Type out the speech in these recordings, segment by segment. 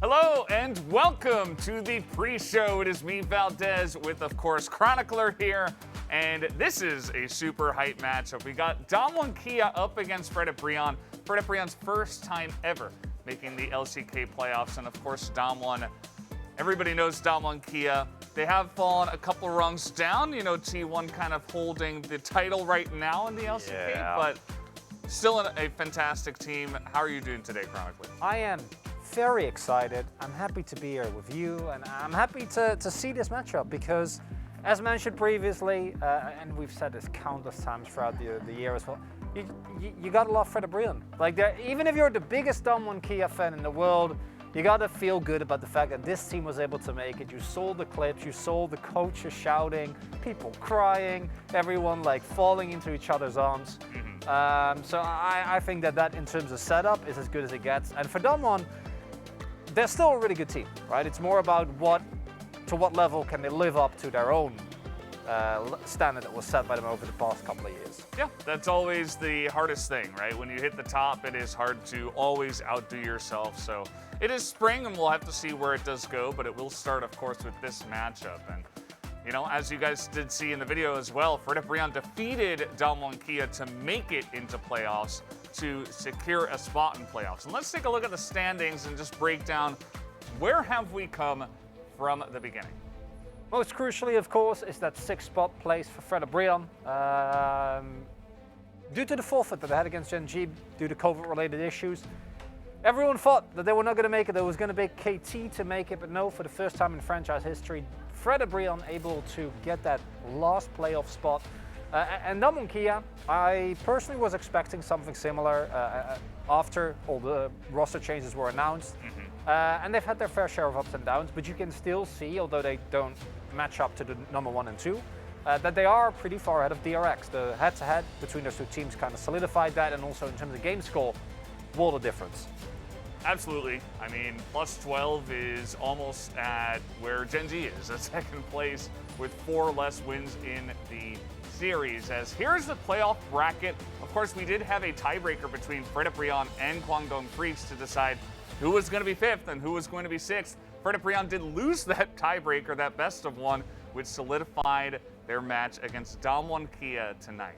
Hello and welcome to the pre-show. It is me, Valdez, with, of course, Chronicler here. And this is a super hype matchup. We got Damwon Kia up against Fredit Brion's first time ever making the LCK playoffs. And, of course, Damwon, everybody knows Damwon Kia. They have fallen a couple rungs down. You know, T1 kind of holding the title right now in the LCK, but still a fantastic team. How are you doing today, Chronicler? I am very excited. I'm happy to be here with you, and I'm happy to see this matchup because, as mentioned previously, and we've said this countless times throughout the year as well, you gotta love Fredit Brion. Like, even if you're the biggest Damwon Kia fan in the world, you gotta feel good about the fact that this team was able to make it. You saw the clips, you saw the coaches shouting, people crying, everyone like falling into each other's arms. So I think that in terms of setup is as good as it gets. And for Damwon, they're still a really good team, right? It's more about to what level can they live up to their own standard that was set by them over the past couple of years. Yeah, that's always the hardest thing, right? When you hit the top, it is hard to always outdo yourself. So it is spring, and we'll have to see where it does go, but it will start, of course, with this matchup. And, you know, as you guys did see in the video as well, Fredit Brion defeated Damwon Kia to make it into playoffs, to secure a spot in playoffs. And let's take a look at the standings and just break down where have we come from the beginning. Most crucially, of course, is that 6th spot place for Fredit Brion. Due to the forfeit that they had against Gen G due to COVID-related issues, everyone thought that they were not going to make it. There was going to be KT to make it, but no, for the first time in franchise history, Fredit Brion able to get that last playoff spot. And Damwon Kia, I personally was expecting something similar after all the roster changes were announced. And they've had their fair share of ups and downs, but you can still see, although they don't match up to the number 1 and 2, that they are pretty far ahead of DRX. The head-to-head between those two teams kind of solidified that, and also in terms of game score, world of difference. Absolutely. I mean, plus 12 is almost at where Gen G is, at second place with 4 less wins in the series. As here's the playoff bracket. Of course, we did have a tiebreaker between Fredit Brion and Kwangdong Freaks to decide who was going to be 5th and who was going to be 6th. Fredit Brion did lose that tiebreaker, that best of 1, which solidified their match against Damwon Kia tonight.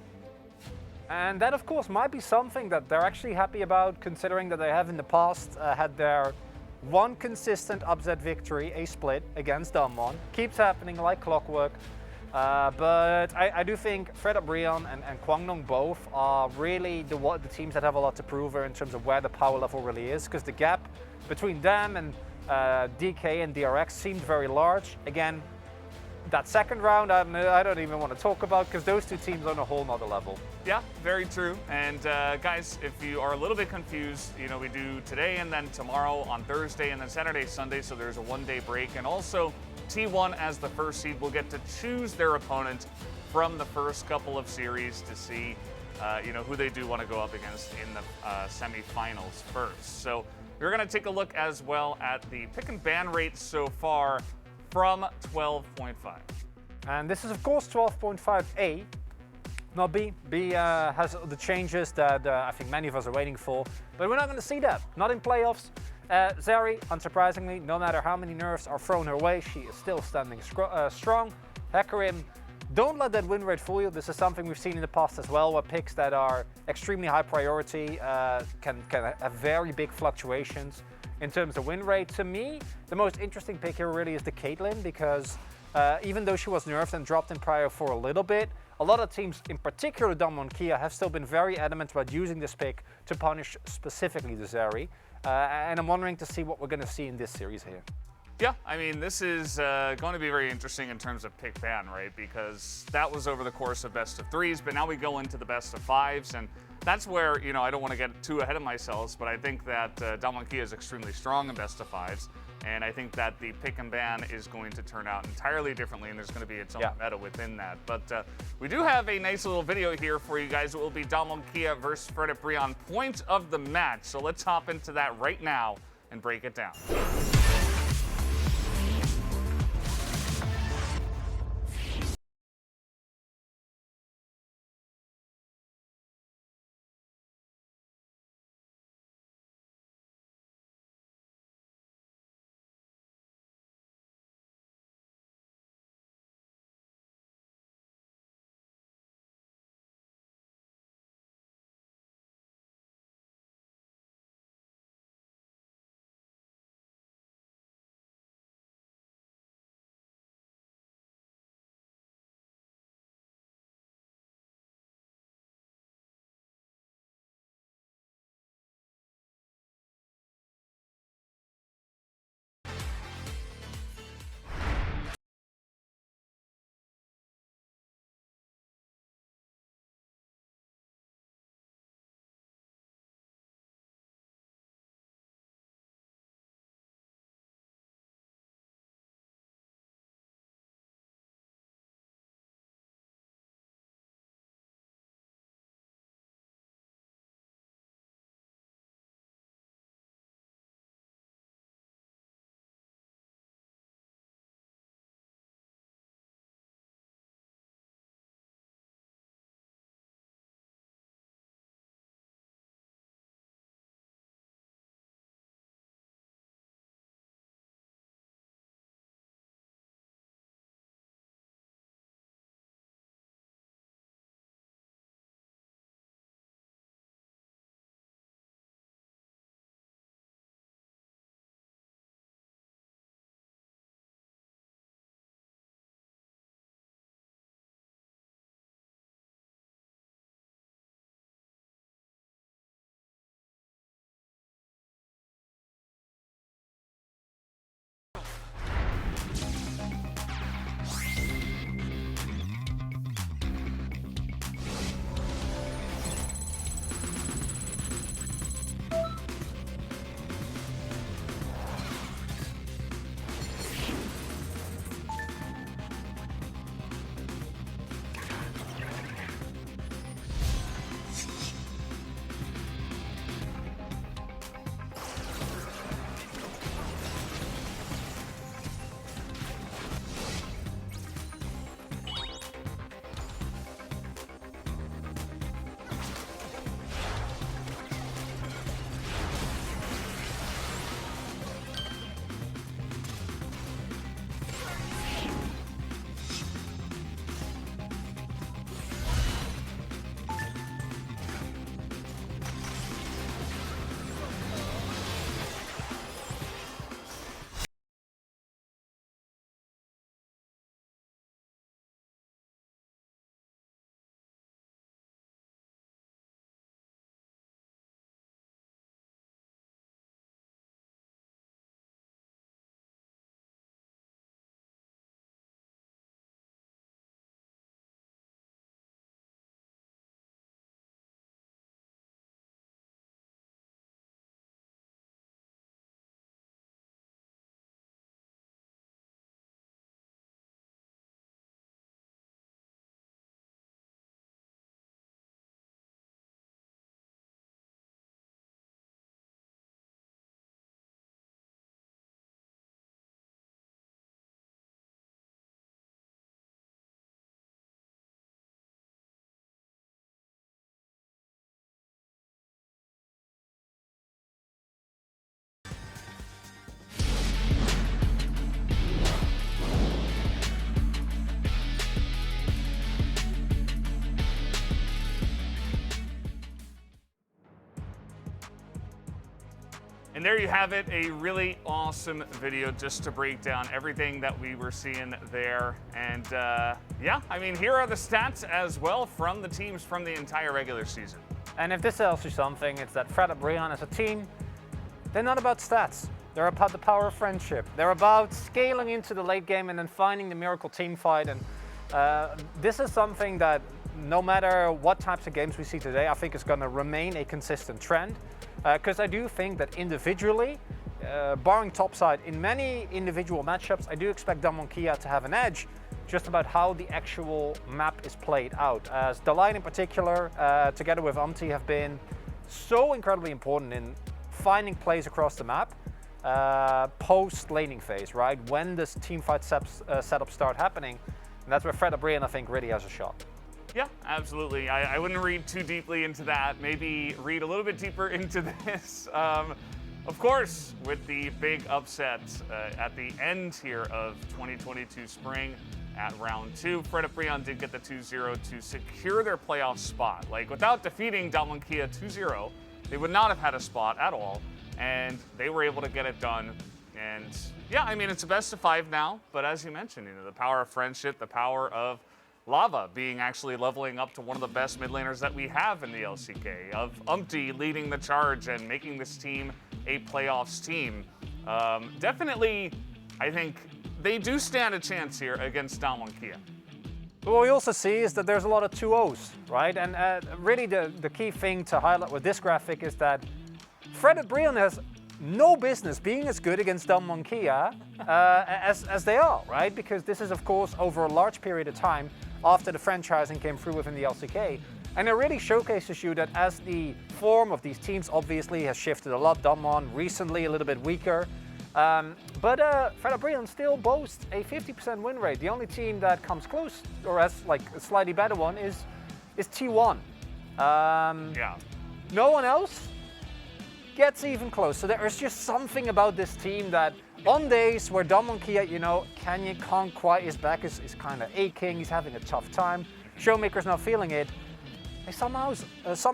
And that, of course, might be something that they're actually happy about, considering that they have in the past had their one consistent upset victory, a split against Damwon. Keeps happening like clockwork. But I do think Fredit Brion and Kwangdong both are really the teams that have a lot to prove in terms of where the power level really is, because the gap between them and DK and DRX seemed very large. Again, that second round, I don't even want to talk about, because those two teams are on a whole nother level. Yeah, very true. And guys, if you are a little bit confused, you know, we do today and then tomorrow on Thursday and then Saturday, Sunday, so there's a 1-day break. And also T1 as the first seed will get to choose their opponent from the first couple of series to see, you know, who they do want to go up against in the semifinals first. So we're going to take a look as well at the pick and ban rate so far from 12.5. And this is, of course, 12.5A, not B. B has the changes that I think many of us are waiting for, but we're not going to see that, not in playoffs. Zeri, unsurprisingly, no matter how many nerfs are thrown her way, she is still standing strong. Hecarim, don't let that win rate fool you. This is something we've seen in the past as well, where picks that are extremely high priority can have very big fluctuations in terms of win rate. To me, the most interesting pick here really is the Caitlyn, because even though she was nerfed and dropped in prior for a little bit, a lot of teams, in particular Damwon Kia, have still been very adamant about using this pick to punish specifically the Zeri. And I'm wondering to see what we're going to see in this series here. Yeah, I mean, this is going to be very interesting in terms of pick ban, right? Because that was over the course of best of 3s, but now we go into the best of 5s, and that's where, you know, I don't want to get too ahead of myself, but I think that Damwon Kia is extremely strong in best of 5s, and I think that the pick and ban is going to turn out entirely differently, and there's going to be its own meta within that. But we do have a nice little video here for you guys. It will be Damwon Kia versus Fredit Brion point of the match. So let's hop into that right now and break it down. And there you have it, a really awesome video just to break down everything that we were seeing there. And yeah, I mean, here are the stats as well from the teams from the entire regular season. And if this tells you something, it's that Fred and Brian as a team, they're not about stats. They're about the power of friendship. They're about scaling into the late game and then finding the miracle team fight. And this is something that no matter what types of games we see today, I think is going to remain a consistent trend. Because I do think that individually, barring topside, in many individual matchups, I do expect Damonkia to have an edge just about how the actual map is played out. As Delight in particular, together with Umti, have been so incredibly important in finding plays across the map post-laning phase, right? When this teamfight setups start happening, and that's where Fred Abrian, I think, really has a shot. Yeah, absolutely. I wouldn't read too deeply into that. Maybe read a little bit deeper into this. Of course, with the big upset at the end here of 2022 spring at round 2, Fred Abrian did get the 2-0 to secure their playoff spot. Like, without defeating Damonkia 2-0, they would not have had a spot at all, and they were able to get it done. And yeah, I mean, it's a best of 5 now, but as you mentioned, the power of friendship, the power of Lava being actually leveling up to one of the best mid laners that we have in the LCK, of Umti leading the charge and making this team a playoffs team. Definitely, I think they do stand a chance here against Damonkia. What we also see is that there's a lot of 2-0s, right? And really the key thing to highlight with this graphic is that Fred Abrian has no business being as good against Damonkia as they are, right? Because this is, of course, over a large period of time after the franchising came through within the LCK. And it really showcases you that as the form of these teams obviously has shifted a lot, Damon recently a little bit weaker, but Fred Abrian still boasts a 50% win rate. The only team that comes close, or has like a slightly better one, is T1. Yeah. No one else gets even close. So there's just something about this team that on days where Damonkia, can't quite, his back is kind of aching, he's having a tough time, Showmaker's not feeling it, they somehow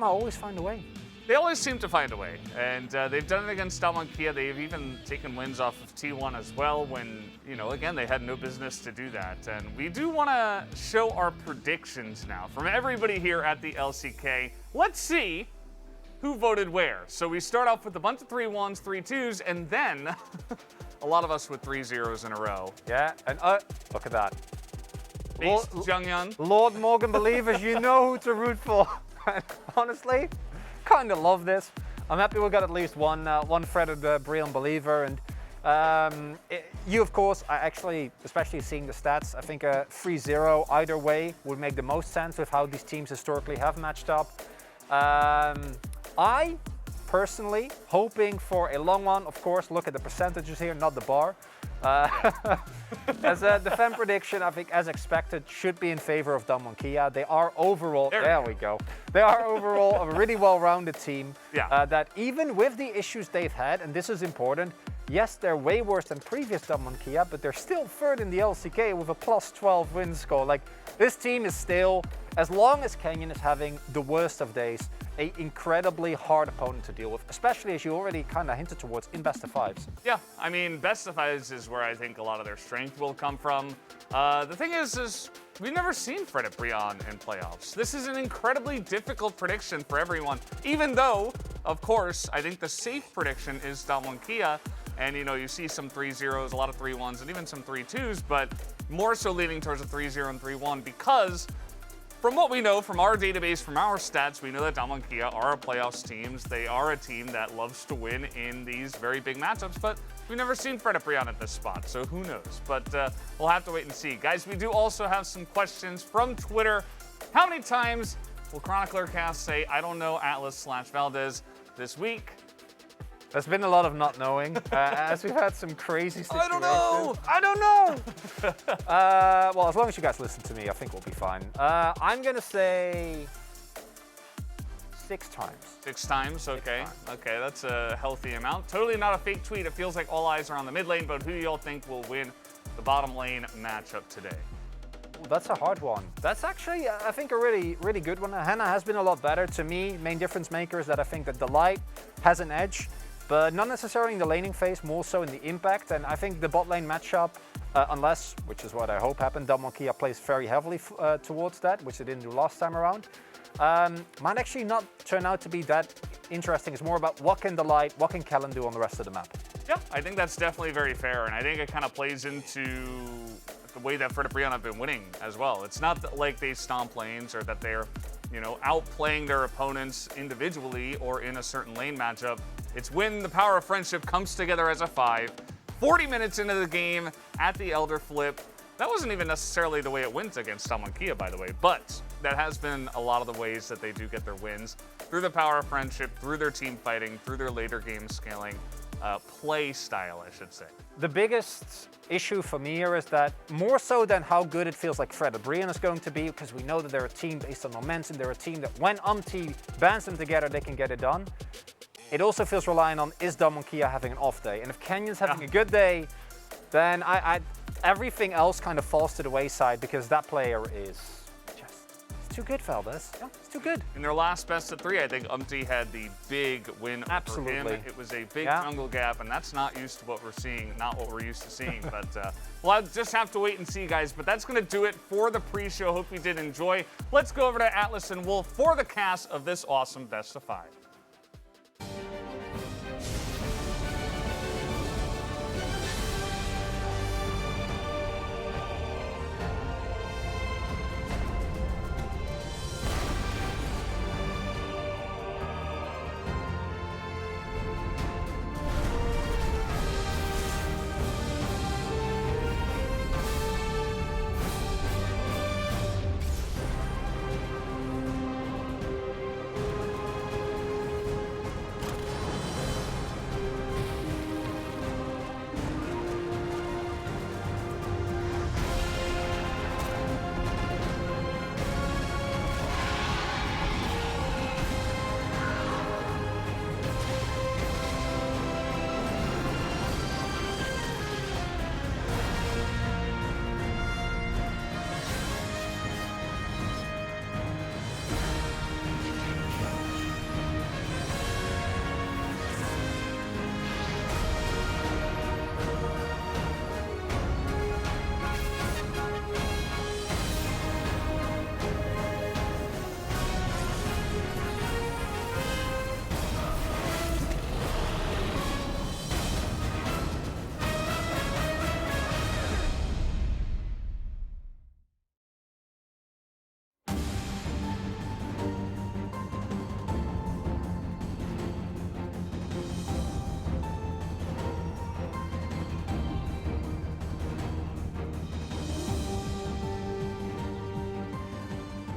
always find a way. They always seem to find a way, and they've done it against Damonkia. They've even taken wins off of T1 as well when, again, they had no business to do that. And we do want to show our predictions now from everybody here at the LCK. Let's see who voted where. So we start off with a bunch of 3-1s, 3-2s, and then a lot of us with 3-0s in a row. Yeah, and look at that. Jungyun. Lord Morgan believers, you know who to root for. Honestly, kind of love this. I'm happy we got at least one Fred Abrian believer. And you, of course, I actually, especially seeing the stats, I think a 3-0 either way would make the most sense with how these teams historically have matched up. I personally hoping for a long one. Of course, look at the percentages here, not the bar. As a defense prediction, I think as expected should be in favor of Damonkia. They are overall, there we go. They are overall a really well-rounded team. Yeah. That even with the issues they've had, and this is important, yes, they're way worse than previous Damonkia, but they're still third in the LCK with a +12 win score. Like, this team is still, as long as Kenyon is having the worst of days, an incredibly hard opponent to deal with, especially as you already kind of hinted towards in best of 5s. Yeah, I mean, best of 5s is where I think a lot of their strength will come from. The thing is we've never seen Fred Abrian in playoffs. This is an incredibly difficult prediction for everyone, even though, of course, I think the safe prediction is Damonkia. And, you see some 3-0s, a lot of 3-1s, and even some 3-2s, but more so leaning towards a 3-0 and 3-1 because from what we know from our database, from our stats, we know that Damonkia are a playoffs team. They are a team that loves to win in these very big matchups, but we've never seen Fred Abrian at this spot, so who knows? But we'll have to wait and see. Guys, we do also have some questions from Twitter. How many times will Chronicler Cast say, I don't know, Atlas/Valdez this week? There's been a lot of not knowing, as we've had some crazy situations. I don't know! Well, as long as you guys listen to me, I think we'll be fine. I'm going to say 6 times. 6 times, okay. 6 times. Okay, that's a healthy amount. Totally not a fake tweet. It feels like all eyes are on the mid lane, but who do y'all think will win the bottom lane matchup today? Ooh, that's a hard one. That's actually, I think, a really, really good one. Hannah has been a lot better. To me, main difference maker is that I think that Delight has an edge. but not necessarily in the laning phase, more so in the impact. And I think the bot lane matchup, unless, which is what I hope happened, Damonkia plays very heavily towards that, which they didn't do last time around, might actually not turn out to be that interesting. It's more about what can the Light, what can Kellen do on the rest of the map. Yeah, I think that's definitely very fair, and I think it kind of plays into the way that Fred and Brion have been winning as well. It's not like they stomp lanes or that they're, outplaying their opponents individually or in a certain lane matchup. It's when the power of friendship comes together as a 5. 40 minutes into the game at the Elder Flip. That wasn't even necessarily the way it went against Damonkia, by the way, but that has been a lot of the ways that they do get their wins through the power of friendship, through their team fighting, through their later game scaling. Play style, I should say. The biggest issue for me here is that more so than how good it feels like Fred and Brion is going to be, because we know that they're a team based on momentum, they're a team that when Umti bands them together, they can get it done. It also feels reliant on, is Damonkia having an off day? And if Kenyon's having a good day, then everything else kind of falls to the wayside, because that player is it's too good, Valdez. Yeah, it's too good. In their last best of 3, I think Umti had the big win over him. It was a big jungle gap, and that's not used to what we're seeing, not what we're used to seeing. But we'll just have to wait and see, guys. But that's going to do it for the pre-show. Hope you did enjoy. Let's go over to Atlas and Wolf for the cast of this awesome best of 5.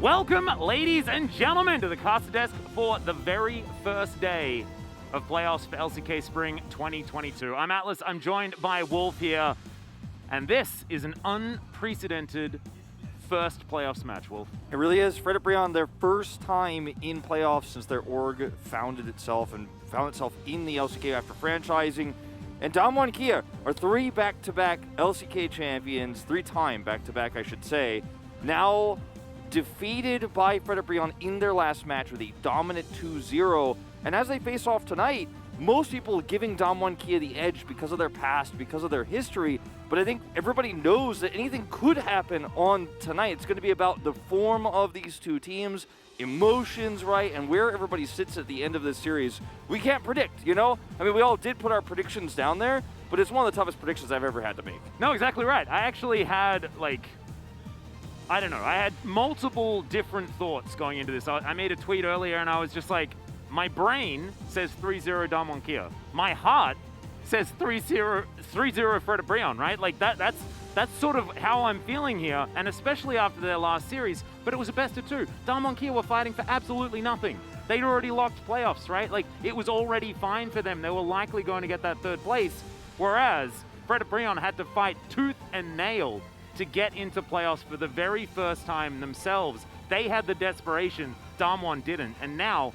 Welcome, ladies and gentlemen, to the caster desk for the very first day of playoffs for LCK Spring 2022. I'm Atlas, I'm joined by Wolf here, and this is an unprecedented first playoffs match, Wolf. It really is. Fred and Brion, their first time in playoffs since their org found itself in the LCK after franchising. And Damonkia are 3 back-to-back LCK champions, 3-time back-to-back, I should say, now defeated by Fred and Brion in their last match with a dominant 2-0. And as they face off tonight, most people giving Damonkia the edge because of their past, because of their history. But I think everybody knows that anything could happen on tonight. It's going to be about the form of these two teams, emotions, right, and where everybody sits at the end of this series. We can't predict, you know? I mean, we all did put our predictions down there, but it's one of the toughest predictions I've ever had to make. No, exactly right. I actually had, I don't know, I had multiple different thoughts going into this. I made a tweet earlier and I was just like, my brain says 3-0 Damonkia. My heart says 3-0 Fred and Brion, right? Like that's sort of how I'm feeling here, and especially after their last series, but it was a best of 2. Damonkia were fighting for absolutely nothing. They'd already locked playoffs, right? Like, it was already fine for them. They were likely going to get that 3rd place, whereas Fred and Brion had to fight tooth and nail to get into playoffs for the very first time themselves. They had the desperation, Damwon didn't, and now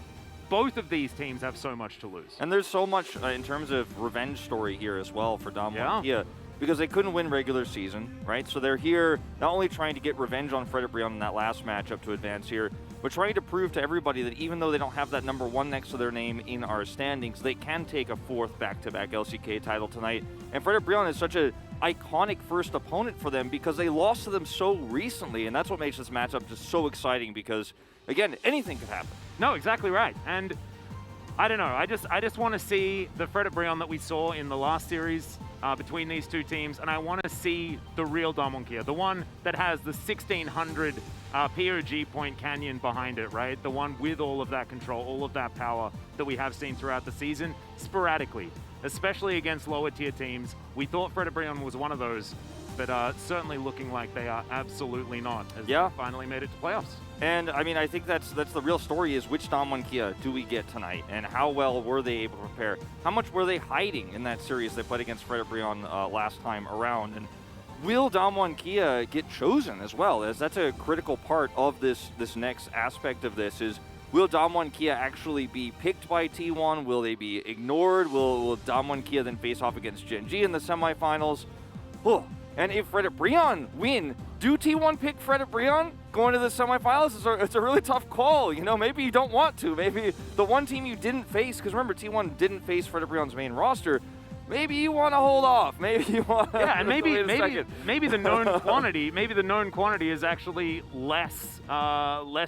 both of these teams have so much to lose. And there's so much in terms of revenge story here as well for Damonkia. because they couldn't win regular season, right? So they're here not only trying to get revenge on Fred Brion in that last matchup to advance here, but trying to prove to everybody that even though they don't have that number 1 next to their name in our standings, they can take a 4th back-to-back LCK title tonight. And Fred Brion is such an iconic first opponent for them because they lost to them so recently, and that's what makes this matchup just so exciting because, again, anything could happen. No, exactly right. And I don't know. I just want to see the Fred Brion that we saw in the last series between these two teams, and I want to see the real Damonkia, the one that has the 1600 POG point canyon behind it, right? The one with all of that control, all of that power that we have seen throughout the season, sporadically, especially against lower tier teams. We thought Fred Brion was one of those, but certainly looking like they are absolutely not, as they finally made it to playoffs. And I mean, I think that's the real story is which Damonkia do we get tonight, and how well were they able to prepare? How much were they hiding in that series they played against Fred Brion last time around? And will Damonkia get chosen as well? As that's a critical part of this next aspect of this is, will Damonkia actually be picked by T1? Will they be ignored? Will Damonkia then face off against Gen G in the semifinals? Oh. And if Fred Brion win, do T1 pick Fred Brion going to the semifinals? It's a really tough call. You know, maybe you don't want to. Maybe the one team you didn't face, because remember, T1 didn't face Fred Brion's main roster. Maybe you want to hold off. Maybe you want. Yeah, and maybe the known quantity is actually less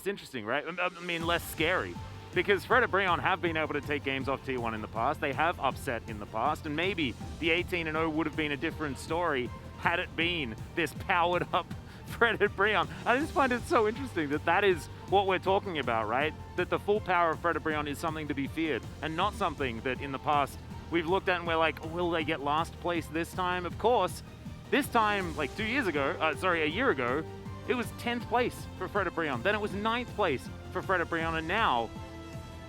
interesting, right? I mean, less scary. Because Fred Brion have been able to take games off T1 in the past. They have upset in the past, and maybe the 18-0 would have been a different story had it been this powered up Fred Brion. I just find it so interesting that is what we're talking about, right? That the full power of Fred Brion is something to be feared and not something that in the past we've looked at and we're like, will they get last place this time? Of course, this time, like a year ago, it was 10th place for Fred Brion. Then it was 9th place for Fred Brion, and now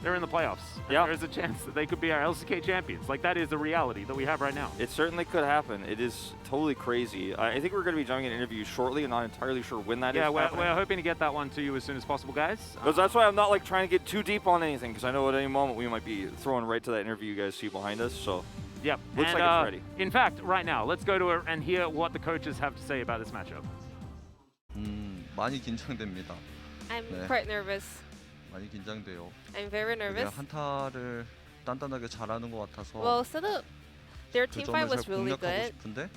they're in the playoffs. Yeah. There is a chance that they could be our LCK champions. Like, that is a reality that we have right now. It certainly could happen. It is totally crazy. I think we're going to be jumping an interview shortly. I'm not entirely sure when that is. Yeah, we're hoping to get that one to you as soon as possible, guys. Because that's why I'm not like trying to get too deep on anything, because I know at any moment we might be throwing right to that interview you guys see behind us. So yep. Looks like it's ready. In fact, right now, let's go to it and hear what the coaches have to say about this matchup. 많이 긴장됩니다. I'm 네. quite nervous. 많이 긴장돼요. I'm very 되게 nervous. 한타를 단단하게 잘하는 것 같아서 Well, their 그 team 점을 fight was 잘 really 공략하고 good, 싶은데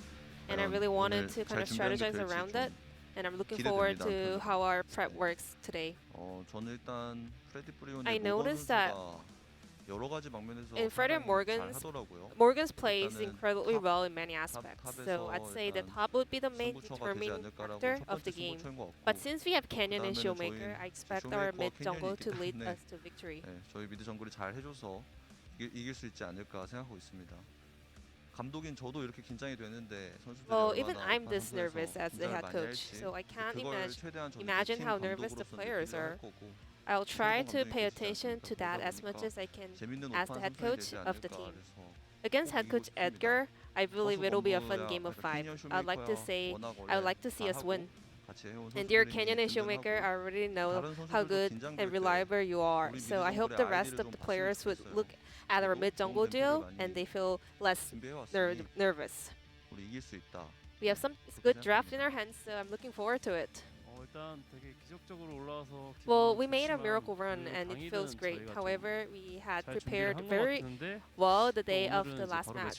and I really wanted to kind of strategize around it. And I'm looking forward to how our prep works today. 저는 일단 프레디 프리온의 I noticed that 여러 가지 방면에서 in Fred and Morgan's plays incredibly well in many aspects. So I'd say the top would be the main determining factor of the game. But since we have Canyon and Showmaker, I expect our mid jungle to lead us to victory. 네, 저희 미드 정글이 잘 해줘서 이길 수 있지 않을까 생각하고 있습니다. 감독인 저도 이렇게 긴장이 되는데 선수들이 Well, 얼마나 even I'm this 방송에서 nervous as the 긴장을 head 많이 coach, 할지 so I can't 그걸 최대한 저는 imagine 팀 how nervous the 감독으로서 players 느끼려 할 are. 거고 I'll try to 감독님이 pay 계시지 attention to 않습니까? that 그러다 as much 보니까 as I can 재밌는 as the 오판 head 선수들이 coach 되지 of the 않을까 team. 그래서 Against head coach 이기고 싶습니다. Edgar, I believe it'll be a fun 버섯원도야 game of 아까 5. 캐니언 I'd like to 쇼메이커와 say 워낙 I would like to 원래 see us 잘하고 win. 같이 해온 And dear 선수들이 Canyon and 든든하고 Showmaker, I already know 다른 how 선수들도 good 긴장될 and 때 reliable you are. 우리 So I 미드 hope 정글의 the rest 아이디를 of the 좀 players 봤으면 would 좋겠어요. look at our mid jungle 좋은 duo 템플을 and 많이 they feel less 준비해왔으니 nervous. 우리 이길 수 있다. We have some good draft in our hands, so I'm looking forward to it. 일단 되게 기적적으로 올라와서 Well, we made a miracle run and it feels great. However, we had prepared very well the day of the last match.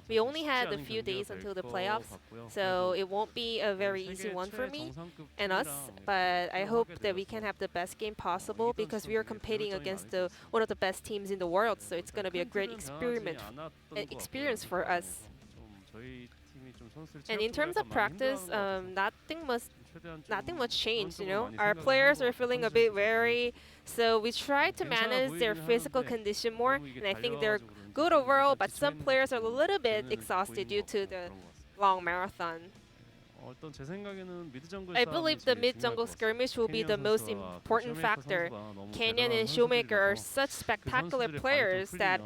We only had a few days until the playoffs, so it won't be a very easy one for me and us, but I hope that we can have the best game possible because we are competing against one of the best teams in the world, so it's going to be a great experience for us. And in terms of practice, nothing much changed, you know. Our players are feeling a bit wary, so we try to manage their physical condition more, and I think they're good overall, but some players are a little bit exhausted due to the long marathon. I believe the mid-jungle skirmish will be the most important factor. Canyon and Showmaker are such spectacular players that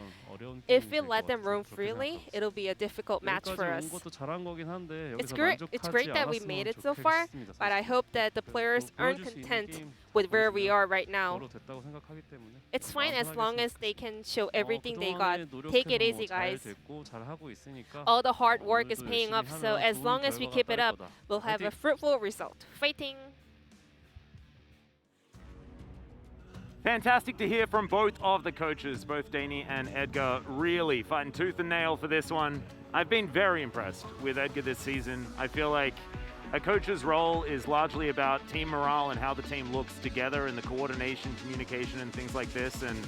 if we let them roam freely, it'll be a difficult match for us. It's great that we made it so far, but I hope that the players aren't content with where we are right now. It's fine as long as they can show everything they got. Take it easy, guys. All the hard work is paying off, so as long as we keep it up, we'll have a fruitful result. Fighting! Fantastic to hear from both of the coaches, both Danny and Edgar, really fighting tooth and nail for this one. I've been very impressed with Edgar this season. I feel like a coach's role is largely about team morale and how the team looks together and the coordination, communication, and things like this. And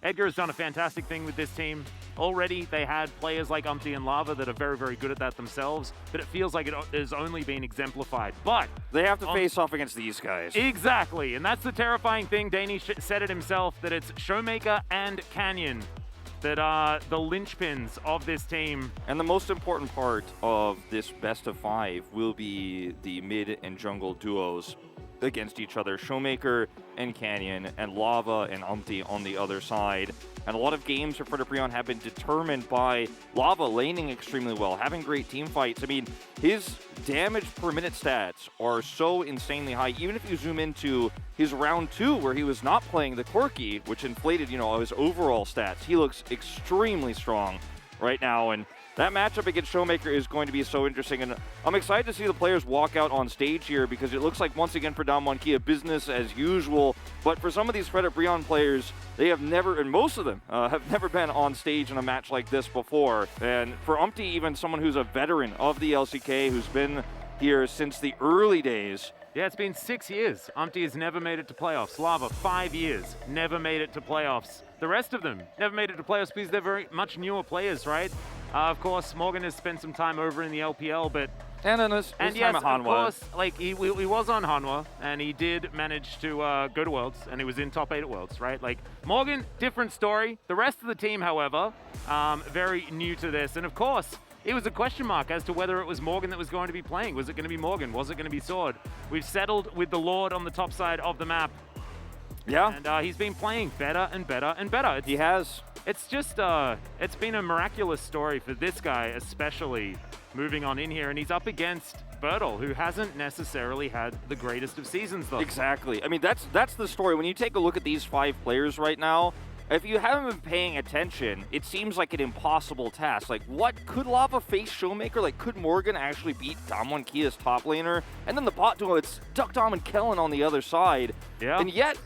Edgar has done a fantastic thing with this team. Already, they had players like Umpty and Lava that are very, very good at that themselves, but it feels like it has only been exemplified. But they have to face off against these guys. Exactly, and that's the terrifying thing. Danny said it himself, that it's Showmaker and Canyon that are the linchpins of this team. And the most important part of this best of 5 will be the mid and jungle duos against each other. Showmaker and Canyon, and Lava and Umpty on the other side. And a lot of games for Frederick have been determined by Lava laning extremely well, having great team fights. I mean, his damage per minute stats are so insanely high. Even if you zoom into his round 2, where he was not playing the Quirky, which inflated, his overall stats, he looks extremely strong right now. And that matchup against Showmaker is going to be so interesting, and I'm excited to see the players walk out on stage here, because it looks like, once again, for Damwon Kia, business as usual. But for some of these Frederick players, they have never, and most of them, have never been on stage in a match like this before. And for Umpty, even someone who's a veteran of the LCK, who's been here since the early days. Yeah, it's been 6 years. Umpty has never made it to playoffs. Lava, 5 years, never made it to playoffs. The rest of them never made it to playoffs because they're very much newer players, right? Of course, Morgan has spent some time over in the LPL, but... And then his time at Hanwha. Of course, like, he was on Hanwha, and he did manage to go to Worlds, and he was in top 8 at Worlds, right? Like, Morgan, different story. The rest of the team, however, very new to this. And of course, it was a question mark as to whether it was Morgan that was going to be playing. Was it going to be Morgan? Was it going to be Sword? We've settled with the Lord on the top side of the map. Yeah. And he's been playing better and better and better. He has. It's just, it's been a miraculous story for this guy, especially moving on in here. And he's up against Bertel, who hasn't necessarily had the greatest of seasons, though. Exactly. I mean, that's the story. When you take a look at these 5 players right now, if you haven't been paying attention, it seems like an impossible task. Like, what? Could Lava face Showmaker? Like, could Morgan actually beat Damwon Kia's top laner? And then the bot duo, it's Duck Dom and Kellen on the other side. Yeah. And yet,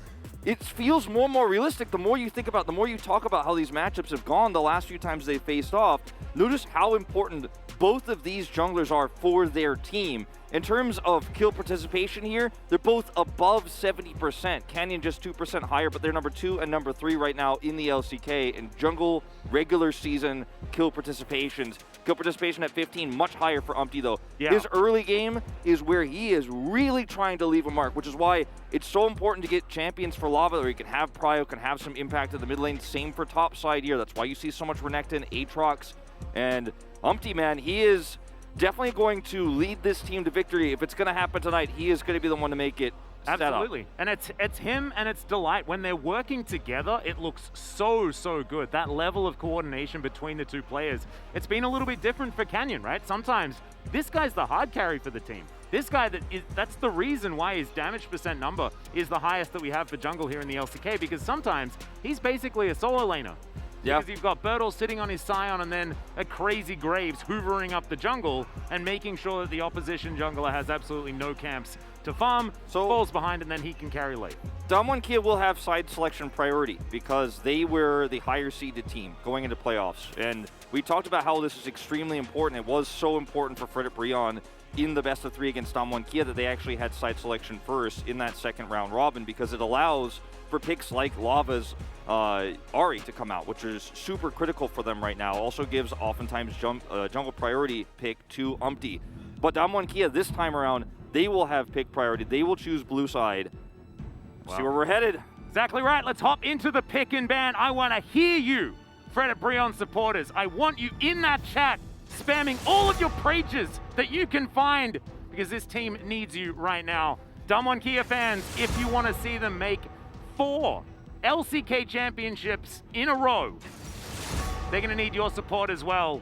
it feels more and more realistic the more you think about, the more you talk about how these matchups have gone the last few times they faced off. Notice how important both of these junglers are for their team. In terms of kill participation here, they're both above 70%. Canyon just 2% higher, but they're number 2 and number 3 right now in the LCK. In jungle regular season kill participations. Kill participation at 15, much higher for Umpty though. Yeah. His early game is where he is really trying to leave a mark, which is why it's so important to get champions for Lava, where you can have Prio, can have some impact at the mid lane. Same for top side here. That's why you see so much Renekton, Aatrox, and Umpty, man, he is definitely going to lead this team to victory. If it's going to happen tonight, he is going to be the one to make it. Absolutely. And it's him and it's Delight. When they're working together, it looks so good. That level of coordination between the two players. It's been a little bit different for Canyon, right? Sometimes this guy's the hard carry for the team. This guy, that's the reason why his damage percent number is the highest that we have for jungle here in the LCK, because sometimes he's basically a solo laner. Yeah. Because you've got Bertel sitting on his Scion and then a crazy Graves hoovering up the jungle and making sure that the opposition jungler has absolutely no camps to farm, falls behind, and then he can carry late. Damwon Kia will have side selection priority because they were the higher seeded team going into playoffs. And we talked about how this is extremely important. It was so important for Frederick Brion in the best of 3 against Damwon Kia that they actually had side selection first in that second round robin, because it allows for picks like Lava's Ahri to come out, which is super critical for them right now. Also gives oftentimes jungle priority pick to Umpty. But Damwon Kia this time around, they will have pick priority. They will choose blue side. Wow. See where we're headed. Exactly right. Let's hop into the pick and ban. I want to hear you, Frederick Brion supporters. I want you in that chat, spamming all of your prages that you can find, because this team needs you right now. Damwon Kia fans, if you want to see them make 4 LCK championships in a row, they're going to need your support as well.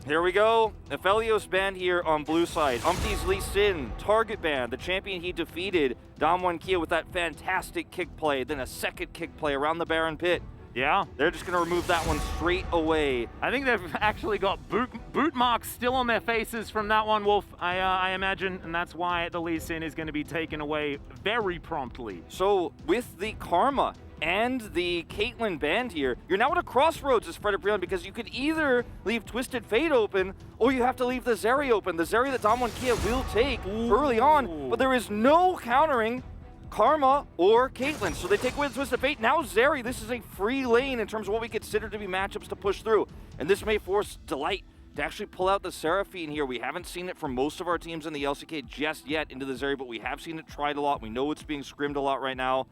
Here we go. Aphelios banned here on blue side. Umpty's Lee Sin, target ban. The champion he defeated, Damwon Kia, with that fantastic kick play, then a second kick play around the Baron pit. Yeah. They're just going to remove that one straight away. I think they've actually got boot marks still on their faces from that one, Wolf, I imagine, and that's why the Lee Sin is going to be taken away very promptly. So with the Karma and the Caitlyn banned here, you're now at a crossroads as Frederick Brion, because you could either leave Twisted Fate open or you have to leave the Zeri open. The Zeri that Damwon Kia will take early on, but there is no countering Karma or Caitlyn. So they take away the Twisted Fate. Now Zeri, this is a free lane in terms of what we consider to be matchups to push through. And this may force Delight to actually pull out the Seraphine here. We haven't seen it from most of our teams in the LCK just yet into the Zeri, but we have seen it tried a lot. We know it's being scrimmed a lot right now.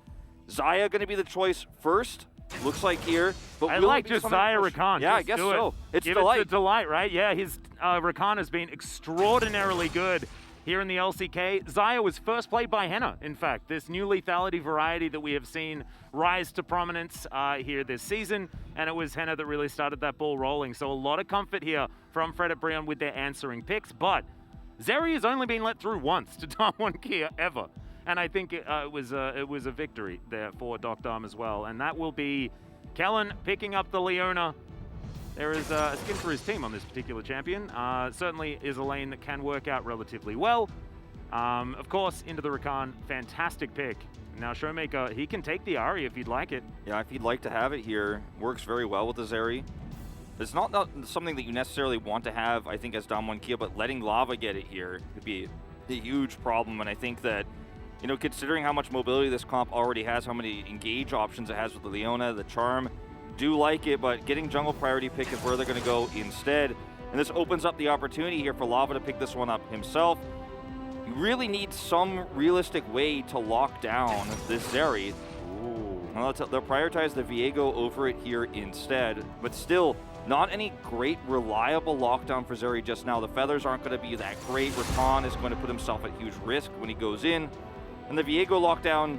Xayah going to be the choice first, looks like here. But I like just Xayah Rakan. Yeah, just I guess do so. It. It's Give Delight. it to Delight, right? Yeah, his Rakan has been extraordinarily good here in the LCK. Xayah was first played by Henna, in fact. This new lethality variety that we have seen rise to prominence here this season, and it was Henna that really started that ball rolling. So a lot of comfort here from Frederick Brion with their answering picks, but Zeri has only been let through once to Damwon Kia ever. And I think it was a victory there for Dom as well. And that will be Kellen picking up the Leona. There is a skin for his team on this particular champion. Certainly is a lane that can work out relatively well. Of course, into the Rakan, fantastic pick. Now Showmaker, he can take the Ahri if he'd like it. Yeah, if he'd like to have it here, works very well with the Zeri. It's not something that you necessarily want to have, I think, as Damwon Kia, but letting Lava get it here could be a huge problem. And I think that, you know, considering how much mobility this comp already has, how many engage options it has with the Leona, the Charm, do like it, but getting jungle priority pick is where they're going to go instead. And this opens up the opportunity here for Lava to pick this one up himself. You really need some realistic way to lock down this Zeri. Well, they'll prioritize the Viego over it here instead, but still not any great reliable lockdown for Zeri just now. The feathers aren't going to be that great. Rakan is going to put himself at huge risk when he goes in. And the Viego lockdown,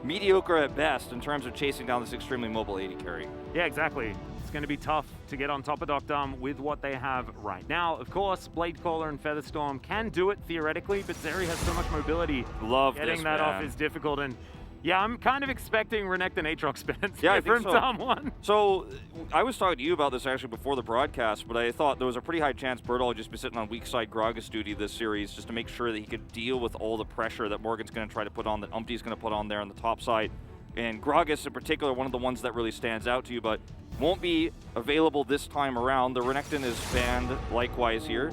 mediocre at best in terms of chasing down this extremely mobile AD carry. Yeah, exactly. It's going to be tough to get on top of Dom with what they have right now. Of course, Blade Caller and Featherstorm can do it theoretically, but Zeri has so much mobility. Love Getting this, that man. off is difficult. And yeah, I'm kind of expecting Renekton Aatrox bans Yeah, I from think so. someone. So I was talking to you about this actually before the broadcast, but I thought there was a pretty high chance Birdall would just be sitting on weak side Gragas duty this series just to make sure that he could deal with all the pressure that Morgan's going to try to put on, that Umpty's going to put on there on the top side. And Gragas in particular, one of the ones that really stands out to you, but won't be available this time around. The Renekton is banned likewise here.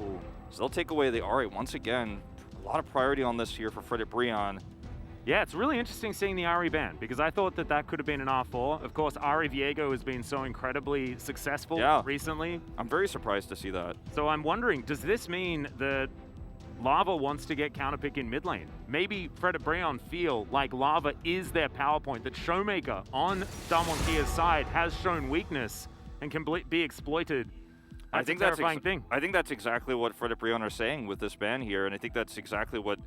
So they'll take away the Ahri once again. A lot of priority on this here for Frederick Brion. Yeah, it's really interesting seeing the Ahri ban, because I thought that that could have been an R4. Of course, Ahri Viego has been so incredibly successful recently. I'm very surprised to see that. So I'm wondering, does this mean that Lava wants to get counterpick in mid lane? Maybe Frederick Brion feel like Lava is their power point, that Showmaker on Damwon Kia's side has shown weakness and can be exploited. That's a terrifying thing. I think that's exactly what Frederick Brion are saying with this ban here, and I think that's exactly what,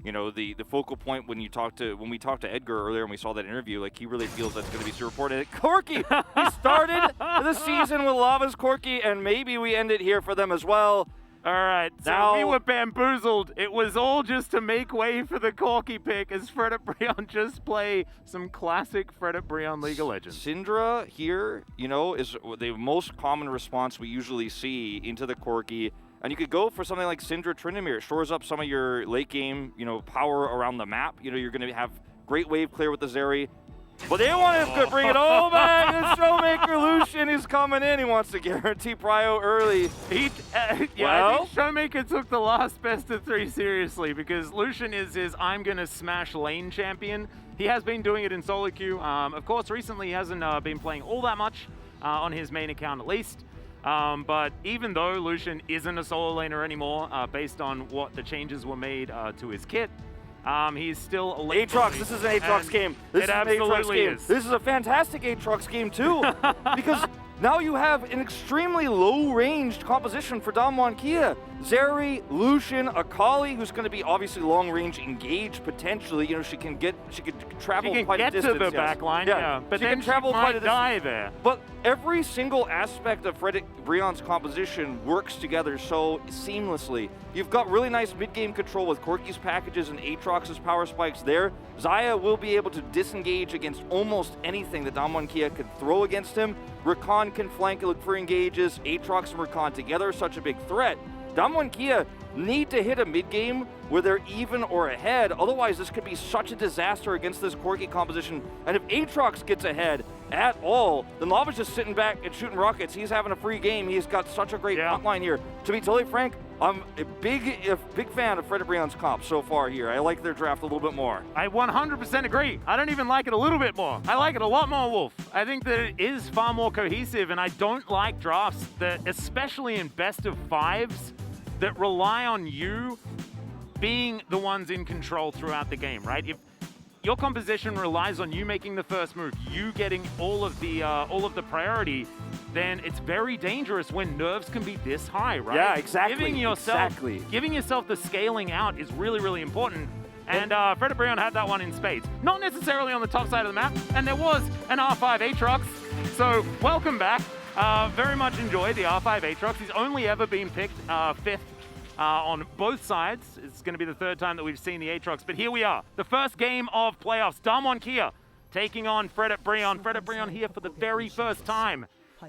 you know, the focal point when we talked to Edgar earlier and we saw that interview, like he really feels that's going to be super important. Corki! We started the season with Lava's Corki, and maybe we end it here for them as well. All right, so now, we were bamboozled. It was all just to make way for the Corki pick as Frederick Brion just play some classic Frederick Brion League of Legends. Syndra here, you know, is the most common response we usually see into the Corki. And you could go for something like Syndra Tryndamere. It shores up some of your late game, you know, power around the map. You know, you're going to have great wave clear with the Zeri. But they want to bring it all back. The Showmaker Lucian is coming in. He wants to guarantee prio early. I think Showmaker took the last best of 3 seriously, because Lucian is his I'm going to smash lane champion. He has been doing it in solo queue. Of course, recently he hasn't been playing all that much on his main account at least. But even though Lucian isn't a solo laner anymore, based on what the changes were made to his kit, he's still a late Aatrox, this is an Aatrox game. This is a fantastic Aatrox game too, because now you have an extremely low-ranged composition for Damwon Kia. Zeri, Lucian, Akali, who's going to be obviously long-range engaged potentially. You know, she could travel quite a distance. She can get to the back line, yeah. But she then can travel she quite might a die distance. there. But every single aspect of Frederick Brion's composition works together so seamlessly. You've got really nice mid-game control with Corki's packages and Aatrox's power spikes there. Xayah will be able to disengage against almost anything that Damwon Kia can throw against him. Rakan can flank and look for engages. Aatrox and Rakan together are such a big threat. Damwon Kia need to hit a mid-game where they're even or ahead, otherwise this could be such a disaster against this Corki composition. And if Aatrox gets ahead at all, then Lava's just sitting back and shooting rockets. He's having a free game. He's got such a great front line here. To be totally frank, I'm a big fan of Frederick Brion's comp so far here. I like their draft a little bit more. I 100% agree. I don't even like it a little bit more. I like it a lot more, Wolf. I think that it is far more cohesive, and I don't like drafts that, especially in best of fives, that rely on you being the ones in control throughout the game, right? If your composition relies on you making the first move, you getting all of the priority, then it's very dangerous when nerves can be this high, right? Yeah, exactly. Giving yourself the scaling out is really, really important. And Frederick Brion had that one in spades. Not necessarily on the top side of the map, and there was an R5 Aatrox. So welcome back. Very much enjoy the R5 Aatrox. He's only ever been picked fifth on both sides. It's going to be the third time that we've seen the Aatrox, but here we are. The first game of playoffs. Damwon Kia taking on Frederick Brion. Frederick Brion here for the very first time.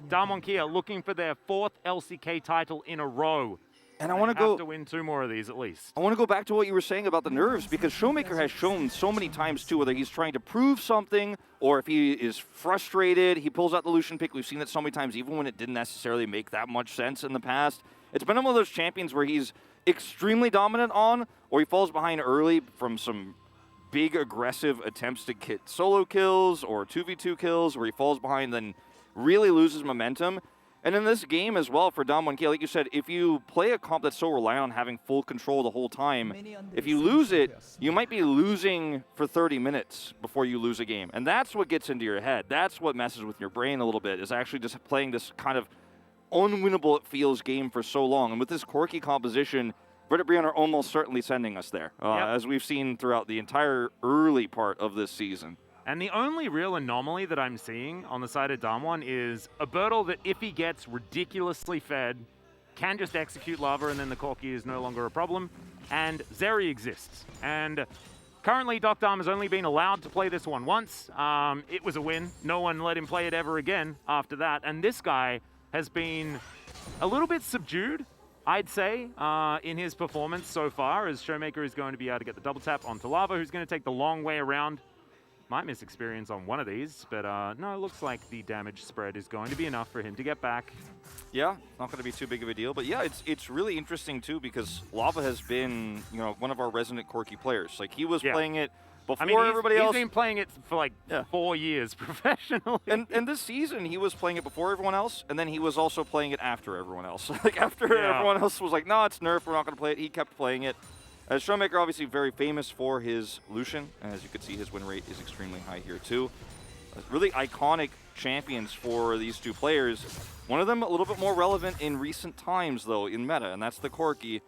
Damwon Kia looking for their fourth LCK title in a row. And I want to have to win 2 more of these at least. I want to go back to what you were saying about the nerves, because Showmaker has shown so many times too, whether he's trying to prove something or if he is frustrated, he pulls out the Lucian pick. We've seen it so many times, even when it didn't necessarily make that much sense in the past. It's been one of those champions where he's extremely dominant on, or he falls behind early from some big aggressive attempts to get solo kills or 2v2 kills, where he falls behind then really loses momentum. And in this game as well for Damwon Kia, like you said, if you play a comp that's so reliant on having full control the whole time, if you lose it, you might be losing for 30 minutes before you lose a game. And that's what gets into your head. That's what messes with your brain a little bit, is actually just playing this kind of unwinnable, it feels, game for so long. And with this Corki composition, Frederick Brion are almost certainly sending us there, as we've seen throughout the entire early part of this season. And the only real anomaly that I'm seeing on the side of Damwon is a Bertle that, if he gets ridiculously fed, can just execute Lava, and then the Corki is no longer a problem. And Zeri exists. And currently, Doc Dam has only been allowed to play this one once. It was a win. No one let him play it ever again after that. And this guy has been a little bit subdued, I'd say, in his performance so far, as Showmaker is going to be able to get the double tap onto Lava, who's going to take the long way around. Might miss experience on one of these, but no, it looks like the damage spread is going to be enough for him to get back. Yeah, not going to be too big of a deal, but yeah, it's really interesting too, because Lava has been, you know, one of our resident Corki players. Like, he was playing it before everybody else. He's been playing it for like 4 years professionally. And this season, he was playing it before everyone else, and then he was also playing it after everyone else. Like, after everyone else was like, no, it's nerf, we're not going to play it, he kept playing it. As Showmaker, obviously very famous for his Lucian, and as you can see, his win rate is extremely high here too. Really iconic champions for these two players. One of them a little bit more relevant in recent times, though, in meta, and that's the Corki.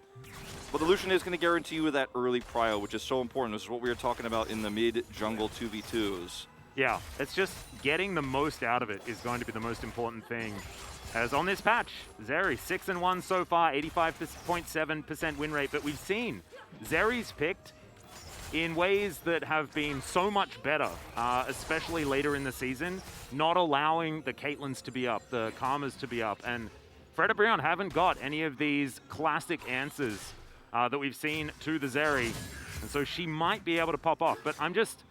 But the Lucian is going to guarantee you that early prio, which is so important. This is what we were talking about in the mid-jungle 2v2s. Yeah, it's just getting the most out of it is going to be the most important thing. As on this patch, Zeri 6-1 so far, 85.7% win rate, but we've seen Zeri's picked in ways that have been so much better, especially later in the season, not allowing the Caitlyn's to be up, the Karmas to be up, and Frederick Brion haven't got any of these classic answers that we've seen to the Zeri, and so she might be able to pop off, but I'm just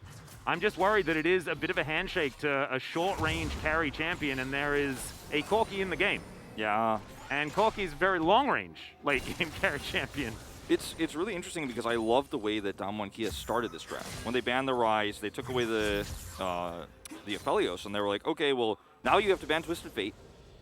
worried that it is a bit of a handshake to a short-range carry champion, and there is a Corki in the game. Yeah. And Corki's very long-range late-game carry champion. It's really interesting because I love the way that Damwon Kia started this draft. When they banned the Rise, they took away the Aphelios, and they were like, okay, well, now you have to ban Twisted Fate,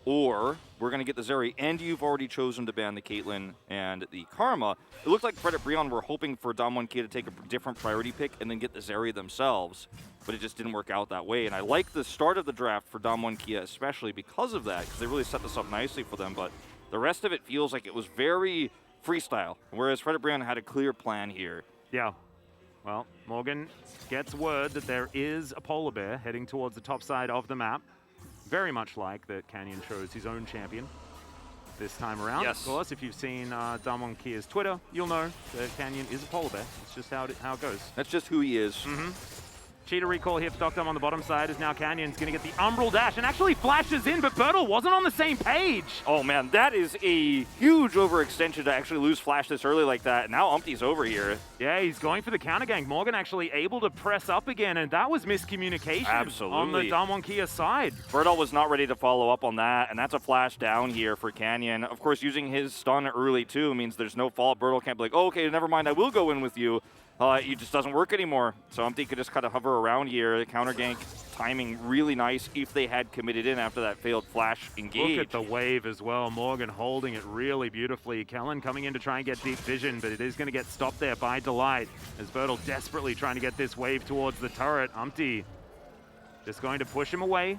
or we're going to get the Zeri, and you've already chosen to ban the Caitlyn and the Karma. It looked like Frederick Brion were hoping for Damwon Kia to take a different priority pick and then get the Zeri themselves, but it just didn't work out that way. And I like the start of the draft for Damwon Kia, especially because of that, because they really set this up nicely for them, but the rest of it feels like it was very freestyle, whereas Frederick Brown had a clear plan here. Yeah. Well, Morgan gets word that there is a polar bear heading towards the top side of the map. Very much like that Canyon chose his own champion this time around. Yes. Of course, if you've seen Damwon Kia's Twitter, you'll know that Canyon is a polar bear. It's just how it goes. That's just who he is. Cheetah recall here for Doctum on the bottom side as now Canyon's going to get the Umbral dash and actually flashes in, but Bertle wasn't on the same page. Oh man, that is a huge overextension to actually lose Flash this early like that. Now Umpty's over here. Yeah, he's going for the counter gank. Morgan actually able to press up again, and that was miscommunication on the Damwon Kia side. Bertle was not ready to follow up on that, and that's a flash down here for Canyon. Of course, using his stun early too means there's no fault. Bertle can't be like, oh, okay, never mind, I will go in with you. It just doesn't work anymore. So Umpty could just kind of hover around here. The counter gank timing really nice if they had committed in after that failed flash engage. Look at the wave as well. Morgan holding it really beautifully. Kellen coming in to try and get deep vision, but it is going to get stopped there by Delight as Bertle desperately trying to get this wave towards the turret. Umpty just going to push him away.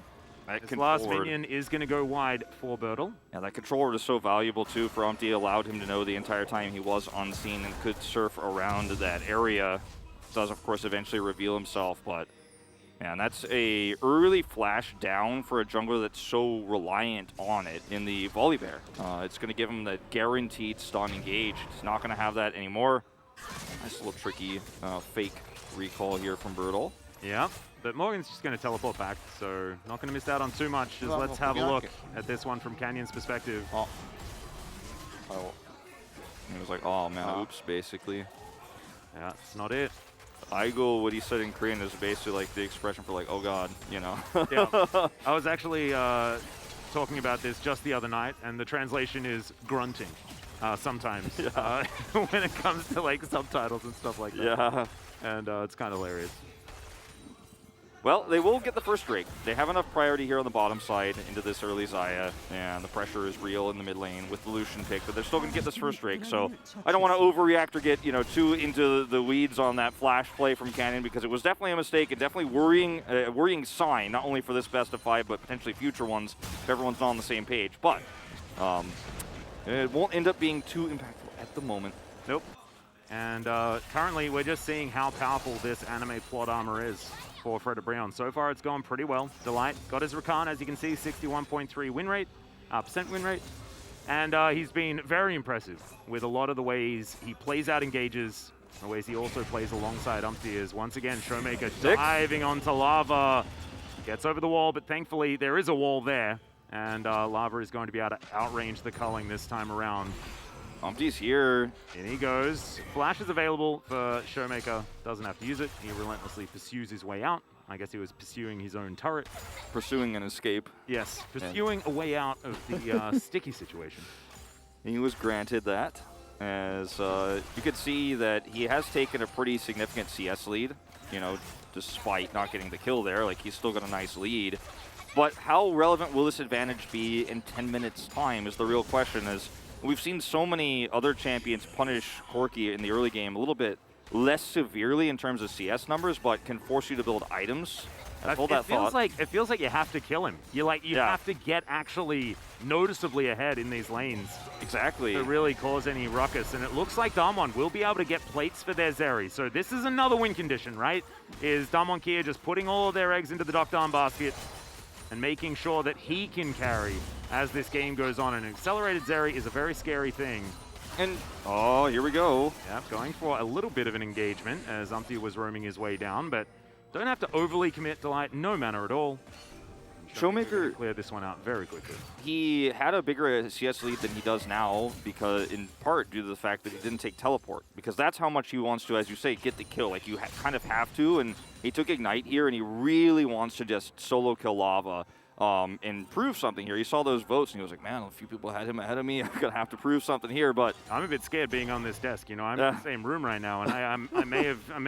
This last minion is going to go wide for Bertle. Yeah, that controller is so valuable too for Umpty. Allowed him to know the entire time he was unseen and could surf around that area. Does, of course, eventually reveal himself, but man, that's a early flash down for a jungler that's so reliant on it in the Volibear. It's going to give him the guaranteed stun engage. He's not going to have that anymore. Nice little tricky fake recall here from Bertle. Yeah. But Morgan's just going to teleport back, so not going to miss out on too much. Just let's have a look at this one from Canyon's perspective. Oh. He was like, oh man, oops, basically. Yeah, it's not it. Aigo, what he said in Korean is basically like the expression for like, oh god, you know. Yeah. I was actually talking about this just the other night, and the translation is grunting sometimes when it comes to like subtitles and stuff like that. Yeah. And it's kind of hilarious. Well, they will get the first Drake. They have enough priority here on the bottom side into this early Xayah, and the pressure is real in the mid lane with the Lucian pick, but they're still going to get this first Drake, so I don't want to overreact or get, too into the weeds on that flash play from Canyon, because it was definitely a mistake and definitely worrying sign, not only for this best of 5, but potentially future ones if everyone's not on the same page. But it won't end up being too impactful at the moment. Nope. And currently, we're just seeing how powerful this anime plot armor is for Frederick Brown. So far, it's gone pretty well. Delight got his Rakan, as you can see, 61.3 win rate, percent win rate. And he's been very impressive with a lot of the ways he plays out engages, the ways he also plays alongside Umpty is once again Showmaker diving onto Lava. Gets over the wall, but thankfully there is a wall there. And Lava is going to be able to outrange the culling this time around. Umpty's here. In he goes. Flash is available for Showmaker. Doesn't have to use it. He relentlessly pursues his way out. I guess he was pursuing his own turret. Pursuing an escape. Yes, pursuing a way out of the sticky situation. He was granted that, as you could see that he has taken a pretty significant CS lead, despite not getting the kill there. Like, he's still got a nice lead. But how relevant will this advantage be in 10 minutes' time is the real question, as we've seen so many other champions punish Corki in the early game a little bit less severely in terms of CS numbers, but can force you to build items. It feels like you have to kill him. You have to get actually noticeably ahead in these lanes. Exactly. To really cause any ruckus. And it looks like Damwon will be able to get plates for their Zeri. So this is another win condition, right? Is Damwon Kia just putting all of their eggs into the Dokkan basket and making sure that he can carry as this game goes on. And an accelerated Zeri is a very scary thing. And, oh, here we go. Yep, going for a little bit of an engagement as Umpty was roaming his way down, but don't have to overly commit Delight, no manner at all. Showmaker cleared this one out very quickly. He had a bigger CS lead than he does now, because in part due to the fact that he didn't take teleport, because that's how much he wants to, as you say, get the kill. Like, you kind of have to, and he took Ignite here, and he really wants to just solo kill Lava and prove something here. He saw those votes, and he was like, man, a few people had him ahead of me. I'm going to have to prove something here, but I'm a bit scared being on this desk. I'm in the same room right now, and I may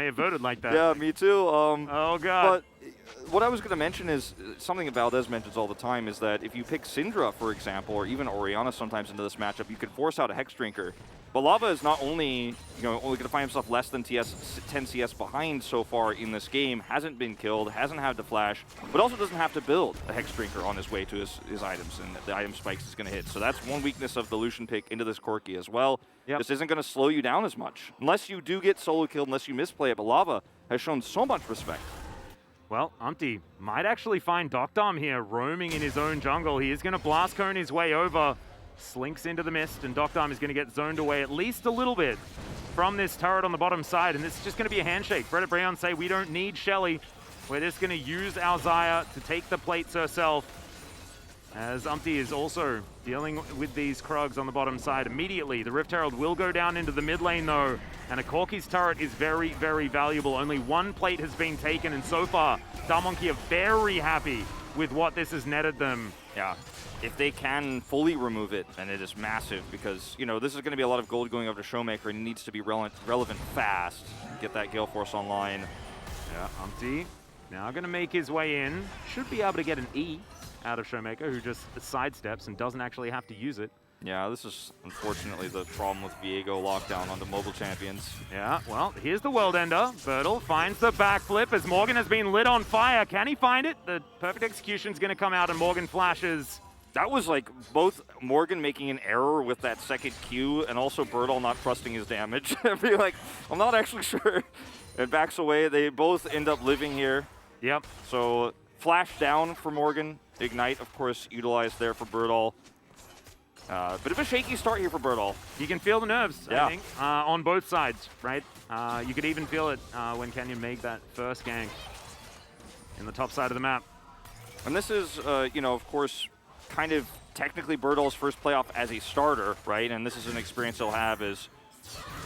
have voted like that. Yeah, me too. Oh, God. But what I was going to mention is something Valdez mentions all the time is that if you pick Syndra, for example, or even Orianna sometimes into this matchup, you could force out a Hex Drinker. But Lava is not only, only going to find himself less than 10 CS behind so far in this game, hasn't been killed, hasn't had to flash, but also doesn't have to build a Hex Drinker on his way to his items, and the item spikes is going to hit. So that's one weakness of the Lucian pick into this Corki as well. Yep. This isn't going to slow you down as much, unless you do get solo killed, unless you misplay it, but Lava has shown so much respect. Well, Umpty might actually find Docdom here roaming in his own jungle. He is going to blast cone his way over. Slinks into the mist, and Docdom is going to get zoned away at least a little bit from this turret on the bottom side, and this is just going to be a handshake. Fred at Breon say, we don't need Shelly. We're just going to use our Xayah to take the plates herself, as Umpty is also dealing with these Krugs on the bottom side immediately. The Rift Herald will go down into the mid lane, though, and a Corki's turret is very, very valuable. Only one plate has been taken, and so far, Dalmonkey are very happy with what this has netted them. Yeah. If they can fully remove it, then it is massive because, this is going to be a lot of gold going over to Showmaker and it needs to be relevant fast. Get that Gale Force online. Yeah, Umpty now going to make his way in. Should be able to get an E out of Showmaker, who just sidesteps and doesn't actually have to use it. Yeah, this is unfortunately the problem with Viego lockdown on the mobile champions. Yeah, well, here's the World Ender. Bertle finds the backflip as Morgan has been lit on fire. Can he find it? The perfect execution's going to come out and Morgan flashes. That was like both Morgan making an error with that second Q and also Bertle not trusting his damage. Be like, I'm not actually sure. And backs away. They both end up living here. Yep. So flash down for Morgan. Ignite, of course, utilized there for Bertle. Bit of a shaky start here for Bertle. You can feel the nerves, yeah. I think, on both sides, right? You could even feel it when Canyon made that first gank in the top side of the map. And this is, of course, kind of technically Bertle's first playoff as a starter, right? And this is an experience he'll have as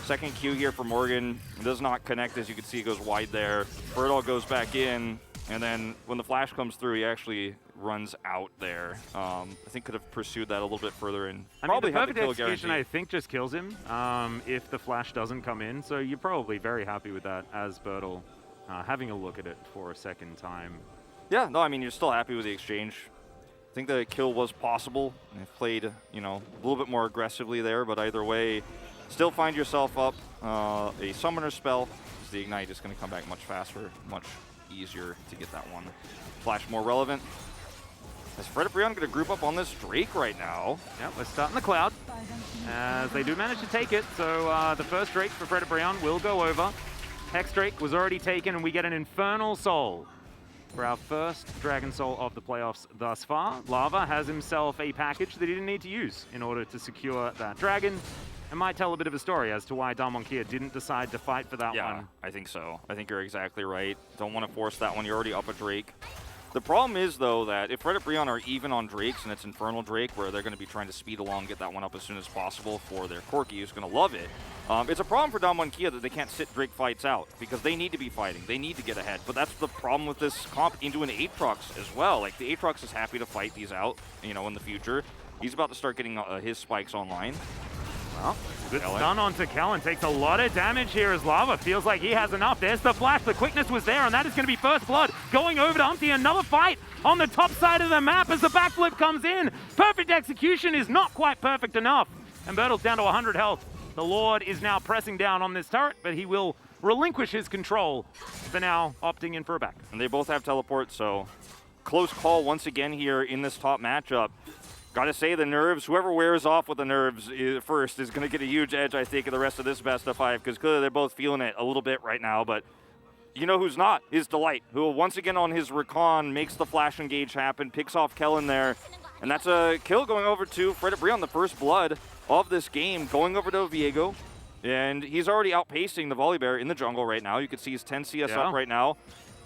second Q here for Morgan. It does not connect, as you can see, it goes wide there. Bertle goes back in, and then when the flash comes through, he actually runs out there. I think could have pursued that a little bit further and probably the had the perfect kill execution, guaranteed. I think, just kills him if the flash doesn't come in. So you're probably very happy with that as Bertle, having a look at it for a second time. Yeah, no, I mean, you're still happy with the exchange. I think the kill was possible. They played, a little bit more aggressively there, but either way, still find yourself up a summoner spell. The Ignite is going to come back much faster, much easier to get that one. Flash more relevant. Is Fred Brion going to group up on this Drake right now? Yeah, we're starting the Cloud, as they do manage to take it. So the first Drake for Fred Brion will go over. Hex Drake was already taken, and we get an Infernal Soul for our first Dragon Soul of the playoffs thus far. Lava has himself a package that he didn't need to use in order to secure that dragon. It might tell a bit of a story as to why Dalmonkey didn't decide to fight for that one. Yeah, I think so. I think you're exactly right. Don't want to force that one. You're already up a Drake. The problem is, though, that if Fred and Brion are even on Drakes and it's Infernal Drake, where they're going to be trying to speed along, get that one up as soon as possible for their Corki, who's going to love it. It's a problem for Dalmonkey that they can't sit Drake fights out, because they need to be fighting. They need to get ahead. But that's the problem with this comp into an Aatrox as well. Like, the Aatrox is happy to fight these out, in the future. He's about to start getting his spikes online. Well, good stun onto Kellen. Takes a lot of damage here as Lava feels like he has enough. There's the flash. The quickness was there, and that is going to be first blood. Going over to Umpty. Another fight on the top side of the map as the backflip comes in. Perfect execution is not quite perfect enough. And Bertle's down to 100 health. The Lord is now pressing down on this turret, but he will relinquish his control for now, opting in for a back. And they both have teleport, so close call once again here in this top matchup. Gotta say, the nerves, whoever wears off with the nerves first is going to get a huge edge, I think, in the rest of this best of 5, because clearly they're both feeling it a little bit right now. But you know who's not? Is Delight, who once again on his recon makes the flash engage happen, picks off Kellen there. And that's a kill going over to Fred Brion, the first blood of this game, going over to Viego. And he's already outpacing the Volibear in the jungle right now. You can see he's 10 CS up right now.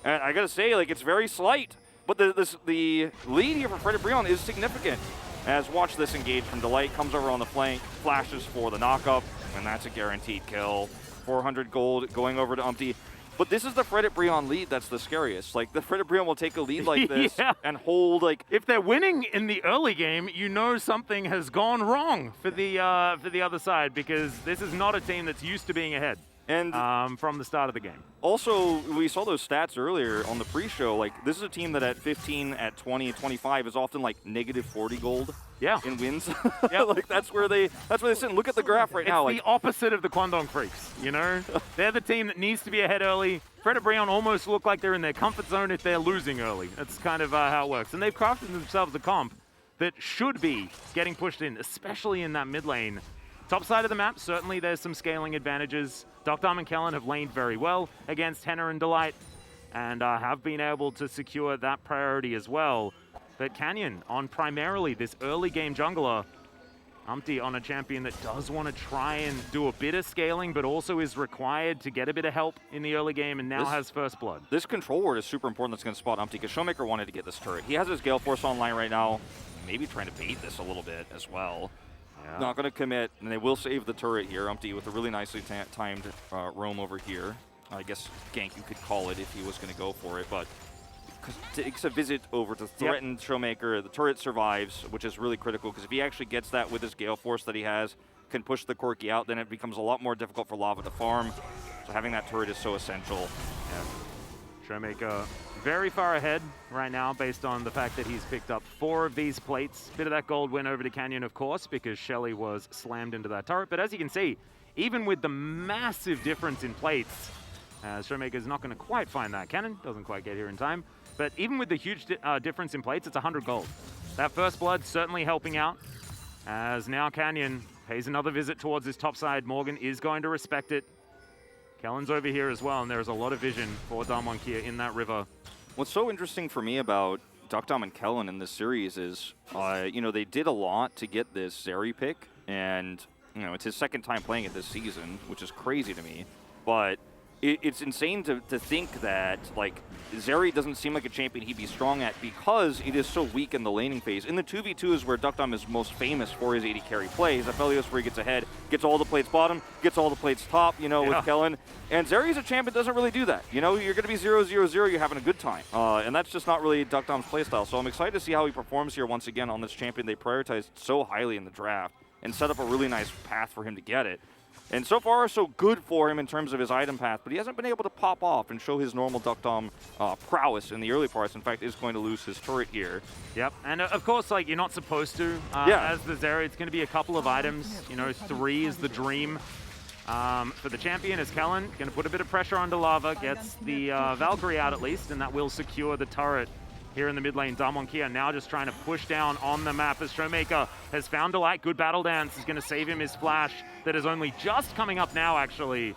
And I gotta say, like, it's very slight. But the lead here for Fred Brion is significant. As watch this engage from Delight, comes over on the flank, flashes for the knockup, and that's a guaranteed kill. 400 gold going over to Umpty. But this is the Fred Brion lead that's the scariest. Like, the Fred Brion will take a lead like this and hold, like... If they're winning in the early game, you know something has gone wrong for the other side, because this is not a team that's used to being ahead. And from the start of the game. Also, we saw those stats earlier on the pre-show. Like, this is a team that at 15, at 20, at 25 is often like negative 40 gold in wins. Like that's where they sit. And look at the graph right now. It's the opposite of the Kwangdong Freaks, you know? They're the team that needs to be ahead early. Fred and Brion almost look like they're in their comfort zone if they're losing early. That's kind of how it works. And they've crafted themselves a comp that should be getting pushed in, especially in that mid lane. Top side of the map, certainly there's some scaling advantages. Dr. and Kellen have laned very well against Henna and Delight and have been able to secure that priority as well. But Canyon on primarily this early game jungler, Umpty on a champion that does want to try and do a bit of scaling, but also is required to get a bit of help in the early game and now has first blood. This control ward is super important that's going to spot Umpty because Showmaker wanted to get this turret. He has his Gale Force online right now, maybe trying to bait this a little bit as well. Yeah. Not going to commit, and they will save the turret here. Umpty with a really nicely timed roam over here. I guess gank you could call it if he was going to go for it, but takes a visit over to threaten Showmaker. The turret survives, which is really critical because if he actually gets that with his Gale Force that he has, can push the Corki out, then it becomes a lot more difficult for Lava to farm. So having that turret is so essential. Yeah. Showmaker very far ahead right now based on the fact that he's picked up 4 of these plates. Bit of that gold went over to Canyon, of course, because Shelly was slammed into that turret. But as you can see, even with the massive difference in plates, Showmaker's not going to quite find that. Cannon doesn't quite get here in time. But even with the huge difference in plates, it's 100 gold. That first blood certainly helping out, as now Canyon pays another visit towards his top side. Morgan is going to respect it. Kellen's over here as well, and there's a lot of vision for Damwon Kia in that river. What's so interesting for me about Dukdam and Kellen in this series is, you know, they did a lot to get this Zeri pick, and, you know, it's his second time playing it this season, which is crazy to me, but it's insane to think that, like, Zeri doesn't seem like a champion he'd be strong at because it is so weak in the laning phase. In the 2v2 is where Dukdam is most famous for his AD carry play. His Aphelios where he gets ahead, gets all the plates bottom, gets all the plates top, you know, with Kellen. And Zeri's a champion that doesn't really do that. You know, you're going to be 0-0-0, you're having a good time. And that's just not really Dukdam's playstyle. So I'm excited to see how he performs here once again on this champion they prioritized so highly in the draft and set up a really nice path for him to get it. And so far, so good for him in terms of his item path, but he hasn't been able to pop off and show his normal Dukdam prowess in the early parts. In fact, is going to lose his turret here. Yep, and of course, like, you're not supposed to. As the Zeri, it's going to be a couple of items. You know, 3 is the dream for the champion. As Kellen going to put a bit of pressure onto Lava, gets the Valkyrie out at least, and that will secure the turret. Here in the mid lane, Damwon Kia now just trying to push down on the map as Showmaker has found Delight. Good battle dance is going to save him his flash that is only just coming up now, actually.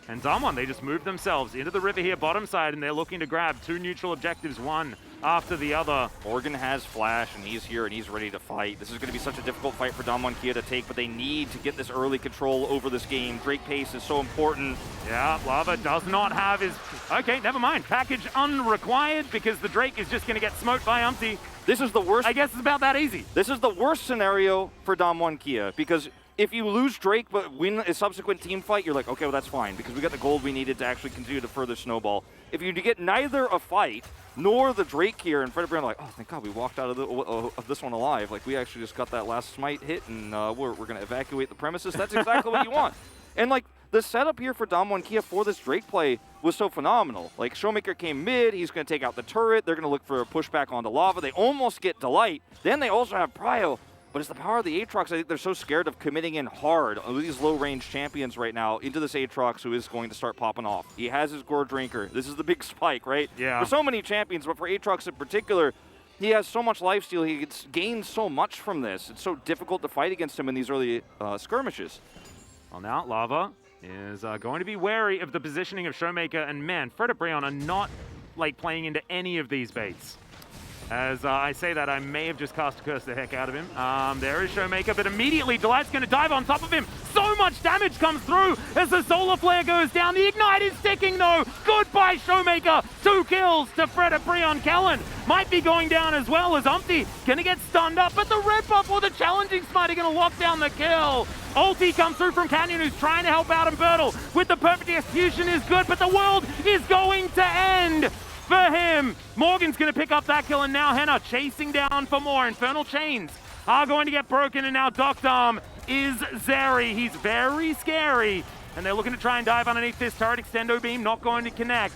And Damwon, they just moved themselves into the river here, bottom side, and they're looking to grab 2 neutral objectives, one after the other. Morgan has flash, and he's here, and he's ready to fight. This is going to be such a difficult fight for Damwon Kia to take, but they need to get this early control over this game. Drake pace is so important. Yeah, Lava does not have his... Okay, never mind. Package unrequired because the Drake is just going to get smoked by Umpty. This is the worst... I guess it's about that easy. This is the worst scenario for Damwon Kia because if you lose Drake but win a subsequent team fight, you're like, okay, well, that's fine because we got the gold we needed to actually continue to further snowball. If you get neither a fight nor the Drake here, and Fred and Brian are like, oh, thank God we walked out of this one alive. Like, we actually just got that last smite hit, and we're going to evacuate the premises. That's exactly what you want. And, like, the setup here for Damwon Kia for this Drake play was so phenomenal. Like, Showmaker came mid, he's going to take out the turret, they're going to look for a pushback onto Lava. They almost get Delight. Then they also have Prio. But it's the power of the Aatrox. I think they're so scared of committing in hard on these low-range champions right now into this Aatrox who is going to start popping off. He has his Gore Drinker. This is the big spike, right? Yeah. For so many champions, but for Aatrox in particular, he has so much lifesteal. He gets gained so much from this. It's so difficult to fight against him in these early skirmishes. Well, now Lava is going to be wary of the positioning of Showmaker. And, man, Fred and Brion are not, like, playing into any of these baits. As I say that, I may have just cast a curse the heck out of him. There is Showmaker, but immediately Delight's going to dive on top of him. So much damage comes through as the Solar Flare goes down. The Ignite is sticking, though. Goodbye, Showmaker. 2 kills to Fred and Brion. Kellen might be going down as well as Umpty. Going to get stunned up, but the red buff or the challenging smite are going to lock down the kill. Ulti comes through from Canyon, who's trying to help out and Bertle with the perfect execution is good, but the world is going to end for him. Morgan's going to pick up that kill, and now Henna chasing down for more. Infernal Chains are going to get broken, and now Dukdam is Zeri. He's very scary and they're looking to try and dive underneath this turret. Extendo beam not going to connect.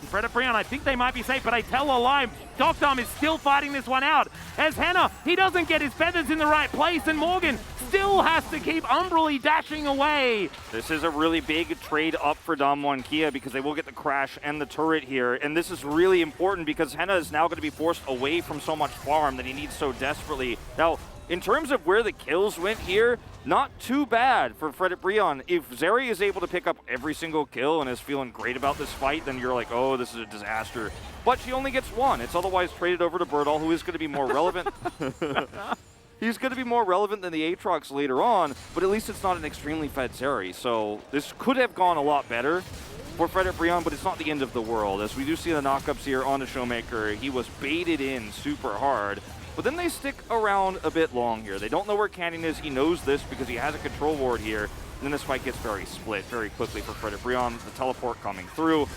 And Fred Brion, I think they might be safe, but I tell a lie. Dogdom is still fighting this one out. As Henna, he doesn't get his feathers in the right place, and Morgan still has to keep umbrally dashing away. This is a really big trade up for Damwon Kia because they will get the crash and the turret here. And this is really important because Henna is now going to be forced away from so much farm that he needs so desperately. Now, in terms of where the kills went here, not too bad for Fred Brion. If Zeri is able to pick up every single kill and is feeling great about this fight, then you're like, oh, this is a disaster. But she only gets one. It's otherwise traded over to Birdall, who is going to be more relevant. He's going to be more relevant than the Aatrox later on, but at least it's not an extremely fed Zeri. So this could have gone a lot better for Fred Brion, but it's not the end of the world. As we do see the knockups here on the Showmaker, he was baited in super hard. But then they stick around a bit long here. They don't know where Canyon is. He knows this because he has a control ward here. And then this fight gets very split very quickly for Fred Brion. The teleport coming through.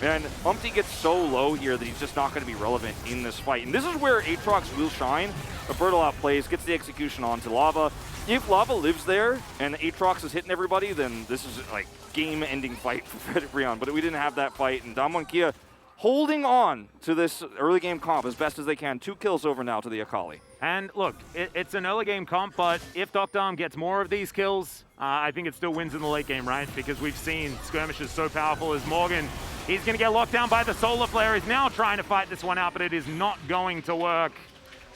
And Umpty gets so low here that he's just not going to be relevant in this fight. And this is where Aatrox will shine. But Birdall outplays, gets the execution onto Lava. If Lava lives there and Aatrox is hitting everybody, then this is like game-ending fight for Fred Brion. But we didn't have that fight. And Damwon Kia holding on to this early game comp as best as they can. 2 kills over now to the Akali. And look, it's an early game comp, but if Dogdom gets more of these kills, I think it still wins in the late game, right? Because we've seen Skirmish is so powerful as Morgan. He's going to get locked down by the Solar Flare. He's now trying to fight this one out, but it is not going to work.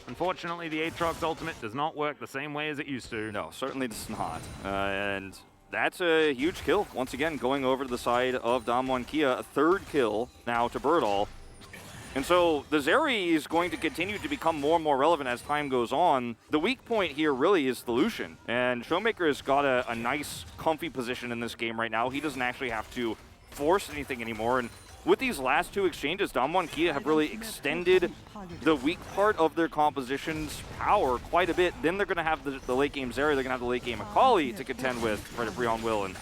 Unfortunately, the Aatrox ultimate does not work the same way as it used to. No, certainly does not. And that's a huge kill. Once again, going over to the side of Damwon Kia. A 3rd kill now to Birdall. And so the Zeri is going to continue to become more and more relevant as time goes on. The weak point here really is the Lucian. And Showmaker has got a nice, comfy position in this game right now. He doesn't actually have to force anything anymore. And with these last 2 exchanges, Damwon Kia have really extended the weak part of their composition's power quite a bit. Then they're going to have the late game Zeri, they're going to have the late game Akali to contend with. Fred Brion will, and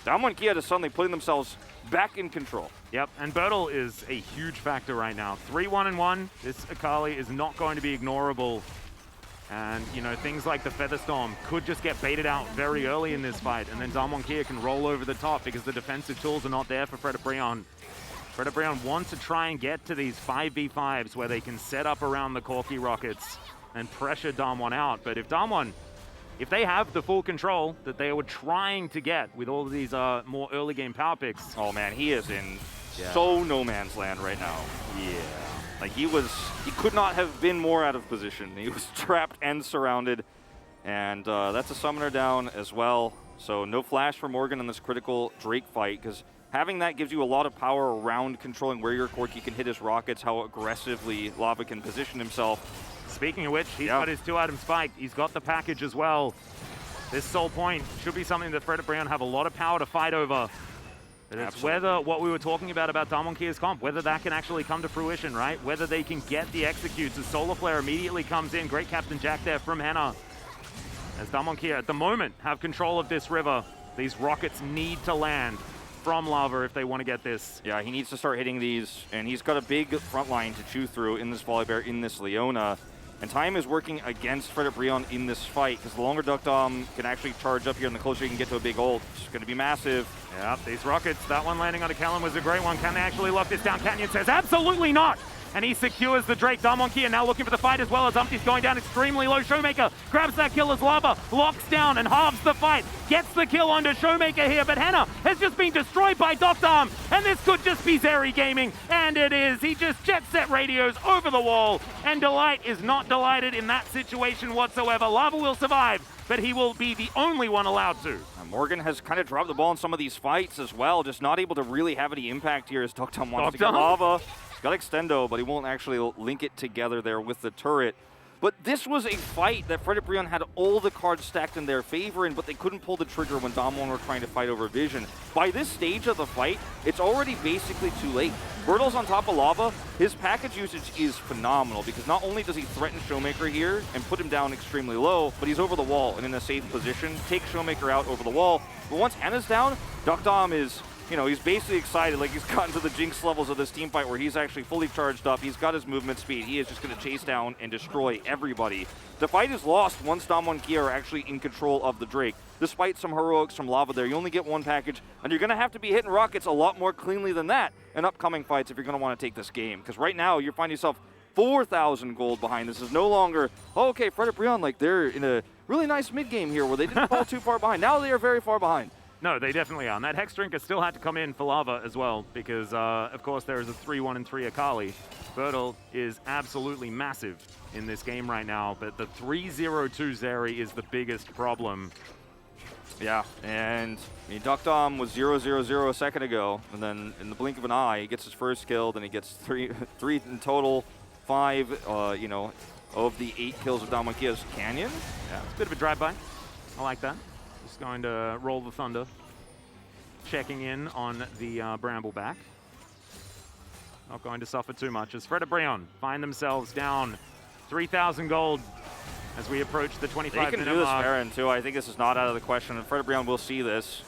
Damwon Kia is suddenly putting themselves back in control. Yep, and Birdall is a huge factor right now. 3-1-1. This Akali is not going to be ignorable. And, you know, things like the Featherstorm could just get baited out very early in this fight, and then Damwon Kia can roll over the top because the defensive tools are not there for Fred Brion. Fred Brion wants to try and get to these 5v5s where they can set up around the Corki rockets and pressure Damwon out. But if Damwon, if they have the full control that they were trying to get with all of these more early game power picks. Oh man, he is in so no man's land right now. Yeah. Like he could not have been more out of position. He was trapped and surrounded. And that's a summoner down as well. So no flash for Morgan in this critical Drake fight, because having that gives you a lot of power around controlling where your Corki can hit his rockets, how aggressively Lava can position himself. Speaking of which, he's got his 2-item spike. He's got the package as well. This soul point should be something that Fred Brion have a lot of power to fight over. But it's whether what we were talking about Damwon Kia's comp, whether that can actually come to fruition, right? Whether they can get the executes as Solar Flare immediately comes in. Great Captain Jack there from Henna. As Damwon Kia at the moment have control of this river. These rockets need to land from Lava if they want to get this. Yeah, he needs to start hitting these, and he's got a big front line to chew through in this Volibear, in this Leona. And time is working against Fred Brion in this fight, because the longer Dogdom can actually charge up here and the closer he can get to a big ult, it's going to be massive. Yeah, these rockets, that one landing on a Kellen was a great one. Can they actually lock this down? Canyon says, absolutely not! And he secures the Drake. Damwon Kia now looking for the fight as well as Umpty's going down extremely low. Showmaker grabs that kill as Lava locks down and halves the fight. Gets the kill onto Showmaker here, but Henna has just been destroyed by Dogdom. And this could just be Zeri Gaming, and it is. He just jet set radios over the wall, and Delight is not delighted in that situation whatsoever. Lava will survive, but he will be the only one allowed to. Morgan has kind of dropped the ball in some of these fights as well, just not able to really have any impact here as Dogdom wants to get Lava. Got Extendo, but he won't actually link it together there with the turret. But this was a fight that Fred Brion had all the cards stacked in their favor in, but they couldn't pull the trigger when Damwon were trying to fight over Vision. By this stage of the fight, it's already basically too late. Birdall's on top of Lava. His package usage is phenomenal, because not only does he threaten Showmaker here and put him down extremely low, but he's over the wall and in a safe position. Take Showmaker out over the wall. But once Henna's down, Dogdom is you know, he's basically excited, like he's gotten to the Jinx levels of this team fight where he's actually fully charged up. He's got his movement speed. He is just going to chase down and destroy everybody. The fight is lost once Damwon Kia are actually in control of the Drake. Despite some heroics from Lava there, you only get one package, and you're going to have to be hitting rockets a lot more cleanly than that in upcoming fights if you're going to want to take this game. Because right now, you find yourself 4,000 gold behind. This is no longer, oh, okay, Fred Brion, like they're in a really nice mid-game here where they didn't fall too far behind. Now they are very far behind. No, they definitely are. And that Hex Drinker still had to come in for Lava as well because, of course, there is a 3-1 and 3 Akali. Bertel is absolutely massive in this game right now, but the 3-0-2 Zeri is the biggest problem. Yeah, and I mean, Duckdom was 0-0-0 a second ago, and then in the blink of an eye, he gets his first kill, then he gets three in total, 5, you know, of the 8 kills of Damwon Kia's Canyon. Yeah, it's a bit of a drive-by. I like that. Just going to roll the Thunder. Checking in on the Brambleback. Not going to suffer too much as Fred Brion find themselves down 3,000 gold as we approach the 25-minute mark. They can do this, Baron, too. I think this is not out of the question, and Fred Brion will see this.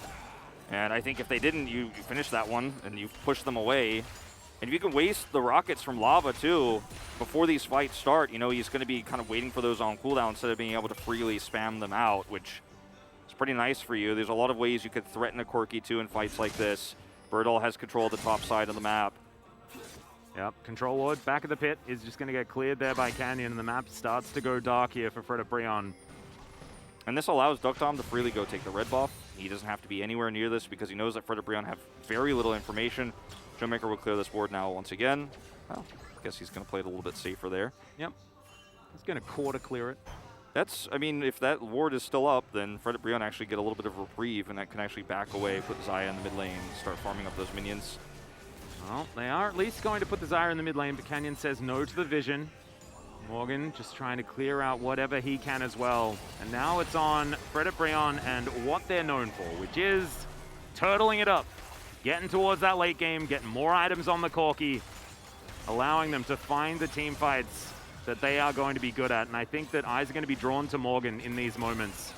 And I think if they didn't, you finish that one, and you push them away. And if you can waste the rockets from Lava, too, before these fights start, you know, he's going to be kind of waiting for those on cooldown instead of being able to freely spam them out, which is pretty nice for you. There's a lot of ways you could threaten a Corki, too, in fights like this. Bertel has control of the top side of the map. Yep, Control Ward, back of the pit, is just going to get cleared there by Canyon, and the map starts to go dark here for Fred Brion. And this allows Duckdom to freely go take the red buff. He doesn't have to be anywhere near this because he knows that Fred Brion have very little information. Showmaker will clear this ward now once again. Well, I guess he's going to play it a little bit safer there. Yep, he's going to quarter clear it. That's, I mean, if that ward is still up, then Fred Brion actually get a little bit of reprieve, and that can actually back away, put Xayah in the mid lane, and start farming up those minions. Well, they are at least going to put the Xayah in the mid lane, but Canyon says no to the vision. Morgan just trying to clear out whatever he can as well. And now it's on Fred Brion and what they're known for, which is turtling it up. Getting towards that late game, getting more items on the Corki, allowing them to find the team fights that they are going to be good at. And I think that eyes are going to be drawn to Morgan in these moments,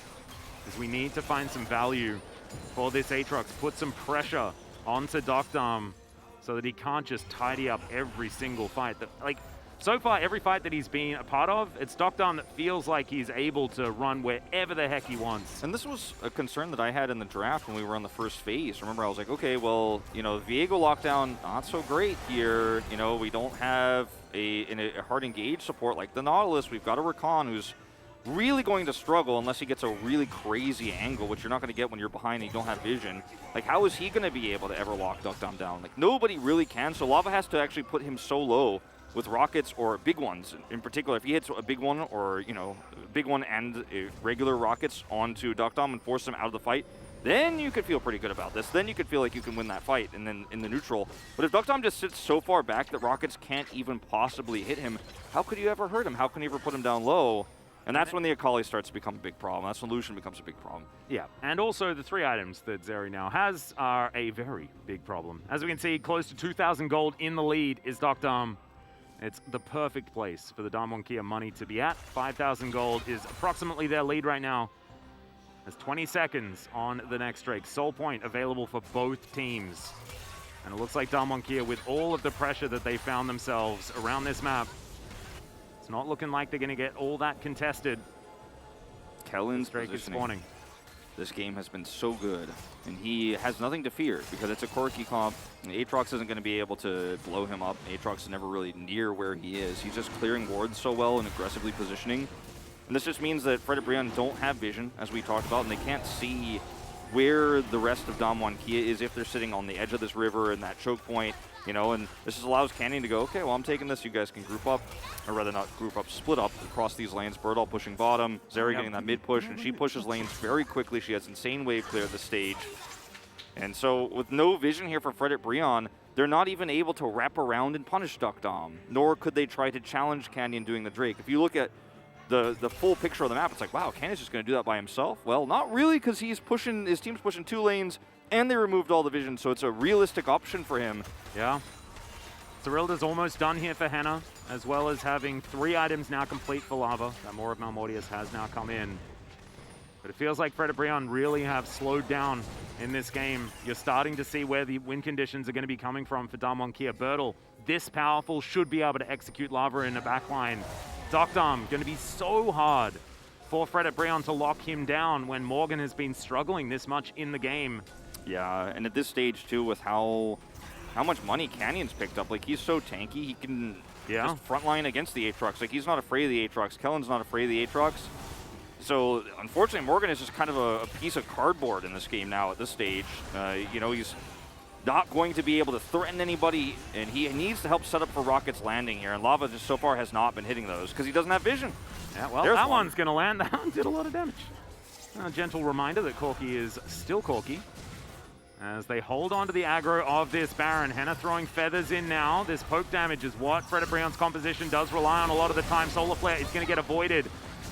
because we need to find some value for this Aatrox, put some pressure onto Duckdom, so that he can't just tidy up every single fight. Like, so far, every fight that he's been a part of, it's Duckdom that feels like he's able to run wherever the heck he wants. And this was a concern that I had in the draft when we were on the first phase. Remember, I was like, okay, well, you know, Viego lockdown, not so great here. You know, we don't have a hard engage support like the Nautilus. We've got a Rakan who's really going to struggle unless he gets a really crazy angle, which you're not going to get when you're behind and you don't have vision. Like, how is he going to be able to ever lock Duckdom down? Like, nobody really can, so Lava has to actually put him so low with rockets or big ones. In particular, if he hits a big one or, you know, big one and regular rockets onto Duckdom and force him out of the fight, then you could feel pretty good about this. Then you could feel like you can win that fight and then in the neutral. But if Duckdom just sits so far back that rockets can't even possibly hit him, how could you ever hurt him? How can you ever put him down low? And that's when the Akali starts to become a big problem. That's when Lucian becomes a big problem. Yeah, and also the 3 items that Zeri now has are a very big problem. As we can see, close to 2,000 gold in the lead is Duckdom. It's the perfect place for the Damwon Kia money to be at. 5,000 gold is approximately their lead right now. There's 20 seconds on the next Drake. Soul Point available for both teams. And it looks like Damwon Kia, with all of the pressure that they found themselves around this map, it's not looking like they're going to get all that contested. Kellen's Drake is spawning. This game has been so good, and he has nothing to fear because it's a Corki comp. Aatrox isn't going to be able to blow him up. Aatrox is never really near where he is. He's just clearing wards so well and aggressively positioning. And this just means that Fred Brion don't have vision, as we talked about, and they can't see where the rest of Damwon Kia is if they're sitting on the edge of this river and that choke point, you know, and this just allows Canyon to go, okay, well, I'm taking this, you guys can group up, or rather not group up, split up across these lanes. Bertel pushing bottom, Zeri getting that mid push, and she pushes lanes very quickly. She has insane wave clear at the stage. And so with no vision here for Fred Brion, they're not even able to wrap around and punish Duckdom, nor could they try to challenge Canyon doing the Drake. If you look at the full picture of the map, it's like, wow, Canyon's just going to do that by himself? Well, not really, because his team's pushing 2 lanes, and they removed all the vision, so it's a realistic option for him. Yeah. Zerilda's almost done here for Henna, as well as having 3 items now complete for Lava that more of Malmortius has now come in. But it feels like Fred Brion really have slowed down in this game. You're starting to see where the win conditions are going to be coming from for Damwon Kia. Bertel, this powerful, should be able to execute Lava in the backline. Dokdam, going to be so hard for Fred Brion to lock him down when Morgan has been struggling this much in the game. Yeah, and at this stage too, with how much money Canyon's picked up, like he's so tanky, he can just frontline against the Aatrox. Like he's not afraid of the Aatrox. Kellen's not afraid of the Aatrox. So unfortunately, Morgan is just kind of a piece of cardboard in this game now at this stage. You know, he's not going to be able to threaten anybody, and he needs to help set up for Rocket's landing here. And Lava just so far has not been hitting those because he doesn't have vision. Yeah, well, that one's going to land. That one did a lot of damage. A gentle reminder that Corki is still Corki. As they hold on to the aggro of this Baron. Henna throwing feathers in now. This poke damage is what Fred Brion's composition does rely on a lot of the time. Solar Flare is going to get avoided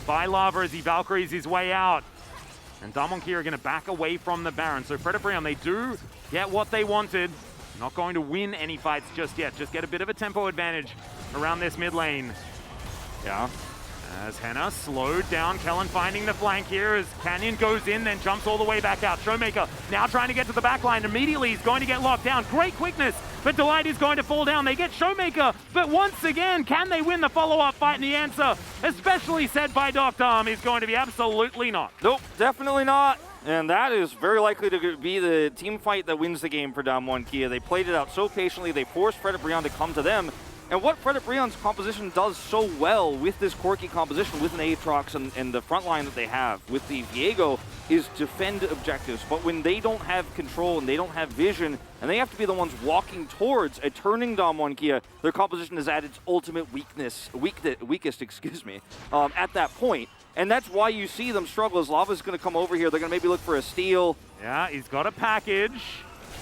by Lava as he Valkyries his way out. And Damwon Kia are going to back away from the Baron. So Fred Brion, they do get what they wanted. Not going to win any fights just yet. Just get a bit of a tempo advantage around this mid lane. Yeah. As Henna slowed down, Kellen finding the flank here as Canyon goes in, then jumps all the way back out. Showmaker now trying to get to the back line. Immediately he's going to get locked down. Great quickness, but Delight is going to fall down. They get Showmaker, but once again, can they win the follow-up fight? And the answer, especially said by Dokdam, is going to be absolutely not. Nope, definitely not. And that is very likely to be the team fight that wins the game for Damwon Kia. They played it out so patiently. They forced Fred Brion to come to them. And what Fred Brion's composition does so well with this Corki composition, with an Aatrox and the front line that they have with the Viego, is defend objectives. But when they don't have control and they don't have vision, and they have to be the ones walking towards a turning Damwon Kia, their composition is at its ultimate weakest, at that point. And that's why you see them struggle, as Lava's going to come over here. They're going to maybe look for a steal. Yeah, he's got a package.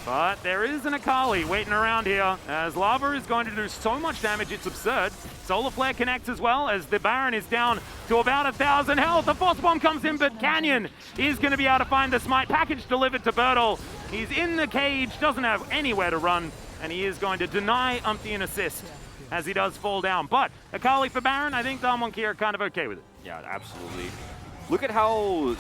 But there is an Akali waiting around here, as Lava is going to do so much damage, it's absurd. Solar Flare connects as well, as the Baron is down to about 1,000 health. The Force Bomb comes in, but Canyon is going to be able to find the smite. Package delivered to Bertel. He's in the cage, doesn't have anywhere to run, and he is going to deny Umpty an assist as he does fall down. But Akali for Baron, I think Damwon Kia are kind of okay with it. Yeah, absolutely. Look at how,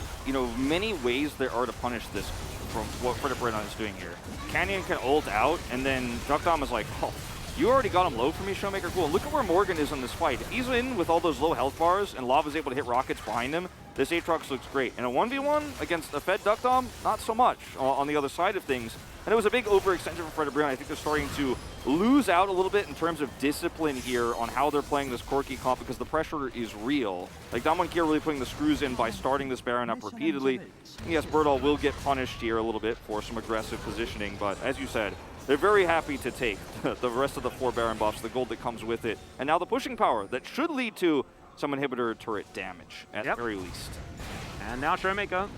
many ways there are to punish this from what Fred Brion is doing here. Canyon can ult out, and then Dokdam is like, oh, you already got him low for me, Showmaker? Cool. Look at where Morgan is in this fight. If he's in with all those low health bars and Lava's able to hit rockets behind him, this Aatrox looks great. In a 1v1 against a fed Dokdam, not so much on the other side of things. And it was a big overextension for Fred Brion. I think they're starting to lose out a little bit in terms of discipline here on how they're playing this Corki comp, because the pressure is real. Like, Damwon Kia really putting the screws in by starting this Baron up repeatedly. And yes, Bertel will get punished here a little bit for some aggressive positioning, but as you said, they're very happy to take the rest of the 4 Baron buffs, the gold that comes with it, and now the pushing power that should lead to some inhibitor turret damage at the very least. And now Showmaker,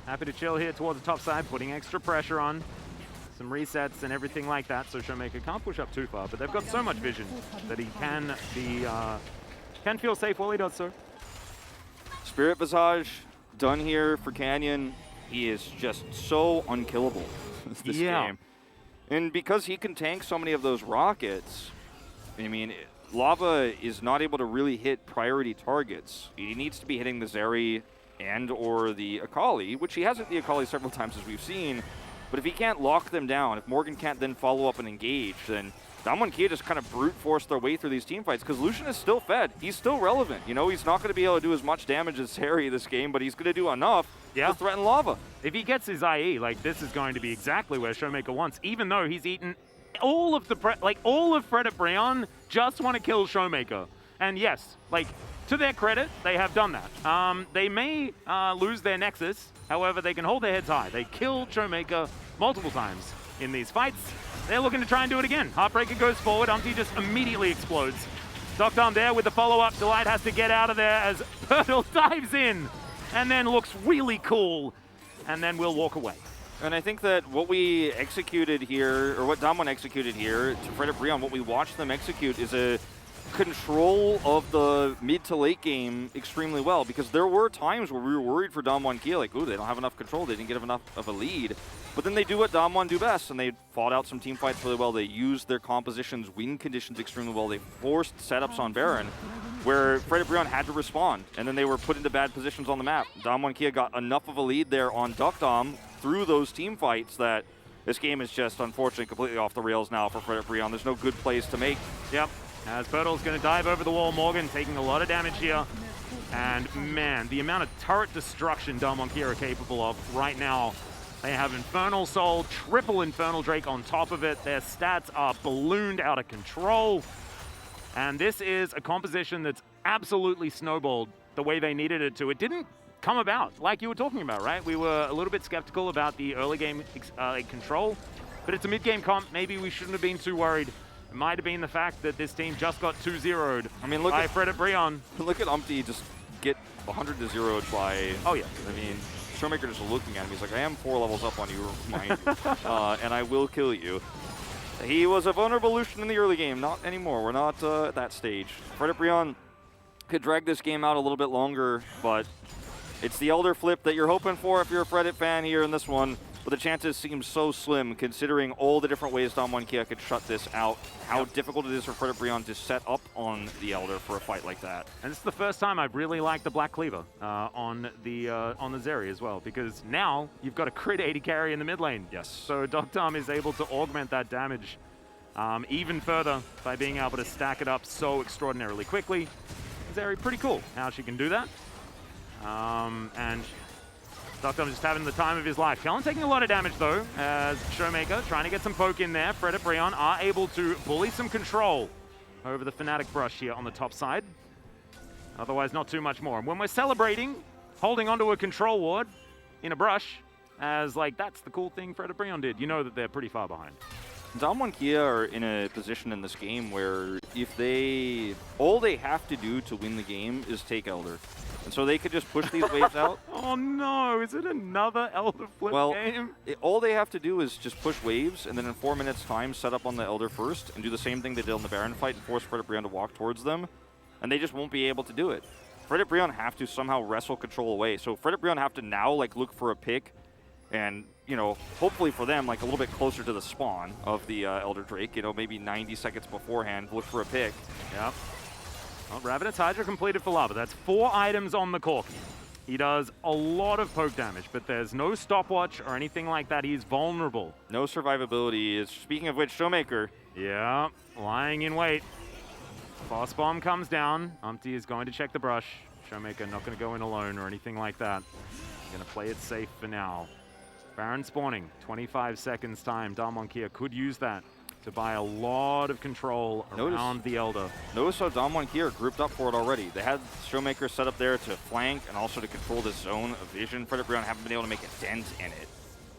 happy to chill here towards the top side, putting extra pressure on. Some resets and everything like that, so Showmaker can't push up too far, but they've got so much vision that he can feel safe while he does so. Spirit Visage done here for Canyon. He is just so unkillable this game. And because he can tank so many of those rockets, I mean, Lava is not able to really hit priority targets. He needs to be hitting the Zeri and or the Akali, which he has hit the Akali several times as we've seen. But if he can't lock them down, if Morgan can't then follow up and engage, then Damwon Kia just kind of brute force their way through these team fights, because Lucian is still fed. He's still relevant. He's not going to be able to do as much damage as Harry this game, but he's going to do enough to threaten Lava. If he gets his IE, this is going to be exactly where Showmaker wants, even though he's eaten all of all of Fred Brion just want to kill Showmaker. And yes, to their credit, they have done that. They may lose their Nexus, however, they can hold their heads high. They killed Showmaker multiple times in these fights. They're looking to try and do it again. Heartbreaker goes forward, Umpty just immediately explodes. Dokdam there with the follow-up. Delight has to get out of there as Bertel dives in and then looks really cool, and then we'll walk away. And I think that what we executed here, or what Damwon executed here, to Fred Brion, what we watched them execute is a control of the mid to late game extremely well, because there were times where we were worried for Damwon Kia, like, ooh, they don't have enough control, they didn't get enough of a lead. But then they do what Damwon do best, and they fought out some team fights really well. They used their compositions, win conditions extremely well. They forced setups on Baron, where Fred Brion had to respond, and then they were put into bad positions on the map. Damwon Kia got enough of a lead there on Duck Dom through those team fights that this game is just, unfortunately, completely off the rails now for Fred Brion. There's no good plays to make. Yep. As Bertel's going to dive over the wall, Morgan taking a lot of damage here. And man, the amount of turret destruction Damwon Kia are capable of right now. They have Infernal Soul, triple Infernal Drake on top of it. Their stats are ballooned out of control. And this is a composition that's absolutely snowballed the way they needed it to. It didn't come about like you were talking about, right? We were a little bit skeptical about the early game control, but it's a mid-game comp. Maybe we shouldn't have been too worried. It might have been the fact that this team just got 2-0'd by Fred Brion. Look at Umpty just get 100-0'd by... Oh, yeah. I mean, Showmaker just looking at him. He's like, I am 4 levels up on you, mind you, and I will kill you. He was a vulnerable Lucian in the early game. Not anymore. We're not at that stage. Fred Brion could drag this game out a little bit longer, but it's the Elder flip that you're hoping for if you're a Fredit fan here in this one. But the chances seem so slim considering all the different ways Damwon Kia could shut this out. How difficult it is for Fred Brion to set up on the Elder for a fight like that. And it's the first time I've really liked the Black Cleaver on the Zeri as well, because now you've got a crit 80 carry in the mid lane. Yes. So Dogdom is able to augment that damage even further by being able to stack it up so extraordinarily quickly. Zeri, pretty cool how she can do that. And Dogdom just having the time of his life. Kellen taking a lot of damage though, as Showmaker trying to get some poke in there. Fred Brion are able to bully some control over the Fnatic brush here on the top side. Otherwise, not too much more. And when we're celebrating, holding onto a control ward in a brush, as like that's the cool thing Fred Brion did, you know that they're pretty far behind. Damwon Kia are in a position in this game where if all they have to do to win the game is take Elder. And so they could just push these waves out. Oh no, is it another Elder flip game? All they have to do is just push waves, and then in 4 minutes time set up on the Elder first, and do the same thing they did on the Baron fight and force Fred Brion to walk towards them, and they just won't be able to do it. Fred Brion have to somehow wrestle control away. So Fred Brion have to now like look for a pick, and you know, hopefully for them, like a little bit closer to the spawn of the Elder Drake, you know, maybe 90 seconds beforehand, look for a pick. Yep. Well, Ravenous Hydra completed for Lava. That's 4 items on the Corki. He does a lot of poke damage, but there's no stopwatch or anything like that. He's vulnerable. No survivability. Speaking of which, Showmaker. Yeah, lying in wait. Boss bomb comes down. Umpty is going to check the brush. Showmaker not going to go in alone or anything like that. Going to play it safe for now. Baron spawning, 25 seconds time. Damwon Kia could use that to buy a lot of control around the Elder. Notice how Damwon Kia are grouped up for it already. They had Showmaker set up there to flank and also to control this zone of vision. Fred Brion haven't been able to make a dent in it.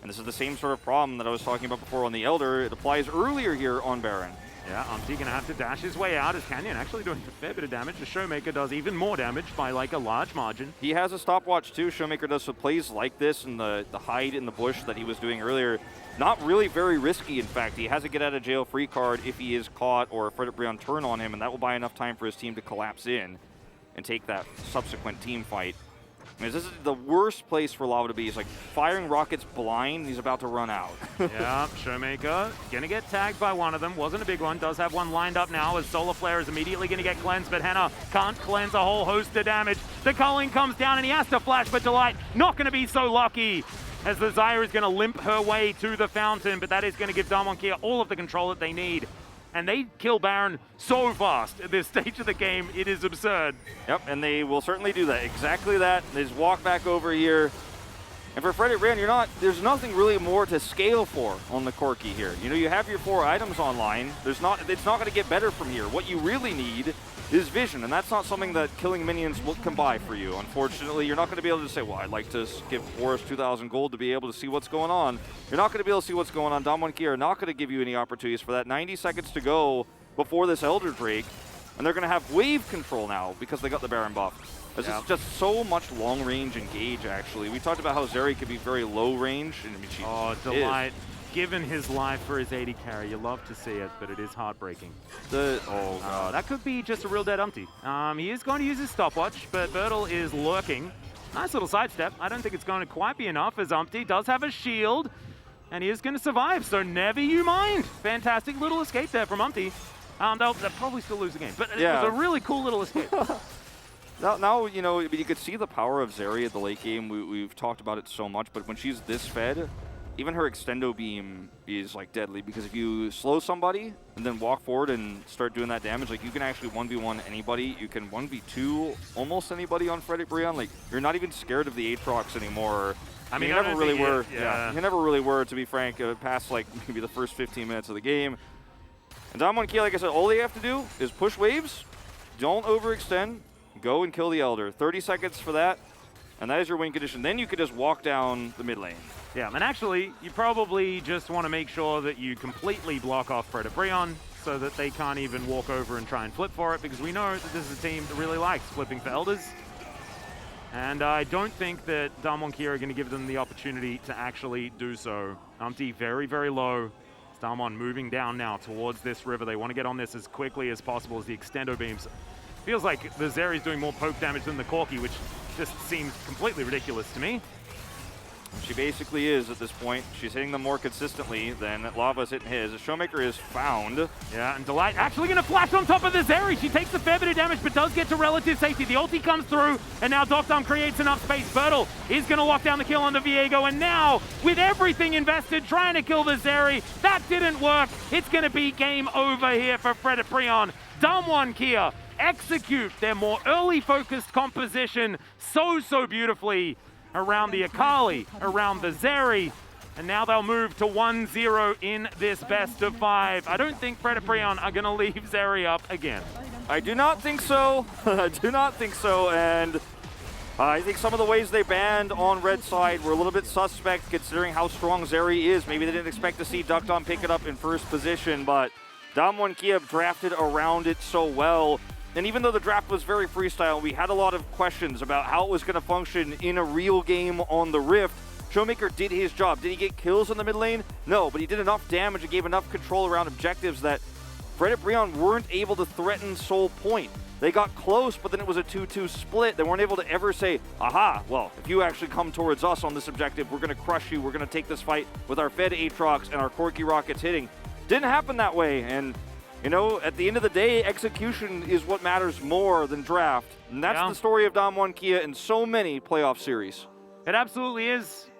And this is the same sort of problem that I was talking about before on the Elder. It applies earlier here on Baron. Yeah, Umpty gonna have to dash his way out as Canyon actually doing a fair bit of damage. The Showmaker does even more damage by like a large margin. He has a stopwatch too. Showmaker does some plays like this and the hide in the bush that he was doing earlier. Not really very risky, in fact. He has a get out of jail free card if he is caught or Fred Brion turn on him, and that will buy enough time for his team to collapse in and take that subsequent team fight. I mean, this is the worst place for Lava to be. He's like firing rockets blind. He's about to run out. Yeah, Showmaker gonna get tagged by one of them. Wasn't a big one. Does have one lined up now as Solar Flare is immediately gonna get cleansed, but Henna can't cleanse a whole host of damage. The culling comes down and he has to flash, but Delight not gonna be so lucky as the Zyra is gonna limp her way to the fountain, but that is gonna give Damwon Kia all of the control that they need. And they kill Baron so fast at this stage of the game, it is absurd. Yep, and they will certainly do that. Exactly that. They just walk back over here. And for Freddy Brion, there's nothing really more to scale for on the Corki here. You know, you have your 4 items online. It's not going to get better from here. What you really need is vision, and that's not something that killing minions can buy for you. Unfortunately, you're not going to be able to say, well, I'd like to give Boris 2,000 gold to be able to see what's going on. You're not going to be able to see what's going on. Damwon Kia are not going to give you any opportunities for that. 90 seconds to go before this Elder Drake, and they're going to have wave control now because they got the Baron buff. This is just so much long-range engage, actually. We talked about how Zeri could be very low-range. And I mean, Delight. given his life for his AD carry. You love to see it, but it is heartbreaking. Oh god. That could be just a real dead Umpty. He is going to use his stopwatch, but Bertle is lurking. Nice little sidestep. I don't think it's going to quite be enough, as Umpty does have a shield, and he is going to survive, so never you mind. Fantastic little escape there from Umpty. They'll probably still lose the game, but it was a really cool little escape. Now, you know, you could see the power of Zeri at the late game. We've talked about it so much, but when she's this fed, even her extendo beam is like deadly, because if you slow somebody and then walk forward and start doing that damage, like you can actually 1v1 anybody. You can 1v2 almost anybody on Frederick Breon. Like, you're not even scared of the Aatrox anymore. I mean, you never really were. Yeah. You never really were, to be frank, past like maybe the first 15 minutes of the game. And Damwon, like I said, all they have to do is push waves, don't overextend, go and kill the Elder. 30 seconds for that, and that is your win condition. Then you could just walk down the mid lane. Yeah, and actually, you probably just want to make sure that you completely block off Fred Breon so that they can't even walk over and try and flip for it, because we know that this is a team that really likes flipping for Elders. And I don't think that Damwon Kia are going to give them the opportunity to actually do so. Umpty very, very low. Damwon moving down now towards this river. They want to get on this as quickly as possible as the extendo beams. Feels like the Zeri's doing more poke damage than the Corki, which just seems completely ridiculous to me. She basically is at this point. She's hitting them more consistently than Lava's hitting his. Showmaker is found. Yeah, and Delight actually going to flash on top of the Zeri. She takes a fair bit of damage, but does get to relative safety. The ulti comes through, and now Doctom creates enough space. Bertle is going to lock down the kill on the Viego, and now, with everything invested, trying to kill the Zeri, that didn't work. It's going to be game over here for Fred Breon. Damwon Kia execute their more early focused composition so beautifully around the Akali, around the Zeri, and now they'll move to 1-0 in this best of 5. I don't think Fred Breon are going to leave Zeri up again. I do not think so. I do not think so, and I think some of the ways they banned on red side were a little bit suspect considering how strong Zeri is. Maybe they didn't expect to see Duckdom pick it up in first position, but Damwon Kia drafted around it so well. And even though the draft was very freestyle, we had a lot of questions about how it was going to function in a real game on the Rift. Showmaker did his job. Did he get kills in the mid lane? No, but he did enough damage and gave enough control around objectives that Fred Breon weren't able to threaten Soul Point. They got close, but then it was a 2-2 split. They weren't able to ever say, aha, well, if you actually come towards us on this objective, we're going to crush you. We're going to take this fight with our Fed Aatrox and our Corki Rockets hitting. Didn't happen that way, and you know, at the end of the day, execution is what matters more than draft. And that's the story of Damwon Kia in so many playoff series. It absolutely is.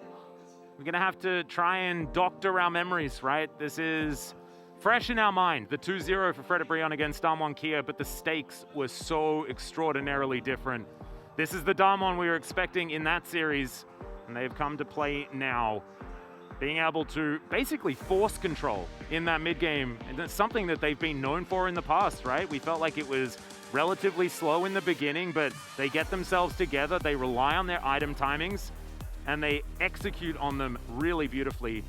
We're going to have to try and doctor our memories, right? This is fresh in our mind, the 2-0 for Fred Breon against Damwon Kia, but the stakes were so extraordinarily different. This is the Damwon we were expecting in that series, and they've come to play now. Being able to basically force control in that mid game, and that's something that they've been known for in the past, right? We felt like it was relatively slow in the beginning, but they get themselves together, they rely on their item timings, and they execute on them really beautifully.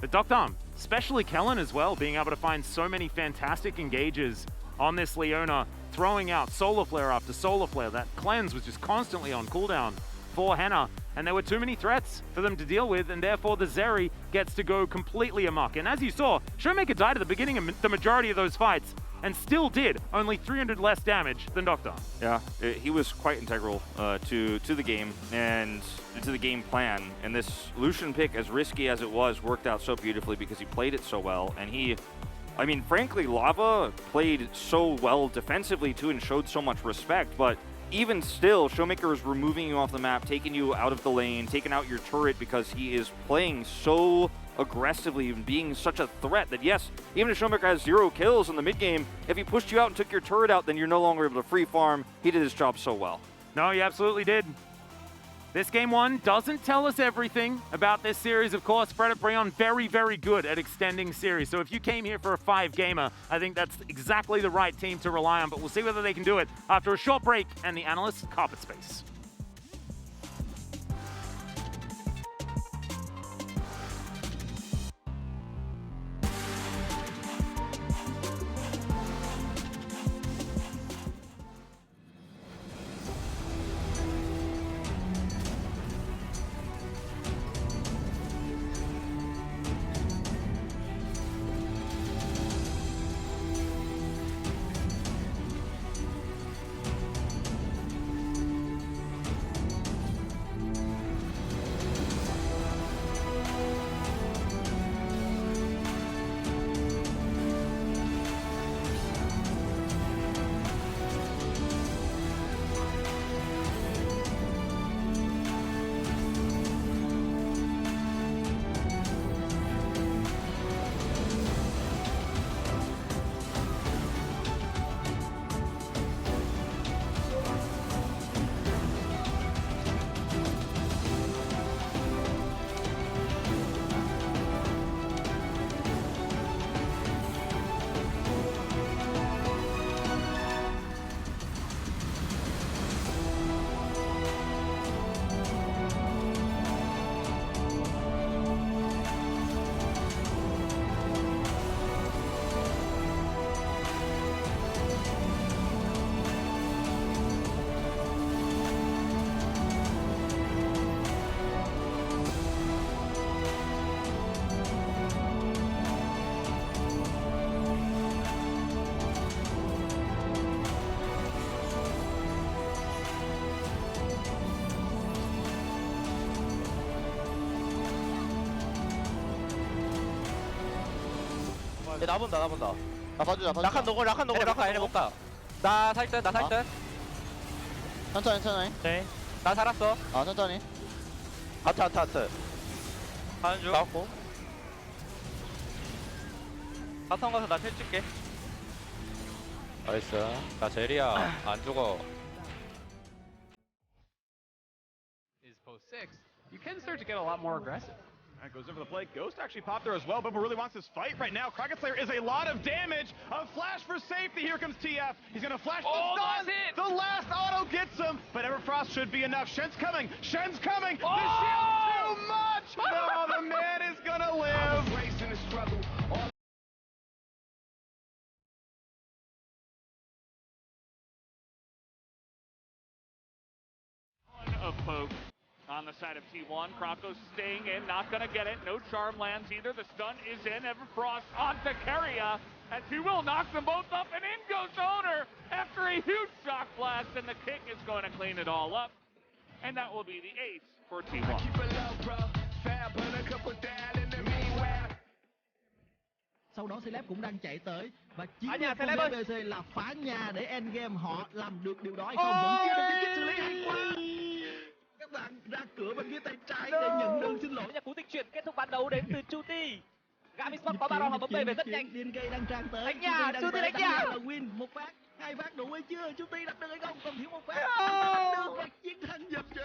But Doctom, especially Kellen as well, being able to find so many fantastic engages on this Leona, throwing out Solar Flare after Solar Flare. That cleanse was just constantly on cooldown for Henna, and there were too many threats for them to deal with, and therefore the Zeri gets to go completely amok. And as you saw, Showmaker died at the beginning of the majority of those fights, and still did only 300 less damage than Doctom. Yeah, he was quite integral to the game and to the game plan. And this Lucian pick, as risky as it was, worked out so beautifully because he played it so well. And I mean, frankly, Lava played so well defensively too and showed so much respect, but even still, Showmaker is removing you off the map, taking you out of the lane, taking out your turret because he is playing so aggressively and being such a threat that, yes, even if Showmaker has 0 kills in the mid game, if he pushed you out and took your turret out, then you're no longer able to free farm. He did his job so well. No, he absolutely did. This game 1 doesn't tell us everything about this series. Of course, Fred Breon very, very good at extending series. So if you came here for a 5-gamer, I think that's exactly the right team to rely on. But we'll see whether they can do it after a short break and the analysts' carpet space. 나 본다 나 본다. 나 봐주자 라칸 노고 라칸 노고 라칸 노고. 볼까? 나살 듯, 나살 듯. 천천히 천천히. 네. 나 살았어. 아 천천히. 하트. 가는 중. 나왔고. 바텀 가서 나 펼칠게. 나이스. 나 제리야 안 죽어. Is post 6, you can start to get a lot more aggressive. That goes over the plate. Ghost actually popped there as well. Bubba really wants this fight right now. Kraken Slayer is a lot of damage. A flash for safety. Here comes TF. He's going to flash the stun. The last auto gets him, but Everfrost should be enough. Shen's coming. Shen's coming. The shield's too much. No, the man is going to live. Racing the struggle. Of poke on the side of T1. Kronko's staying in, not gonna get it. No charm lands either. The stun is in. Everfrost onto Keria, and T-Will knocks them both up, and in goes Owner after a huge shock blast, and the kick is going to clean it all up. And that will be the ace for T1. Sau đó Celeb cũng đang chạy tới và chiến lược của BBC là phá nhà để endgame. Họ làm được điều đó hay không vẫn chưa được cái xử lý hay quá. Các bạn ra cửa bên phía tay trái để nhận đơn xin lỗi. Cú dịch chuyển kết thúc ban đấu đến từ Chuti. Gavisport có Baron và bấm về rất nhanh. Điên cây đang trang tới. Đánh nhà, Chuti đánh nhà. Là win một phát, hai phát đủ hay chưa? Chuti đặt được hay không? Còn thiếu một phát. Đặt được và chiến thắng dập cho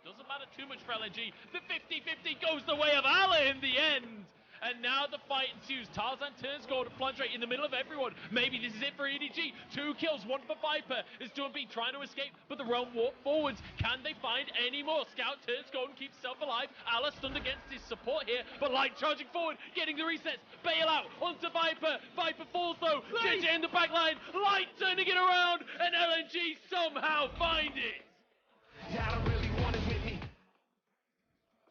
Doesn't matter too much for LNG. The 50-50 goes the way of Allah in the end. And now the fight ensues. Tarzan turns gold, plunge right in the middle of everyone. Maybe this is it for EDG. 2 kills, 1 for Viper. Is doing B trying to escape, but the realm walk forwards. Can they find any more? Scout turns gold and keeps himself alive. Allah stunned against his support here, but Light charging forward, getting the resets. Bail out onto Viper. Viper falls though. JJ in the back line. Light turning it around, and LNG somehow find it.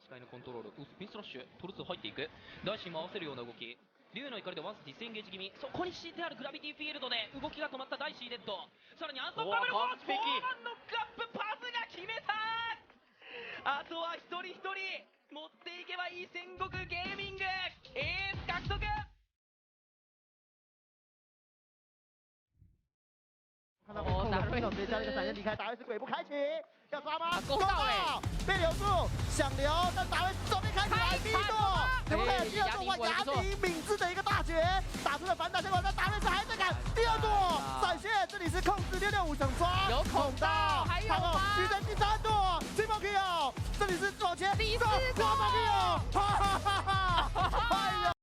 視界のコントロール、スピンスラッシュ、トルツ入っていく、ダイシーも合わせるような動き、竜の怒りでワンスディスエンゲージ気味、そこに敷いてあるグラビティフィールドで動きが止まったダイシーデッド、さらにアンソンバブルコース、フォーマンのクラップパスが決めた。あとは一人一人持っていけばいい戦国ゲーミング、エース獲得。看到控了飞手直接将那个闪现离开，达维斯鬼步开启，要抓吗？攻到，被留住，想留，但达维斯左边开起来，第一座，可不可以？第二座哇，雅迪敏智的一个大绝，打出了反打，结果那达维斯还在赶第二座闪现，这里是控制665想抓，有孔到，还有吗？鱼在第三座，Triple Kill，这里是往前，第四座 Triple Kill，哈哈哈哈，哎呀！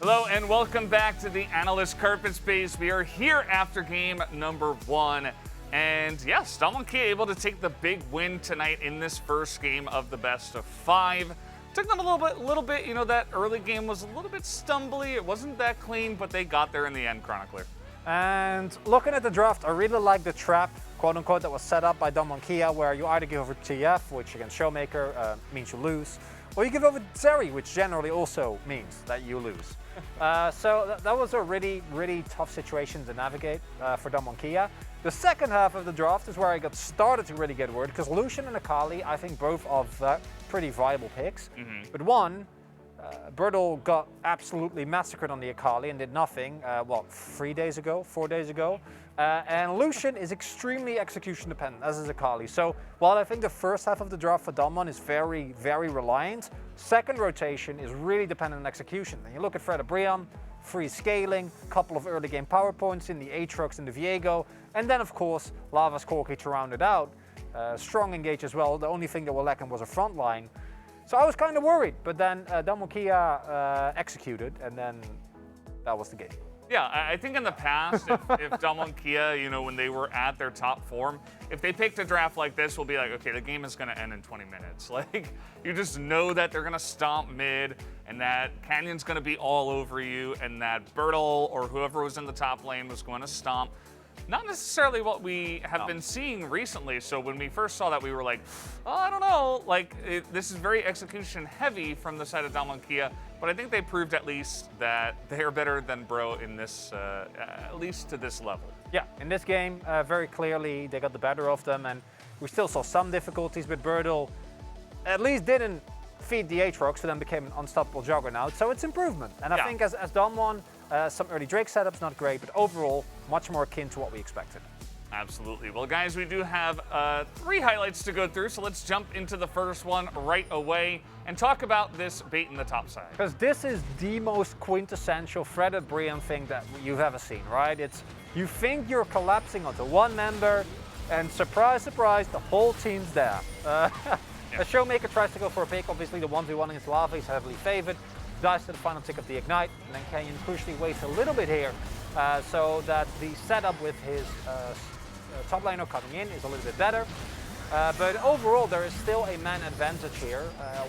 Hello and welcome back to the Analyst Carpet Space. We are here after game number 1. And yes, Damonki able to take the big win tonight in this first game of the best of 5. Took them a little bit, you know, that early game was a little bit stumbly. It wasn't that clean, but they got there in the end, Chronicler. And looking at the draft, I really like the trap, quote unquote, that was set up by Kia, where you either give over TF, which against Showmaker means you lose, or you give over Zeri, which generally also means that you lose. So that was a really, really tough situation to navigate for Kia. The second half of the draft is where I got started to really get worried, because Lucian and Akali, I think both of pretty viable picks. But one, Bertel got absolutely massacred on the Akali and did nothing, 4 days ago. And Lucian is extremely execution dependent, as is Akali. So while I think the first half of the draft for Damwon is very, very reliant, second rotation is really dependent on execution. And you look at Fred Brion, free scaling, couple of early game power points in the Aatrox and the Viego, and then of course Lava's Corki to round it out. Strong engage as well. The only thing that were lacking was a front line. So I was kind of worried, but then Kia executed, and then that was the game. Yeah, I think in the past, if Kia, you know, when they were at their top form, if they picked a draft like this, we'll be like, okay, the game is going to end in 20 minutes. Like, you just know that they're going to stomp mid, and that Canyon's going to be all over you, and that Bertel or whoever was in the top lane was going to stomp. Not necessarily what we have been seeing recently. So when we first saw that, we were like, oh, I don't know. Like, this is very execution heavy from the side of Kia, but I think they proved at least that they are better than Bro in this, at least to this level. Yeah, in this game, very clearly they got the better of them, and we still saw some difficulties, but Bertel at least didn't feed the Aatrox, so then became an unstoppable juggernaut. So it's improvement. And I think as Damwon, some early Drake setups, not great, but overall, much more akin to what we expected. Absolutely. Well, guys, we do have 3 highlights to go through, so let's jump into the first one right away and talk about this bait in the top side. Because this is the most quintessential threaded Brion thing that you've ever seen, right? It's, you think you're collapsing onto one member, and surprise, surprise, the whole team's there. A Showmaker tries to go for a pick. Obviously, the 1v1 against Lava is heavily favored. Dies to the final tick of the Ignite, and then Canyon crucially waits a little bit here so that the setup with his top laner coming in is a little bit better. But overall, there is still a man advantage here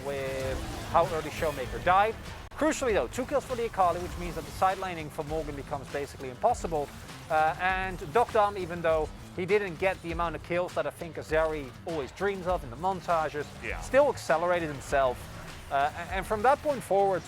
with how early Showmaker died. Crucially though, 2 kills for the Akali, which means that the side laning for Morgan becomes basically impossible. And Dokdam, even though he didn't get the amount of kills that I think Azeri always dreams of in the montages, still accelerated himself. And from that point forward,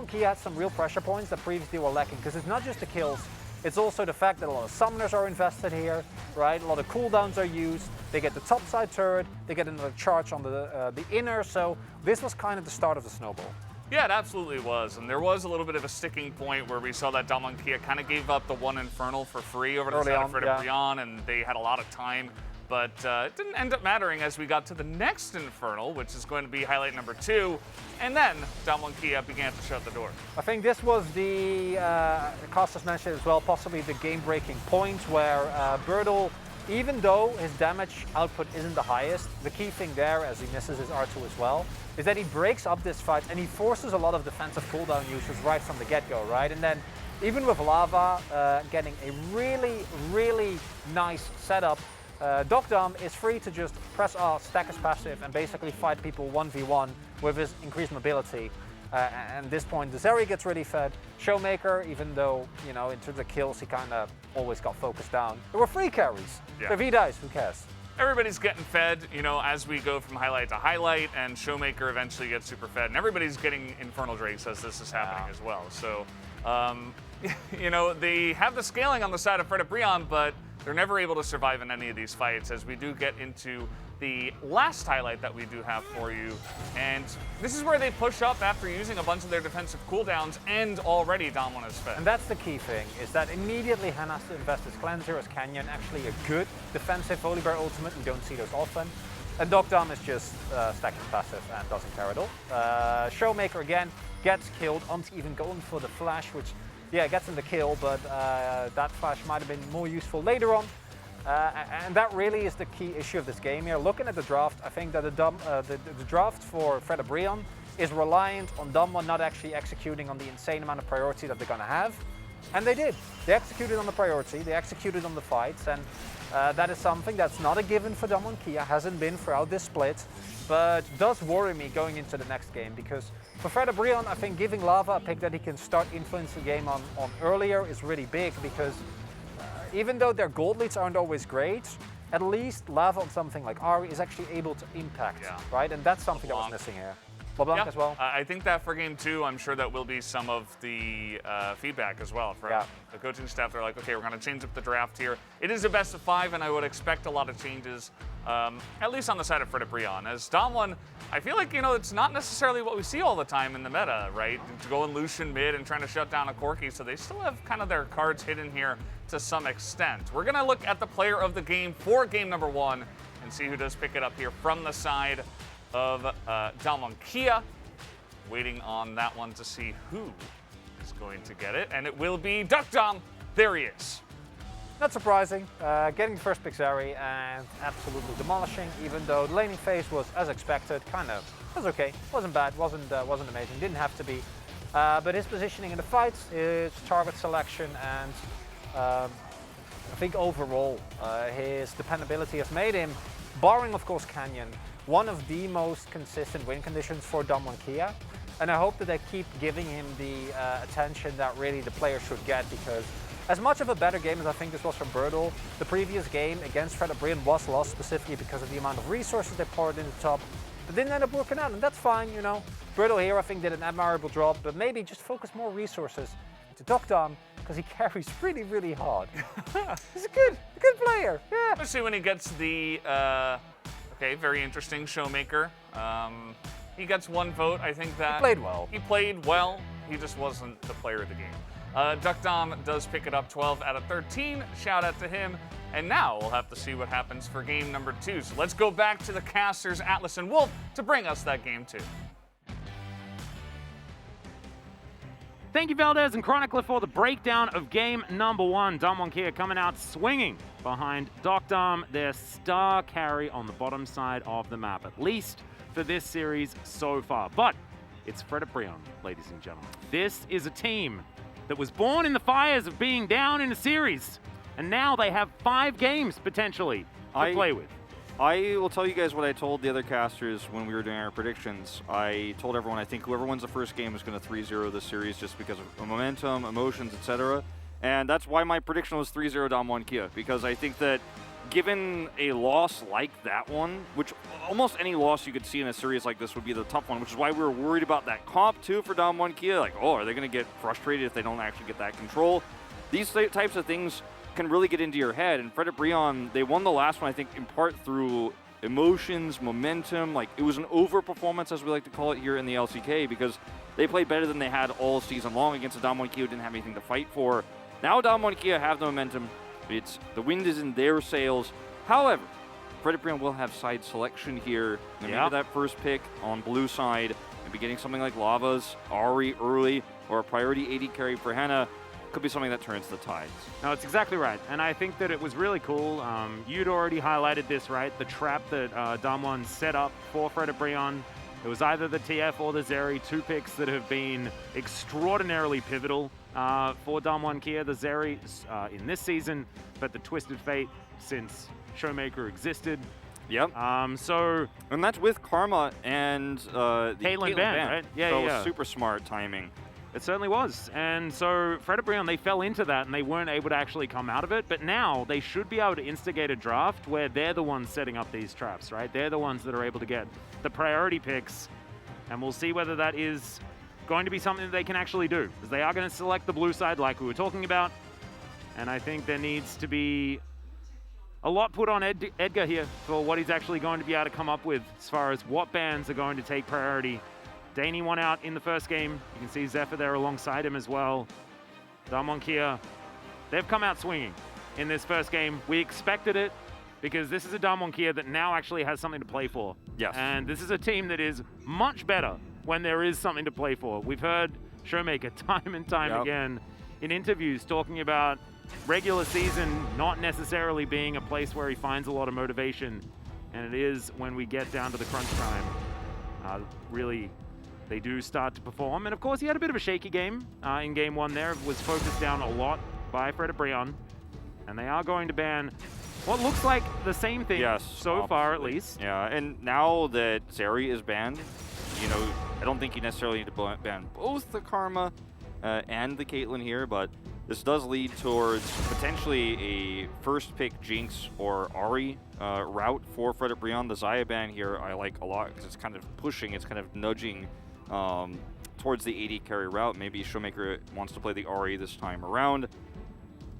Kia had some real pressure points that previously were lacking, because it's not just the kills, it's also the fact that a lot of summoners are invested here, right? A lot of cooldowns are used, they get the top side turret, they get another charge on the inner, so this was kind of the start of the snowball. Yeah, it absolutely was, and there was a little bit of a sticking point where we saw that Kia kind of gave up the one Infernal for free over to the side of Fred Brion, and they had a lot of time. But it didn't end up mattering as we got to the next Infernal, which is going to be highlight number 2, and then Kia began to shut the door. I think this was the, Costas mentioned as well, possibly the game-breaking point where Bertel, even though his damage output isn't the highest, the key thing there, as he misses his R2 as well, is that he breaks up this fight and he forces a lot of defensive cooldown users right from the get-go, right? And then even with Lava getting a really, really nice setup, Dokdam is free to just press R, stack his passive, and basically fight people 1v1 with his increased mobility. And at this point, the Zeri gets really fed. Showmaker, even though, you know, in terms of kills, he kind of always got focused down. There were free carries. So if he dies, who cares? Everybody's getting fed, you know, as we go from highlight to highlight, and Showmaker eventually gets super fed, and everybody's getting Infernal Drakes as this is happening as well. So, you know, they have the scaling on the side of Fred Brion, but they're never able to survive in any of these fights, as we do get into the last highlight that we do have for you. And this is where they push up after using a bunch of their defensive cooldowns, and already Damwon is fed. And that's the key thing, is that immediately Han has to invest his cleanser as Canyon, actually a good defensive Volibear ultimate. We don't see those often. And Dokdam is just stacking passive and doesn't care at all. Showmaker again gets killed, even going for the flash, which gets him the kill, but that flash might have been more useful later on. And that really is the key issue of this game here. Looking at the draft, I think that the draft for Fred Brion is reliant on Damwon not actually executing on the insane amount of priority that they're going to have. And they did. They executed on the priority, they executed on the fights, and that is something that's not a given for Damwon Kia, hasn't been throughout this split, but does worry me going into the next game, because for Frederick, I think giving Lava a pick that he can start influencing the game on earlier is really big, because even though their gold leads aren't always great, at least Lava on something like Ari is actually able to impact, right? And that's something that was missing here. LeBlanc as well. I think that for game 2, I'm sure that will be some of the feedback as well from the coaching staff. They're like, okay, we're going to change up the draft here. It is a best of 5, and I would expect a lot of changes, at least on the side of Frederick. As Damwon, I feel like, it's not necessarily what we see all the time in the meta, right? To go in Lucian mid and trying to shut down a Corki, so they still have kind of their cards hidden here to some extent. We're going to look at the player of the game for game number 1 and see who does pick it up here from the side of Damwon Kia. Waiting on that one to see who is going to get it, and it will be Duckdom. There he is. Not surprising, getting the first pick Zeri and absolutely demolishing, even though the laning phase was as expected, kind of, was okay, wasn't bad, wasn't amazing, didn't have to be. But his positioning in the fights, his target selection, and I think overall his dependability has made him, barring of course Canyon, one of the most consistent win conditions for Damwon Kia. And I hope that they keep giving him the attention that really the player should get, because as much of a better game as I think this was from Birdle, the previous game against Frederick was lost specifically because of the amount of resources they poured in the top, but didn't end up working out, and that's fine, Birdle here I think did an admirable job, but maybe just focus more resources into Duckdom, because he carries really, really hard. He's a good player, yeah. Especially when he gets the, very interesting Showmaker. He gets 1 vote. I think that he played well. He played well. He just wasn't the player of the game. Duckdom does pick it up 12 out of 13. Shout out to him. And now we'll have to see what happens for game number 2. So let's go back to the casters, Atlas and Wolf, to bring us that game 2. Thank you, Valdez and Chronicler, for the breakdown of game number 1. Damwon Kia coming out swinging behind Duckdom, their star carry on the bottom side of the map, at least for this series so far. But it's Frederick, ladies and gentlemen. This is a team that was born in the fires of being down in a series, and now they have 5 games potentially to play with. I will tell you guys what I told the other casters when we were doing our predictions. I told everyone I think whoever wins the first game is going to 3-0 this series just because of momentum, emotions, etc. And that's why my prediction was 3-0 Damwon Kia, because I think that given a loss like that one, which almost any loss you could see in a series like this would be the tough one, which is why we were worried about that comp too for Damwon Kia. Like, oh, are they going to get frustrated if they don't actually get that control? These types of things can really get into your head. And Frederick, they won the last one, I think, in part through emotions, momentum. Like, it was an over-performance, as we like to call it here in the LCK, because they played better than they had all season long against a Damwon Kia who didn't have anything to fight for. Now Damwon Kia have the momentum. The wind is in their sails. However, Frederick will have side selection here. Maybe that first pick on blue side, maybe getting something like Lava's, Ari early, or a priority AD carry for Henna could be something that turns the tides. No, it's exactly right. And I think that it was really cool. You'd already highlighted this, right? The trap that Damwon set up for Frederick. It was either the TF or the Zeri, 2 picks that have been extraordinarily pivotal for Damwon Kia. The Zeri in this season, but the Twisted Fate since Showmaker existed. Yep. And that's with Karma and the Caitlyn Ban, right? Yeah, super smart timing. It certainly was. And so Frederick, they fell into that and they weren't able to actually come out of it. But now they should be able to instigate a draft where they're the ones setting up these traps, right? They're the ones that are able to get the priority picks. And we'll see whether that is going to be something that they can actually do, because they are going to select the blue side like we were talking about. And I think there needs to be a lot put on Edgar here for what he's actually going to be able to come up with as far as what bans are going to take priority. Daney won out in the first game. You can see Zephyr there alongside him as well. Damwon Kia, they've come out swinging in this first game. We expected it because this is a Damwon Kia that now actually has something to play for. Yes. And this is a team that is much better when there is something to play for. We've heard Showmaker time and time again in interviews talking about regular season not necessarily being a place where he finds a lot of motivation. And it is when we get down to the crunch time. Really they do start to perform. And of course, he had a bit of a shaky game in game 1 there. Was focused down a lot by Frederibrion. And they are going to ban what looks like the same thing so far, at least. Yeah, and now that Zeri is banned, you know, I don't think you necessarily need to ban both the Karma and the Caitlyn here, but this does lead towards potentially a first pick Jinx or Ahri route for Frederibrion. The Xayah ban here I like a lot because it's kind of pushing, it's kind of nudging towards the AD carry route. Maybe Showmaker wants to play the Ahri this time around.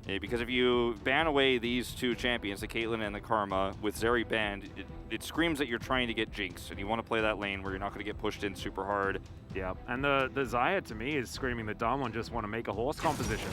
Because if you ban away these two champions, the Caitlyn and the Karma, with Zeri banned, it screams that you're trying to get Jinx, and you want to play that lane where you're not going to get pushed in super hard. Yeah, and the Xayah to me is screaming that Damwon just want to make a horse composition.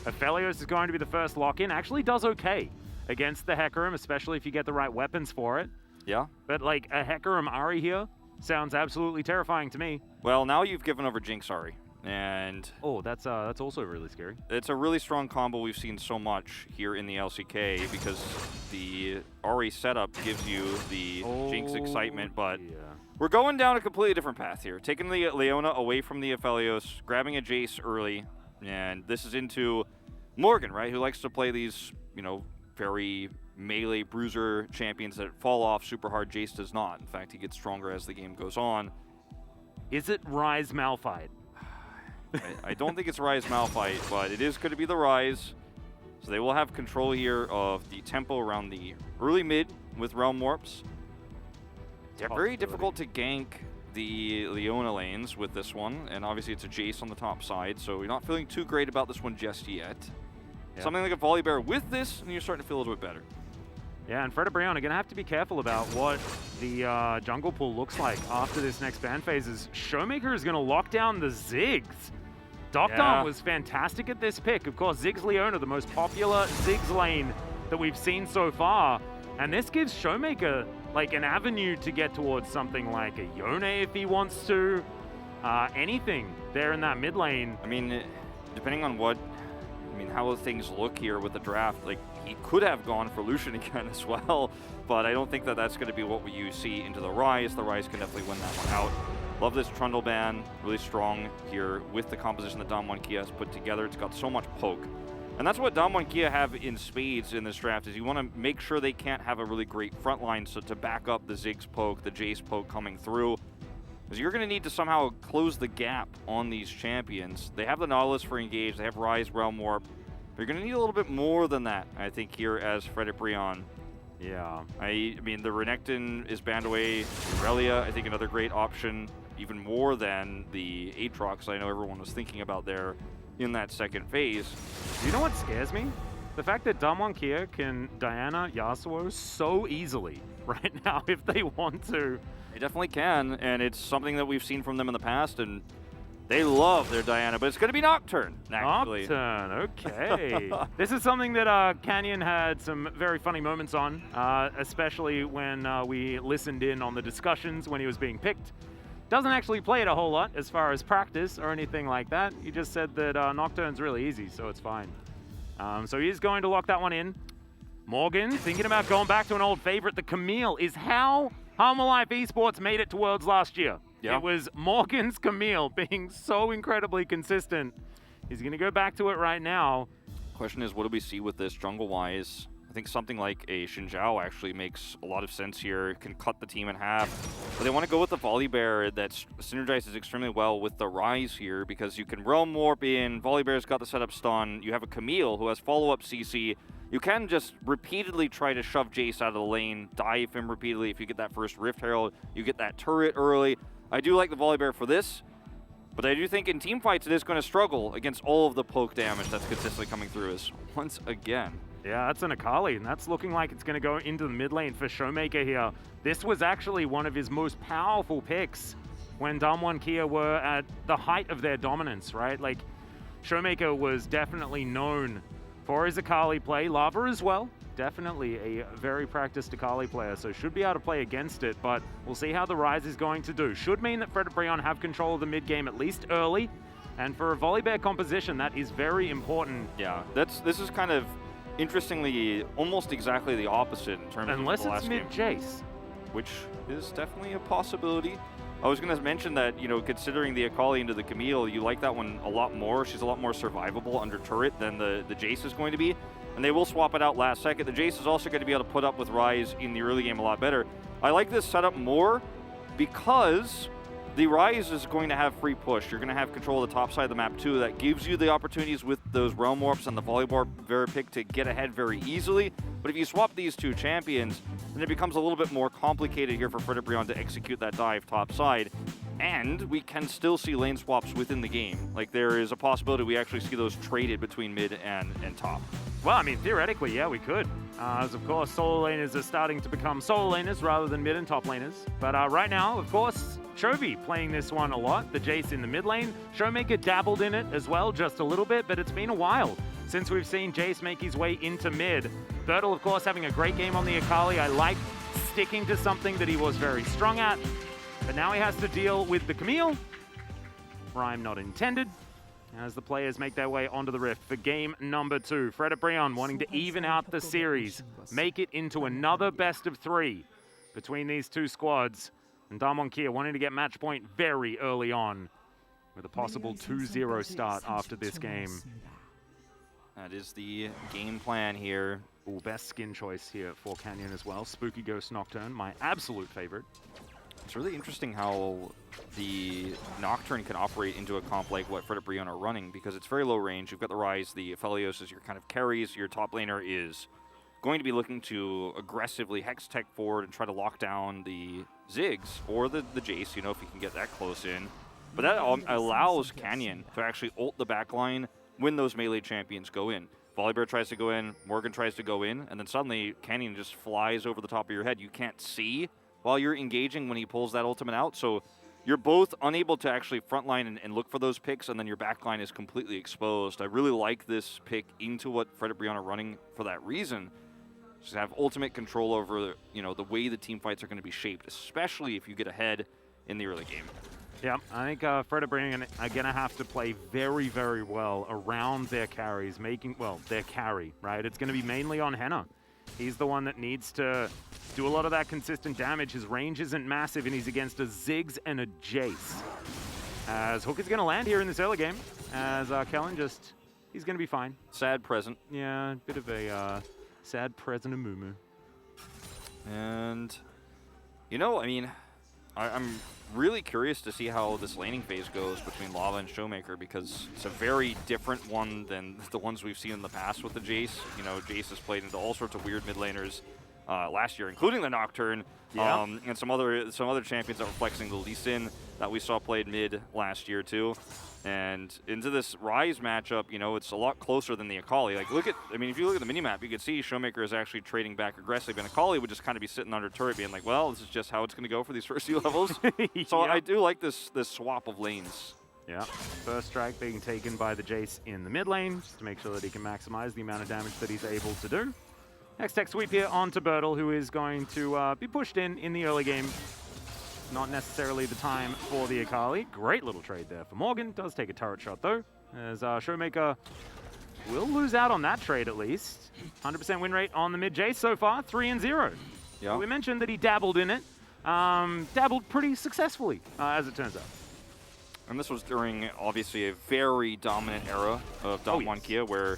Aphelios is going to be the first lock-in. Actually does okay against the Hecarim, especially if you get the right weapons for it. Yeah. But like a Hecarim Ahri here sounds absolutely terrifying to me. Well, now you've given over Jinx Ahri. And oh, that's also really scary. It's a really strong combo we've seen so much here in the LCK because the Ahri setup gives you the Jinx excitement, but we're going down a completely different path here. Taking the Leona away from the Aphelios, grabbing a Jace early, and this is into Morgan, right, who likes to play these, you know, very melee bruiser champions that fall off super hard. Jace does not. In fact, he gets stronger as the game goes on. Is it Ryze Malphite? I don't think it's Ryze Malphite, but it is going to be the Ryze. So they will have control here of the tempo around the early mid with Realm Warps. They're very difficult to gank the Leona lanes with this one, and obviously it's a Jace on the top side, so you're not feeling too great about this one just yet. Yeah. Something like a Volibear with this, and you're starting to feel a little bit better. Yeah, and Frederibrion are going to have to be careful about what the jungle pool looks like after this next ban phase. Showmaker is going to lock down the Ziggs. Doctor was fantastic at this pick. Of course, Ziggs Leona, the most popular Ziggs lane that we've seen so far. And this gives Showmaker like an avenue to get towards something like a Yone if he wants to. Anything there in that mid lane. I mean, depending on how things look here with the draft, like he could have gone for Lucian again as well, but I don't think that that's going to be what you see into the Ryze. The Ryze can definitely win that one out. Love this Trundle ban, really strong here with the composition that Damwon Kia has put together. It's got so much poke. And that's what Damwon Kia have in spades in this draft, is you want to make sure they can't have a really great front line, so to back up the Ziggs poke, the Jace poke coming through. Because you're going to need to somehow close the gap on these champions. They have the Nautilus for engage, they have Ryze, Realm Warp. You're going to need a little bit more than that, I think, here as Frederibrion. Yeah. I mean, the Renekton is banned away. Irelia, I think, another great option, even more than the Aatrox I know everyone was thinking about there in that second phase. Do you know what scares me? The fact that Damwon Kia can Diana Yasuo so easily right now if they want to. They definitely can, and it's something that we've seen from them in the past, and they love their Diana, but it's going to be Nocturne, actually. Nocturne, okay. This is something that Canyon had some very funny moments on, especially when we listened in on the discussions when he was being picked. Doesn't actually play it a whole lot as far as practice or anything like that. He just said that Nocturne's really easy, so it's fine. So he's going to lock that one in. Morgan, thinking about going back to an old favorite. The Camille is how Home Life Esports made it to Worlds last year. Yeah. It was Morgan's Camille being so incredibly consistent. He's going to go back to it right now. Question is, what do we see with this jungle-wise? I think something like a Xinjiao actually makes a lot of sense here. Can cut the team in half. But they want to go with the Volibear that synergizes extremely well with the Ryze here, because you can Realm Warp in. Volibear's got the setup stun. You have a Camille who has follow-up CC. You can just repeatedly try to shove Jace out of the lane, dive him repeatedly. If you get that first Rift Herald, you get that turret early. I do like the Volibear for this, but I do think in team fights it is going to struggle against all of the poke damage that's consistently coming through us once again. Yeah, that's an Akali, and that's looking like it's going to go into the mid lane for Showmaker here. This was actually one of his most powerful picks when Damwon Kia were at the height of their dominance, right? Like, Showmaker was definitely known for his Akali play. Lava as well. Definitely a very practiced Akali player, so should be able to play against it, but we'll see how the Ryze is going to do. Should mean that Frederibrion have control of the mid game at least early, and for a Volibear composition, that is very important. Yeah, this is kind of interestingly almost exactly the opposite in terms unless of the last it's mid game. Jace, which is definitely a possibility. I was going to mention that, you know, considering the Akali into the Camille, you like that one a lot more. She's a lot more survivable under turret than the Jace is going to be. And they will swap it out last second. The Jace is also going to be able to put up with Ryze in the early game a lot better. I like this setup more because the Ryze is going to have free push. You're going to have control of the top side of the map too. That gives you the opportunities with those Realm Warps and the Volleyball Veripick to get ahead very easily. But if you swap these two champions, then it becomes a little bit more complicated here for Frederick to execute that dive top side. And we can still see lane swaps within the game. Like, there is a possibility we actually see those traded between mid and top. Well, I mean, theoretically, yeah, we could. As, of course, solo laners are starting to become solo laners rather than mid and top laners. But right now, of course, Chovy playing this one a lot. The Jace in the mid lane. Showmaker dabbled in it as well, just a little bit, but it's been a while since we've seen Jace make his way into mid. Bertel, of course, having a great game on the Akali. I like sticking to something that he was very strong at. But now he has to deal with the Camille. Rhyme not intended. As the players make their way onto the Rift for game number 2. Frederick wanting to even out the series, make it into another best of 3 between these two squads. And Damwon Kia wanting to get match point very early on with a possible 2-0 start after this game. That is the game plan here. Ooh, best skin choice here for Canyon as well. Spooky Ghost Nocturne, my absolute favorite. It's really interesting how the Nocturne can operate into a comp like what Frederick are running, because it's very low range. You've got the Ryze, the Aphelios as your kind of carries. Your top laner is going to be looking to aggressively hex tech forward and try to lock down the Ziggs or the Jace, you know, if you can get that close in. But that allows Canyon to actually ult the backline when those melee champions go in. Volibear tries to go in, Morgan tries to go in, and then suddenly Canyon just flies over the top of your head. You can't see while you're engaging when he pulls that ultimate out, so you're both unable to actually frontline and look for those picks, and then your backline is completely exposed. I really like this pick into what Frederick are running for that reason. Just have ultimate control over, you know, the way the team fights are going to be shaped, especially if you get ahead in the early game. Yeah, I think Frederick are going to have to play very, very well around their carries, making, well, their carry, right? It's going to be mainly on Henna. He's the one that needs to do a lot of that consistent damage. His range isn't massive, and he's against a Ziggs and a Jace. As Hook is going to land here in this early game, as Kellen just, he's going to be fine. Sad present. Yeah, a bit of a sad present of Mumu. And, you know, I mean, I'm really curious to see how this laning phase goes between Lava and Showmaker, because it's a very different one than the ones we've seen in the past with the Jace. You know, Jace has played into all sorts of weird mid laners last year, including the Nocturne, and some other champions that were flexing. The Lee Sin that we saw played mid last year too. And into this Ryze matchup, you know, it's a lot closer than the Akali. Like, look at, I mean, if you look at the minimap, you can see Showmaker is actually trading back aggressively, and Akali would just kind of be sitting under turret being like, well, this is just how it's going to go for these first few levels. So I do like this swap of lanes. Yeah, first strike being taken by the Jace in the mid lane, just to make sure that he can maximize the amount of damage that he's able to do. Next tech sweep here onto Bertel, who is going to be pushed in the early game. Not necessarily the time for the Akali. Great little trade there for Morgan. Does take a turret shot though, as Showmaker will lose out on that trade at least. 100% win rate on the mid Jace so far, 3-0. Yeah. We mentioned that he dabbled in it. Dabbled pretty successfully, as it turns out. And this was during, obviously, a very dominant era of Damwon Kia, where,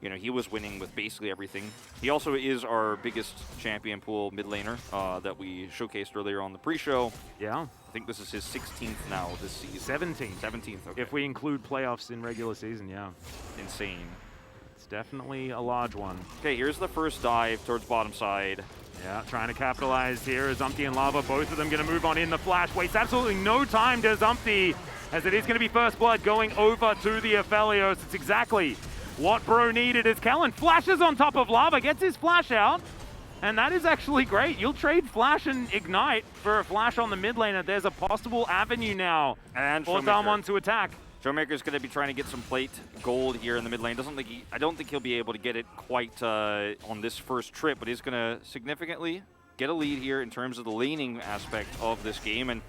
you know, he was winning with basically everything. He also is our biggest champion pool mid laner that we showcased earlier on the pre-show. Yeah. I think this is his 16th now this season. 17th. 17th, okay. If we include playoffs in regular season, yeah. Insane. It's definitely a large one. Okay, here's the first dive towards bottom side. Yeah, trying to capitalize here as Zumpty and Lava, both of them going to move on in the flash. Wastes absolutely no time to Zumpty, as it is going to be first blood going over to the Aphelios. It's exactly what bro needed, as Kellen flashes on top of Lava, gets his flash out, and that is actually great. You'll trade flash and ignite for a flash on the mid lane. There's a possible avenue now and for Damwon to attack. Showmaker's going to be trying to get some plate gold here in the mid lane. I don't think he'll be able to get it quite on this first trip, but he's going to significantly get a lead here in terms of the laning aspect of this game. And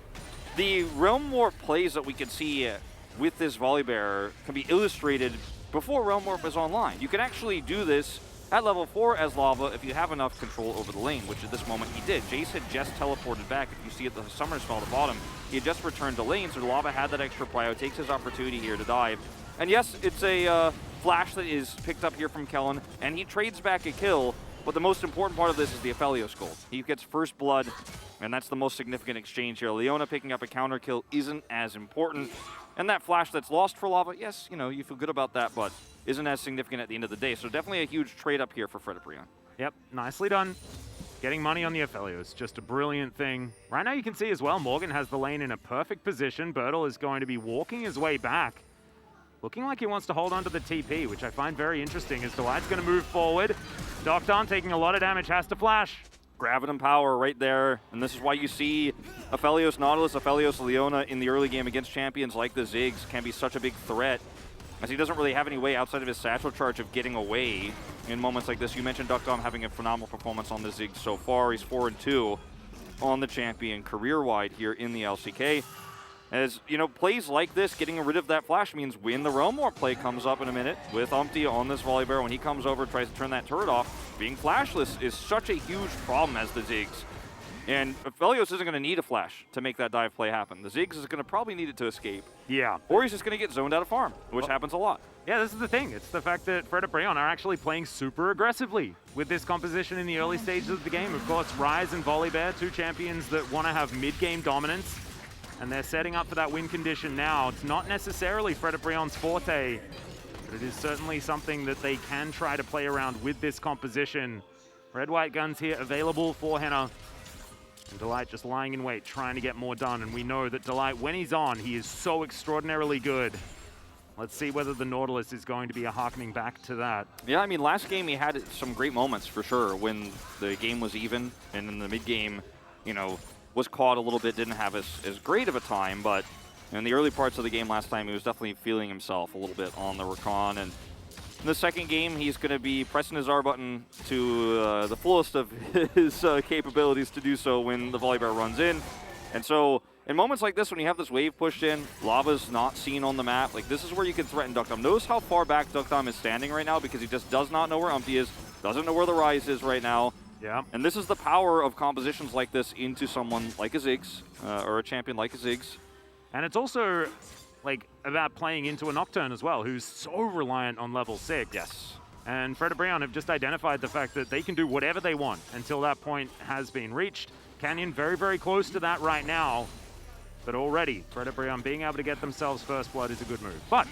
the Realm Warp plays that we can see with this Volibear can be illustrated before Realm Warp is online. You can actually do this at level 4 as Lava if you have enough control over the lane, which at this moment he did. Jace had just teleported back. If you see at the summer spell at the bottom, he had just returned to lane, so Lava had that extra prio, takes his opportunity here to dive. And yes, it's a flash that is picked up here from Kellen, and he trades back a kill, but the most important part of this is the Aphelios gold. He gets first blood, and that's the most significant exchange here. Leona picking up a counter kill isn't as important, and that flash that's lost for Lava, yes, you know, you feel good about that, but isn't as significant at the end of the day. So definitely a huge trade up here for Frederibrion. Yep, nicely done. Getting money on the Aphelios, just a brilliant thing. Right now you can see as well, Morgan has the lane in a perfect position. Bertel is going to be walking his way back. Looking like he wants to hold on to the TP, which I find very interesting as Delight's going to move forward. Docton taking a lot of damage, has to flash. Graviton power right there, and this is why you see Aphelios Nautilus, Aphelios Leona in the early game against champions like the Ziggs can be such a big threat, as he doesn't really have any way outside of his satchel charge of getting away in moments like this. You mentioned Docton having a phenomenal performance on the Ziggs so far. He's 4-2 on the champion career-wide here in the LCK. As, you know, plays like this, getting rid of that flash means when the Realm War play comes up in a minute with Umpty on this Volibear, when he comes over, tries to turn that turret off, being flashless is such a huge problem as the Ziggs. And Aphelios isn't going to need a flash to make that dive play happen. The Ziggs is going to probably need it to escape. Yeah. Or he's just going to get zoned out of farm, which happens a lot. Yeah, this is the thing. It's the fact that Frederibrion are actually playing super aggressively with this composition in the early stages of the game. Of course, Ryze and Volibear, two champions that want to have mid-game dominance. And they're setting up for that win condition now. It's not necessarily Frederibrion's forte, but it is certainly something that they can try to play around with this composition. Red-white guns here available for Henna. And Delight just lying in wait, trying to get more done. And we know that Delight, when he's on, he is so extraordinarily good. Let's see whether the Nautilus is going to be a harkening back to that. Yeah, I mean, last game he had some great moments for sure when the game was even, and in the mid-game, you know, was caught a little bit, didn't have as great of a time, but in the early parts of the game last time, he was definitely feeling himself a little bit on the Rakan. And in the second game, he's going to be pressing his R button to the fullest of his capabilities to do so when the Volibear runs in. And so in moments like this, when you have this wave pushed in, Lava's not seen on the map, like this is where you can threaten Duckdom. Notice how far back Duckdom is standing right now because he just does not know where Umpty is, doesn't know where the Ryze is right now. Yeah. And this is the power of compositions like this into someone like a Ziggs, or a champion like a Ziggs. And it's also like about playing into a Nocturne as well, who's so reliant on level 6. Yes. And Frederibrion have just identified the fact that they can do whatever they want until that point has been reached. Canyon very, very close to that right now. But already, Frederibrion being able to get themselves first blood is a good move. But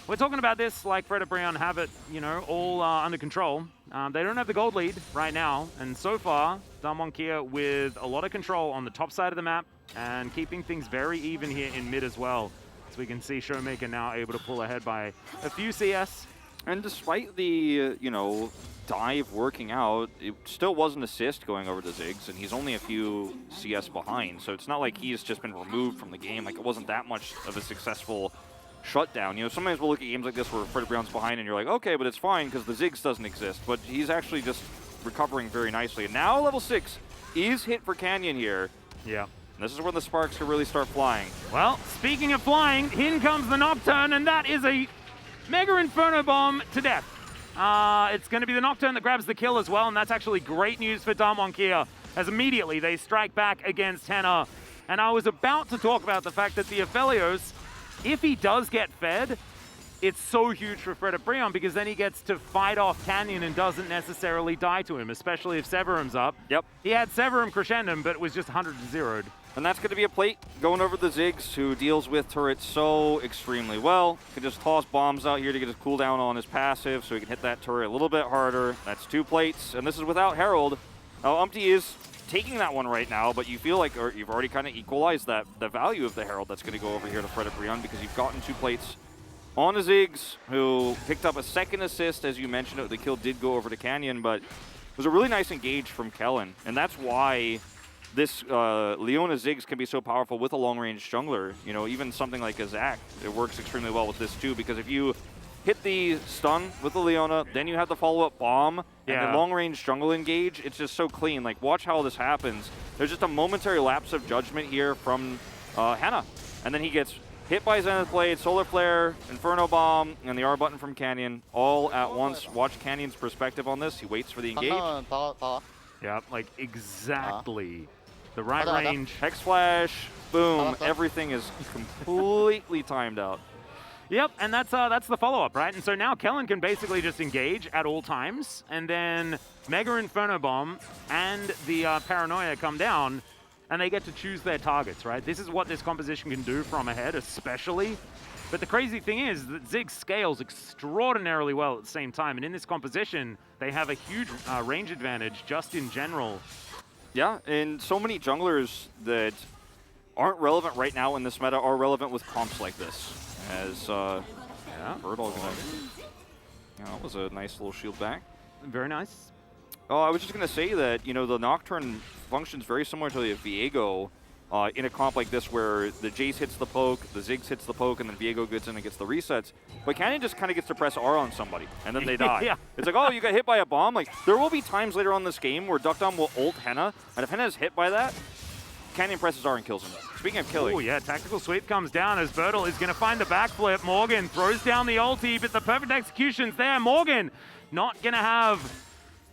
we're talking about this like Frederibrion have it, you know, all under control. They don't have the gold lead right now, and so far, Damwon with a lot of control on the top side of the map and keeping things very even here in mid as well. As we can see Showmaker now able to pull ahead by a few CS. And despite the, you know, dive working out, it still was an assist going over to Ziggs, and he's only a few CS behind, so it's not like he's just been removed from the game. Like, it wasn't that much of a successful shutdown. You know, sometimes we'll look at games like this where Frederibrion's behind and you're like, okay, but it's fine because the Ziggs doesn't exist. But he's actually just recovering very nicely. And now level 6 is hit for Canyon here. Yeah. And this is where the sparks can really start flying. Well, speaking of flying, in comes the Nocturne, and that is a Mega Inferno Bomb to death. It's going to be the Nocturne that grabs the kill as well, and that's actually great news for Damwon, as immediately they strike back against Henna. And I was about to talk about the fact that the Aphelios, if he does get fed, it's so huge for Frederibrion because then he gets to fight off Canyon and doesn't necessarily die to him, especially if Severum's up. Yep. He had Severum crescendum, but it was just 100-0'd. And that's going to be a plate going over the Ziggs, who deals with turrets so extremely well. Can just toss bombs out here to get his cooldown on his passive so he can hit that turret a little bit harder. That's 2 plates, and this is without Herald. Now, Umpty is taking that one right now, but you feel like you've already kind of equalized the value of the Herald that's going to go over here to Frederibrion because you've gotten 2 plates on a Ziggs, who picked up a second assist. As you mentioned, the kill did go over to Canyon, but it was a really nice engage from Kellen, and that's why this Leona Ziggs can be so powerful with a long-range jungler. You know, even something like a Zac, it works extremely well with this too, because if you hit the stun with the Leona, then you have the follow-up bomb, and the long-range jungle engage, it's just so clean. Like, watch how this happens. There's just a momentary lapse of judgment here from Henna, and then he gets hit by Zenith Blade, Solar Flare, Inferno Bomb, and the R button from Canyon all at once. Watch Canyon's perspective on this. He waits for the engage. Yeah, like exactly the right range. Hex Flash, boom. Everything is completely timed out. Yep, and that's the follow-up, right? And so now Kellen can basically just engage at all times, and then Mega Inferno Bomb and the Paranoia come down, and they get to choose their targets, right? This is what this composition can do from ahead, especially. But the crazy thing is that Zig scales extraordinarily well at the same time, and in this composition, they have a huge range advantage just in general. Yeah, and so many junglers that aren't relevant right now in this meta are relevant with comps like this. As Birdall gonna, that was a nice little shield back. Very nice. Oh, I was just gonna say that, you know, the Nocturne functions very similar to the Viego in a comp like this, where the Jace hits the poke, the Ziggs hits the poke, and then Viego gets in and gets the resets. But Canyon just kind of gets to press R on somebody, and then they die. Yeah. It's like, oh, you got hit by a bomb. Like, there will be times later on this game where Duckdom will ult Henna, and if Henna is hit by that, Canyon presses R and kills him. Speaking of killing. Oh yeah, tactical sweep comes down as Birdall is going to find the backflip. Morgan throws down the ulti, but the perfect execution's there. Morgan not going to have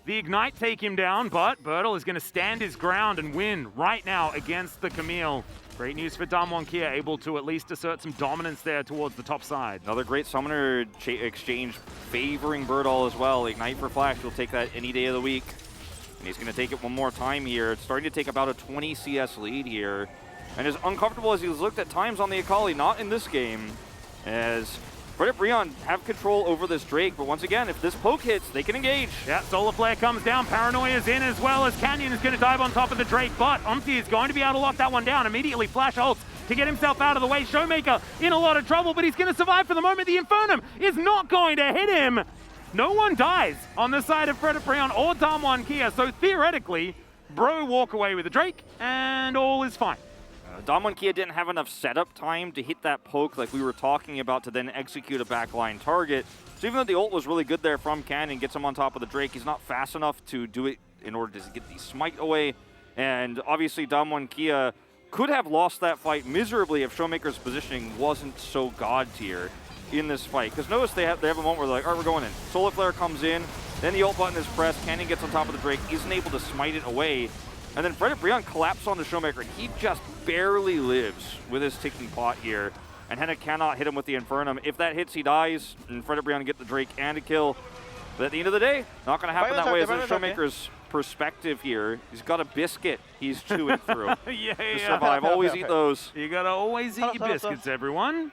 the Ignite take him down, but Birdall is going to stand his ground and win right now against the Camille. Great news for Damwon Kia, able to at least assert some dominance there towards the top side. Another great summoner exchange favoring Birdall as well. Ignite for Flash, he'll take that any day of the week. And he's going to take it one more time here. It's starting to take about a 20 CS lead here. And as uncomfortable as he's looked at times on the Akali, not in this game, as Fredit Breon have control over this Drake. But once again, if this poke hits, they can engage. Yeah, Solar Flare comes down. Paranoia's in as well as Canyon is going to dive on top of the Drake. But Umti is going to be able to lock that one down. Immediately Flash ults to get himself out of the way. Showmaker in a lot of trouble, but he's going to survive for the moment. The Infernum is not going to hit him. No one dies on the side of Fredit Breon or Damwon Kia. So theoretically, Bro walk away with the Drake and all is fine. Damwon Kia didn't have enough setup time to hit that poke like we were talking about to then execute a backline target. So even though the ult was really good there from Canyon, gets him on top of the Drake, he's not fast enough to do it in order to get the smite away. And obviously Damwon Kia could have lost that fight miserably if Showmaker's positioning wasn't so god tier in this fight. Because notice they have a moment where they're like, all right, we're going in. Solar Flare comes in, then the ult button is pressed, Canyon gets on top of the Drake, isn't able to smite it away. And then Fredit Breon collapsed onto Showmaker, and he just barely lives with his ticking pot here. And Henna cannot hit him with the Infernum. If that hits, he dies, and Fredit Breon get the Drake and a kill. But at the end of the day, not going to happen that way. As Showmaker's perspective here, he's got a biscuit he's chewing through to survive. Always eat those. You got to always eat your biscuits, everyone.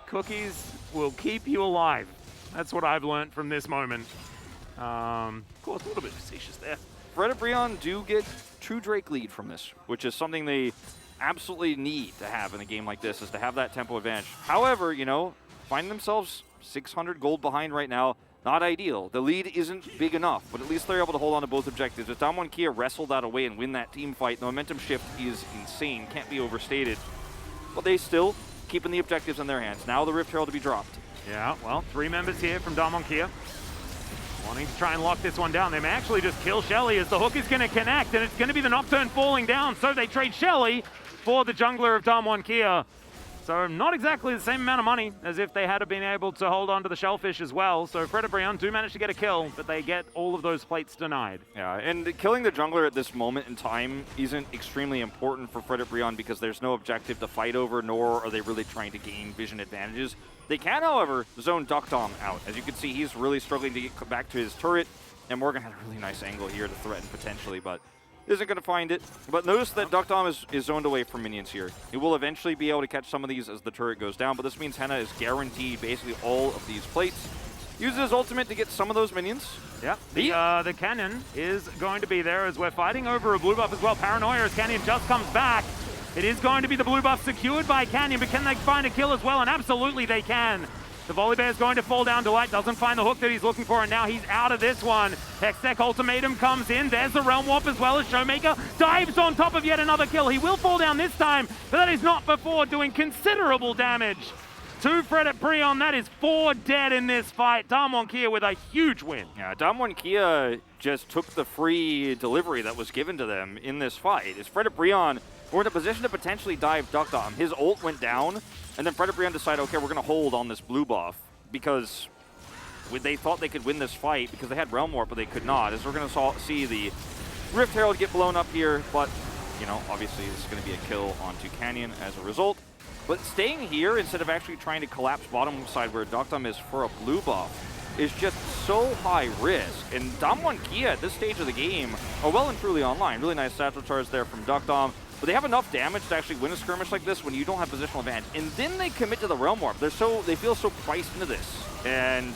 Cookies will keep you alive. That's what I've learned from this moment. Of course, a little bit facetious there. Fredit Breon do get true Drake lead from this, which is something they absolutely need to have in a game like this, is to have that tempo advantage. However, you know, find themselves 600 gold behind right now. Not ideal. The lead isn't big enough, but at least they're able to hold on to both objectives. If Damwon Kia wrestle that away and win that team fight, the momentum shift is insane, can't be overstated. But they still keeping the objectives in their hands. Now the Rift Herald to be dropped. Yeah, well, 3 members here from Damwon Kia. Wanting to try and lock this one down. They may actually just kill Shelly as the hook is going to connect, and it's going to be the Nocturne falling down. So they trade Shelly for the jungler of Damwon Kia. So not exactly the same amount of money as if they had been able to hold on to the Shellfish as well. So Fredit Breon do manage to get a kill, but they get all of those plates denied. Yeah, and killing the jungler at this moment in time isn't extremely important for Fredit Breon because there's no objective to fight over, nor are they really trying to gain vision advantages. They can, however, zone Duckdom out. As you can see, he's really struggling to get back to his turret, and Morgan had a really nice angle here to threaten potentially, but isn't going to find it. But notice that Duckdom is zoned away from minions here. He will eventually be able to catch some of these as the turret goes down, but this means Henna is guaranteed basically all of these plates. Uses his ultimate to get some of those minions. Yeah, the cannon is going to be there as we're fighting over a blue buff as well. Paranoia as Canyon just comes back. It is going to be the blue buff secured by Canyon, but can they find a kill as well? And absolutely they can. The Volley Bear is going to fall down. Delight doesn't find the hook that he's looking for, and now he's out of this one. Hextech Ultimatum comes in. There's the Realm Warp as well as Showmaker dives on top of yet another kill. He will fall down this time, but that is not before doing considerable damage to Fredit Breon. That is 4 dead in this fight. Damwon Kia with a huge win. Yeah, Damwon Kia just took the free delivery that was given to them in this fight. As Fredit Breon were in a position to potentially dive Duckdom. His ult went down, and then Frederick decided, okay, we're going to hold on this blue buff because they thought they could win this fight because they had Realm Warp, but they could not. As we're going to see the Rift Herald get blown up here, but, you know, obviously this is going to be a kill onto Canyon as a result. But staying here instead of actually trying to collapse bottom side where Duckdom is for a blue buff is just so high risk. And Damwon Kia at this stage of the game are well and truly online. Really nice satchel charge there from Duckdom. But they have enough damage to actually win a skirmish like this when you don't have positional advantage. And then they commit to the Realm Warp. They feel so priced into this. And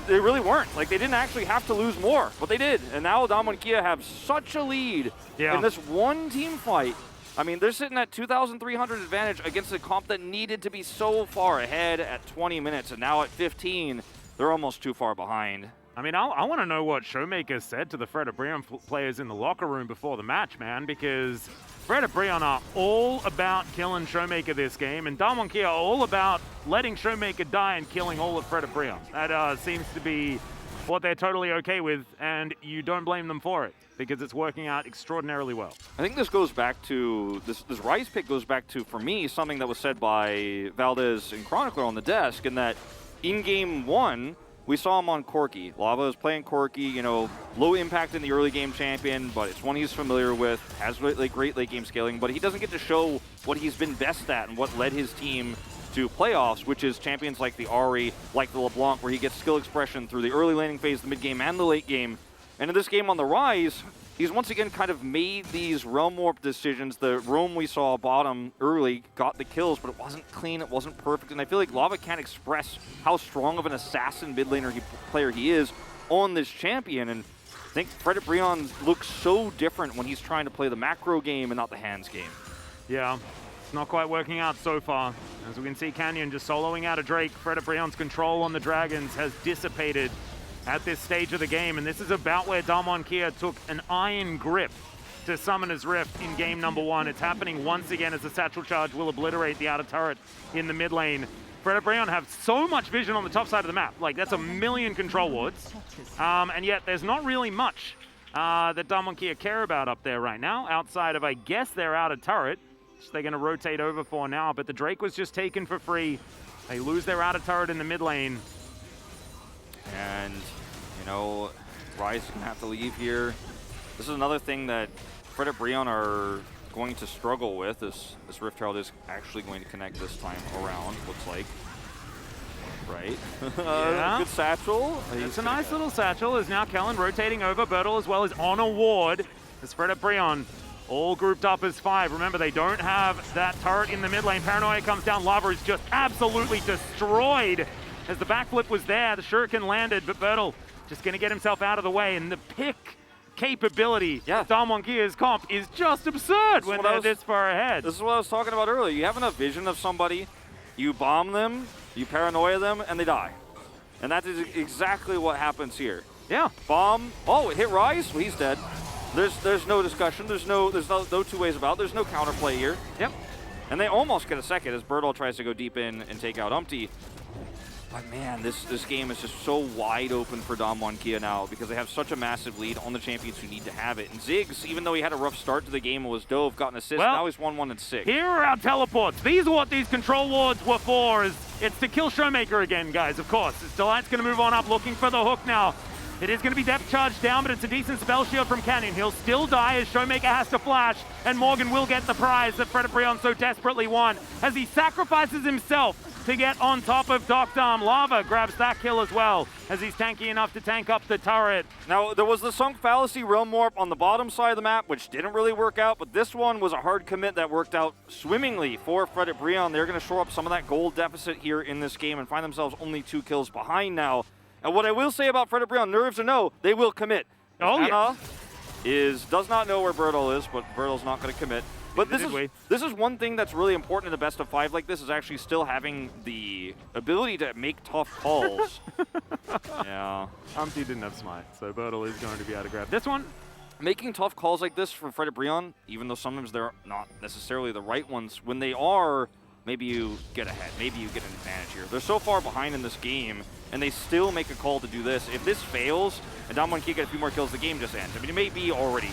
they really weren't. Like, they didn't actually have to lose more, but they did. And now Damwon Kia have such a lead in this one team fight. I mean, they're sitting at 2,300 advantage against a comp that needed to be so far ahead at 20 minutes. And now at 15, they're almost too far behind. I mean, I want to know what Showmaker said to the Fred Brion players in the locker room before the match, man, because Fred Brion are all about killing Showmaker this game, and Damwon Kia are all about letting Showmaker die and killing all of Fred Brion. That seems to be what they're totally okay with, and you don't blame them for it, because it's working out extraordinarily well. I think this goes back to, this Rise pick goes back to, for me, something that was said by Valdez and Chronicler on the desk, in that in game one, we saw him on Corki. Lava is playing Corki, you know, low impact in the early game champion, but it's one he's familiar with, has like great late game scaling, but he doesn't get to show what he's been best at and what led his team to playoffs, which is champions like the Ahri, like the LeBlanc, where he gets skill expression through the early laning phase, the mid game, and the late game. And in this game on the Rise, he's once again kind of made these Realm Warp decisions. The roam we saw bottom early got the kills, but it wasn't clean, it wasn't perfect, and I feel like Lava can't express how strong of an assassin mid laner player he is on this champion, and I think Frederick Brion looks so different when he's trying to play the macro game and not the hands game. Yeah, it's not quite working out so far. As we can see, Canyon just soloing out a Drake. Frederick Brion's control on the Dragons has dissipated at this stage of the game, and this is about where Damwon Kia took an iron grip to Summoner's Rift in game number one. It's happening once again as the Satchel Charge will obliterate the outer turret in the mid lane. Frederick Brion have so much vision on the top side of the map. Like, that's a million control wards, and yet there's not really much that Damwon Kia care about up there right now, outside of, I guess, their outer turret, which they're going to rotate over for now, but the Drake was just taken for free. They lose their outer turret in the mid lane. And, you know, Rise is going to have to leave here. This is another thing that Frederick Brion are going to struggle with. This Rift Herald is actually going to connect this time around, looks like. Right. Yeah. Good satchel. It's a nice little satchel. Is now Kellen rotating over. Bertel as well as on a ward. As Frederick Brion all grouped up as 5. Remember, they don't have that turret in the mid lane. Paranoia comes down. Lava is just absolutely destroyed. As the backflip was there, the shuriken landed, but Bertel just going to get himself out of the way. And the pick capability of Damwon Kia's comp is just absurd when they're this far ahead. This is what I was talking about earlier. You have enough vision of somebody, you bomb them, you paranoia them, and they die. And that is exactly what happens here. Yeah. Bomb. Oh, it hit Rise. Well, he's dead. There's no discussion. There's no two ways about it. There's no counterplay here. Yep. And they almost get a second as Bertel tries to go deep in and take out Umpty. But man, this game is just so wide open for Damwon Kia now because they have such a massive lead on the champions who need to have it. And Ziggs, even though he had a rough start to the game and was dove, got an assist, now he's 1-1 and 6. Here are our teleports. These are what these control wards were for. It's to kill Showmaker again, guys, of course. Delight's going to move on up, looking for the hook now. It is going to be depth charge down, but it's a decent spell shield from Canyon. He'll still die as Showmaker has to flash, and Morgan will get the prize that Frederick Brion so desperately won as he sacrifices himself to get on top of Duckdom. Lava grabs that kill as well as he's tanky enough to tank up the turret. Now, there was the Sunk Fallacy Realm Warp on the bottom side of the map, which didn't really work out, but this one was a hard commit that worked out swimmingly for Frederick Brion. They're going to shore up some of that gold deficit here in this game and find themselves only 2 kills behind now. And what I will say about Frederick Brion, nerves or no, they will commit. Oh, yeah. Does not know where Bertel is, but Bertel's not going to commit. But this is one thing that's really important in a best of 5 like this, is actually still having the ability to make tough calls. Yeah. Umpty didn't have smite, so Bertel is going to be able to grab this one. Making tough calls like this for Frederick Brion, even though sometimes they're not necessarily the right ones, when they are maybe you get ahead, maybe you get an advantage here. They're so far behind in this game, and they still make a call to do this. If this fails, and Damwon Kia get a few more kills, the game just ends. I mean, it may be already,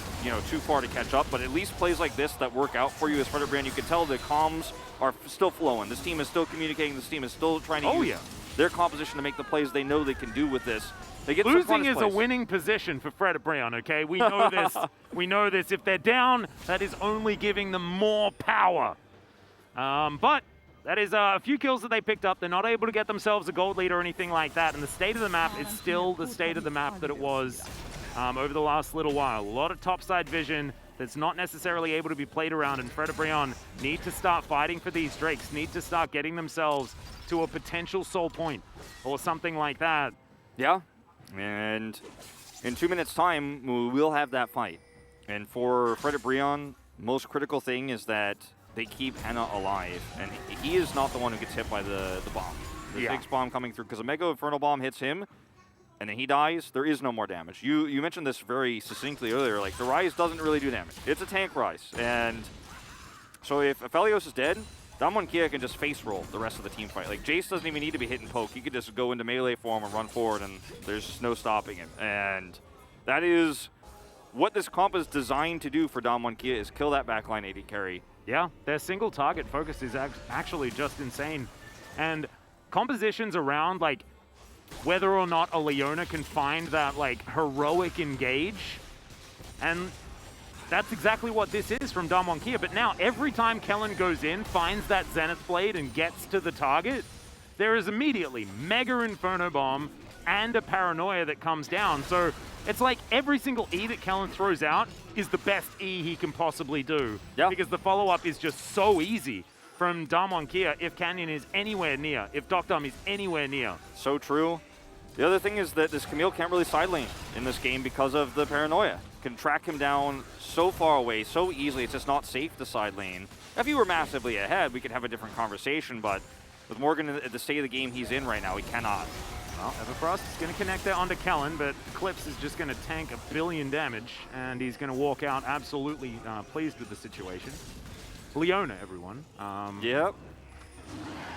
too far to catch up, but at least plays like this that work out for you as Frederick Brand, you can tell the comms are still flowing. This team is still communicating. This team is still trying to use their composition to make the plays they know they can do with this. They get losing is a winning position for Fred Breon, okay? We know this. We know this. If they're down, that is only giving them more power. But that is a few kills that they picked up. They're not able to get themselves a gold lead or anything like that. And the state of the map is still the state of the map that it was over the last little while. A lot of topside vision that's not necessarily able to be played around. And Fred Breon need to start fighting for these Drakes, need to start getting themselves to a potential soul point or something like that. Yeah, and in 2 minutes' time, we will have that fight. And for Fred Breon, most critical thing is that they keep Henna alive, and he is not the one who gets hit by the bomb. The sixth bomb coming through, because a Mega Inferno Bomb hits him, and then he dies, there is no more damage. You mentioned this very succinctly earlier, like the Rise doesn't really do damage. It's a tank Rise, and so if Aphelios is dead, Damwon Kia can just face roll the rest of the team fight. Like Jace doesn't even need to be hit and poke. He could just go into melee form and run forward, and there's just no stopping him. And that is what this comp is designed to do for Damwon Kia, is kill that backline AD carry. Yeah, their single target focus is actually just insane. And compositions around, like, whether or not a Leona can find that, like, heroic engage. And that's exactly what this is from Damwon Kia. But now, every time Kellen goes in, finds that Zenith Blade and gets to the target, there is immediately Mega Inferno Bomb and a Paranoia that comes down. So it's like every single E that Kellen throws out is the best E he can possibly do. Yeah. Because the follow-up is just so easy from Damwon Kia if Canyon is anywhere near, if Dokdom is anywhere near. So true. The other thing is that this Camille can't really side lane in this game because of the Paranoia. Can track him down so far away, so easily, it's just not safe to side lane. If he were massively ahead, we could have a different conversation, but with Morgan at the state of the game he's in right now, he cannot. Well, Everfrost is going to connect there onto Kellen, but Clips is just going to tank 1 billion damage, and he's going to walk out absolutely pleased with the situation. Leona, everyone. Yep.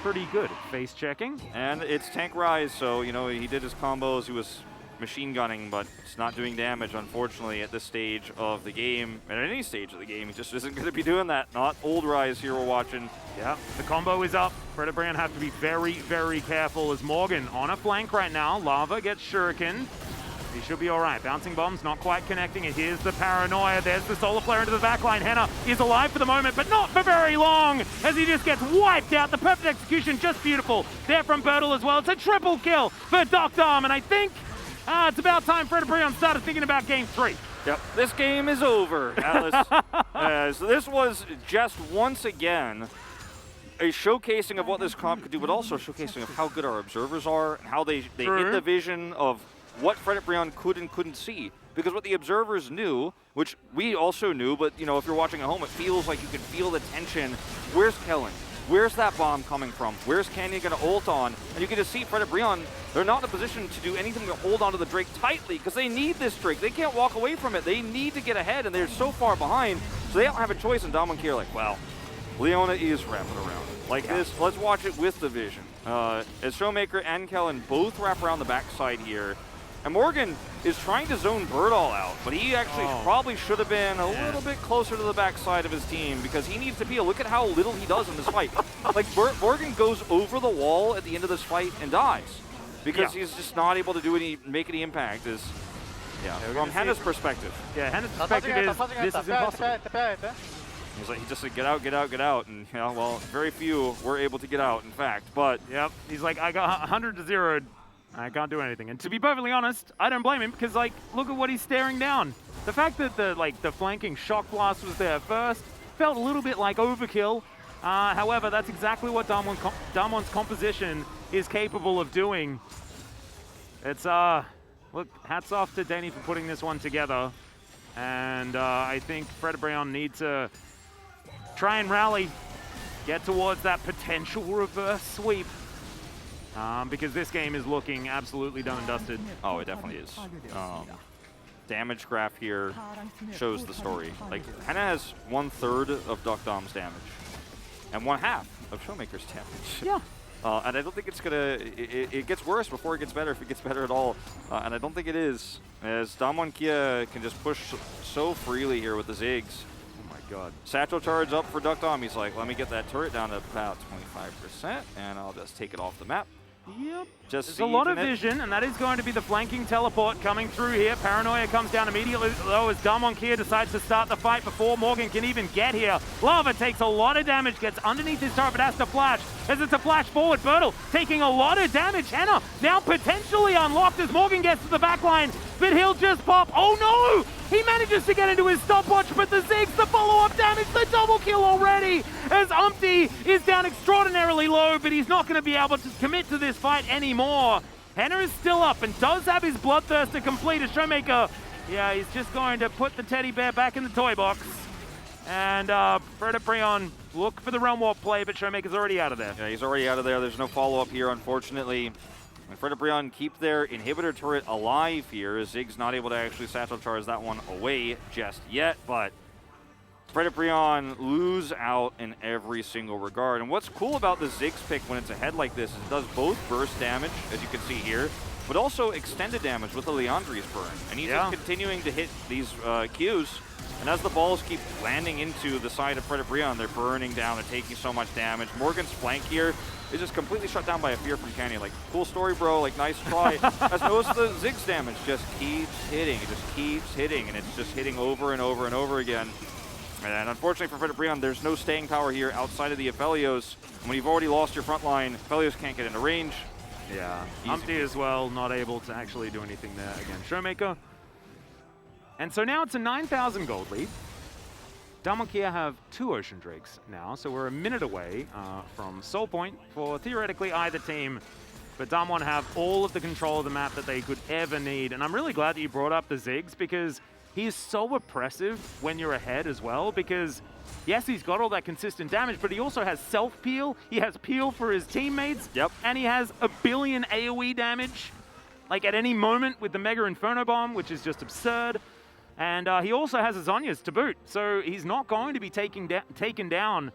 Pretty good at face checking. And it's tank Rise, so, he did his combos, he was machine gunning, but it's not doing damage, unfortunately, at this stage of the game. At any stage of the game, he just isn't going to be doing that. Not old Rise here we're watching. Yeah, the combo is up. Fred Brand have to be very, very careful as Morgan on a flank right now. Lava gets shurikened. He should be all right. Bouncing bombs not quite connecting. And here's the Paranoia. There's the solar flare into the backline. Henna is alive for the moment, but not for very long, as he just gets wiped out. The perfect execution, just beautiful. There from Bertle as well. It's a triple kill for Dokdom, and I think it's about time Fred Breon started thinking about game 3. Yep, this game is over, Atlas. So this was just once again a showcasing of what this comp could do, but also a showcasing of how good our observers are and how they hit the vision of what Frederick Breon could and couldn't see. Because what the observers knew, which we also knew, but if you're watching at home, it feels like you can feel the tension. Where's Kellen? Where's that bomb coming from? Where's Canyon going to ult on? And you can just see Frederick Breon, they're not in a position to do anything to hold onto the Drake tightly because they need this Drake. They can't walk away from it. They need to get ahead, and they're so far behind, so they don't have a choice. And Damwon Kia are like, well, Leona is wrapping around. Like this, let's watch it with the vision. As Showmaker and Kellen both wrap around the backside here. And Morgan is trying to zone Birdall out, but he actually probably should have been a little bit closer to the backside of his team because he needs to peel. Look at how little he does in this fight. Like, Morgan goes over the wall at the end of this fight and dies because he's just not able to make any impact. From Henna's perspective. Yeah, Henna's perspective is this is impossible. He's like, he just said, get out, get out, get out. And, well, very few were able to get out, in fact. But, yep, he's like, I got 100 to 0. I can't do anything. And to be perfectly honest, I don't blame him because, like, look at what he's staring down. The fact that the flanking shock blast was there first felt a little bit like overkill. However, that's exactly what Damwon's composition is capable of doing. It's, look, hats off to Danny for putting this one together. And I think Fred Breon needs to try and rally, get towards that potential reverse sweep. Because this game is looking absolutely done and dusted. Oh, it definitely is. Damage graph here shows the story. Like, Henna has 1/3 of Dokdom's damage. and 1/2 of Showmaker's damage. Yeah. And I don't think it's gonna. It gets worse before it gets better, if it gets better at all. And I don't think it is, as Damwon Kia can just push so freely here with the Ziggs. Oh my god. Satchel charge up for Duckdom. He's like, let me get that turret down to about 25%, and I'll just take it off the map. Yep. Just There's a lot of vision, and that is going to be the flanking teleport coming through here. Paranoia comes down immediately, though, as Damwon Kia decides to start the fight before Morgan can even get here. Lava takes a lot of damage, gets underneath his turret, but has to flash. As it's a flash forward, Bertle taking a lot of damage. Henna now potentially unlocked as Morgan gets to the back line, but he'll just pop. Oh no! He manages to get into his stopwatch, but the Ziggs, the follow-up damage, the double kill already, as Umpty is down extraordinarily low, but he's not going to be able to commit to this fight anymore. Henna is still up and does have his Bloodthirst to complete. As Showmaker, yeah, he's just going to put the teddy bear back in the toy box. And Predaprion look for the Realm Warp play, but Showmaker's already out of there. Yeah, he's already out of there. There's no follow-up here, unfortunately. And Predaprion keep their inhibitor turret alive here, as Ziggs not able to actually satchel charge that one away just yet, but Predaprion lose out in every single regard. And what's cool about the Ziggs pick when it's ahead like this is it does both burst damage, as you can see here, but also extended damage with the Leandri's burn. And he's just continuing to hit these Qs. And as the balls keep landing into the side of Predaprion, they're burning down and taking so much damage. Morgan's flank here is just completely shut down by a fear from Canyon. Like, cool story, bro. Like, nice try. As notice the Ziggs damage just keeps hitting. It just keeps hitting, and it's just hitting over and over and over again. And unfortunately for Predaprion, there's no staying power here outside of the Aphelios. When you've already lost your front line, Aphelios can't get into range. Yeah, Umpty as well, not able to actually do anything there against Showmaker. And so now it's a 9,000 gold lead. Damwon Kia have 2 Ocean Drakes now, so we're a minute away from Soul Point for theoretically either team. But Damwon have all of the control of the map that they could ever need. And I'm really glad that you brought up the Ziggs, because he is so oppressive when you're ahead as well, because yes, he's got all that consistent damage, but he also has self-peel, he has peel for his teammates, and he has a billion AoE damage, like at any moment with the Mega Inferno Bomb, which is just absurd. And he also has his Zhonya's to boot, so he's not going to be taken down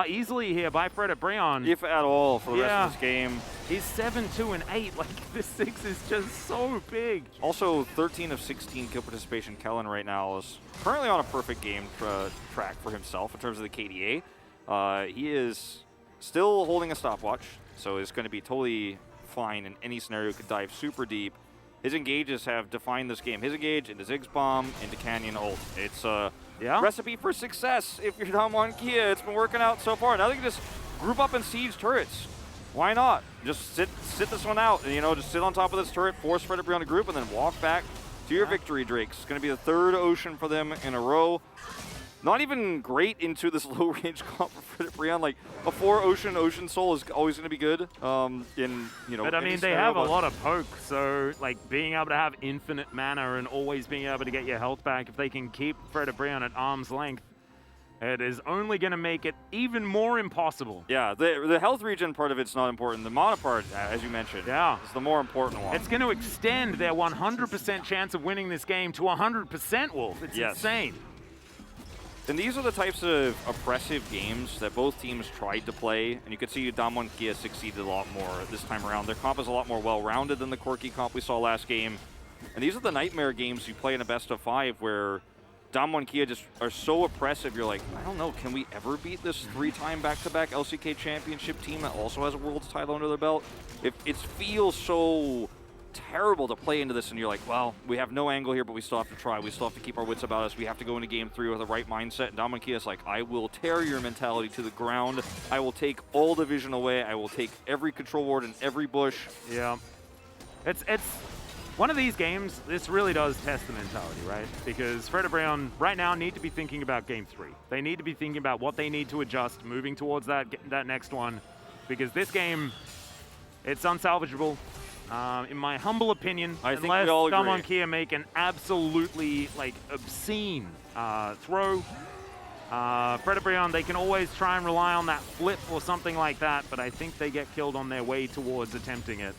easily here by Predaprion. If at all, for the rest of this game. He's 7, 2, and 8. Like, this 6 is just so big. Also, 13 of 16 kill participation. Kellen right now is currently on a perfect game track for himself in terms of the KDA. He is still holding a stopwatch, so it's going to be totally fine in any scenario. Could dive super deep. His engages have defined this game. His engage into Ziggs Bomb, into Canyon ult. It's a recipe for success if you're Damwon Kia. It's been working out so far. Now they can just group up and siege turrets. Why not? Just sit this one out, and just sit on top of this turret, force Predaprion to group, and then walk back to your victory, Drakes. It's going to be the 3rd Ocean for them in a row. Not even great into this low-range comp for Predaprion. Like, a 4 Ocean Soul is always going to be good. But I mean, they have a lot of poke, so like being able to have infinite mana and always being able to get your health back, if they can keep Predaprion at arm's length, it is only going to make it even more impossible. Yeah, the health regen part of it's not important. The mana part, as you mentioned, is the more important one. It's going to extend their 100% chance of winning this game to 100%, Wolf. It's insane. And these are the types of oppressive games that both teams tried to play, and you can see Damwon Kia succeeded a lot more this time around. Their comp is a lot more well-rounded than the quirky comp we saw last game. And these are the nightmare games you play in a best-of-5 where Damwon Kia just are so oppressive, you're like, I don't know, can we ever beat this 3-time back-to-back LCK championship team that also has a world's title under their belt? It feels so terrible to play into this, and you're like, well, we have no angle here, but we still have to try. We still have to keep our wits about us. We have to go into game 3 with the right mindset. And Damwon Kia is like, I will tear your mentality to the ground. I will take all the vision away. I will take every control ward and every bush. Yeah. It's one of these games, this really does test the mentality, right? Because Predaprion right now need to be thinking about game 3. They need to be thinking about what they need to adjust moving towards that next one. Because this game, it's unsalvageable. In my humble opinion, unless Damwon Kia make an absolutely obscene throw, Predaprion, they can always try and rely on that flip or something like that, but I think they get killed on their way towards attempting it.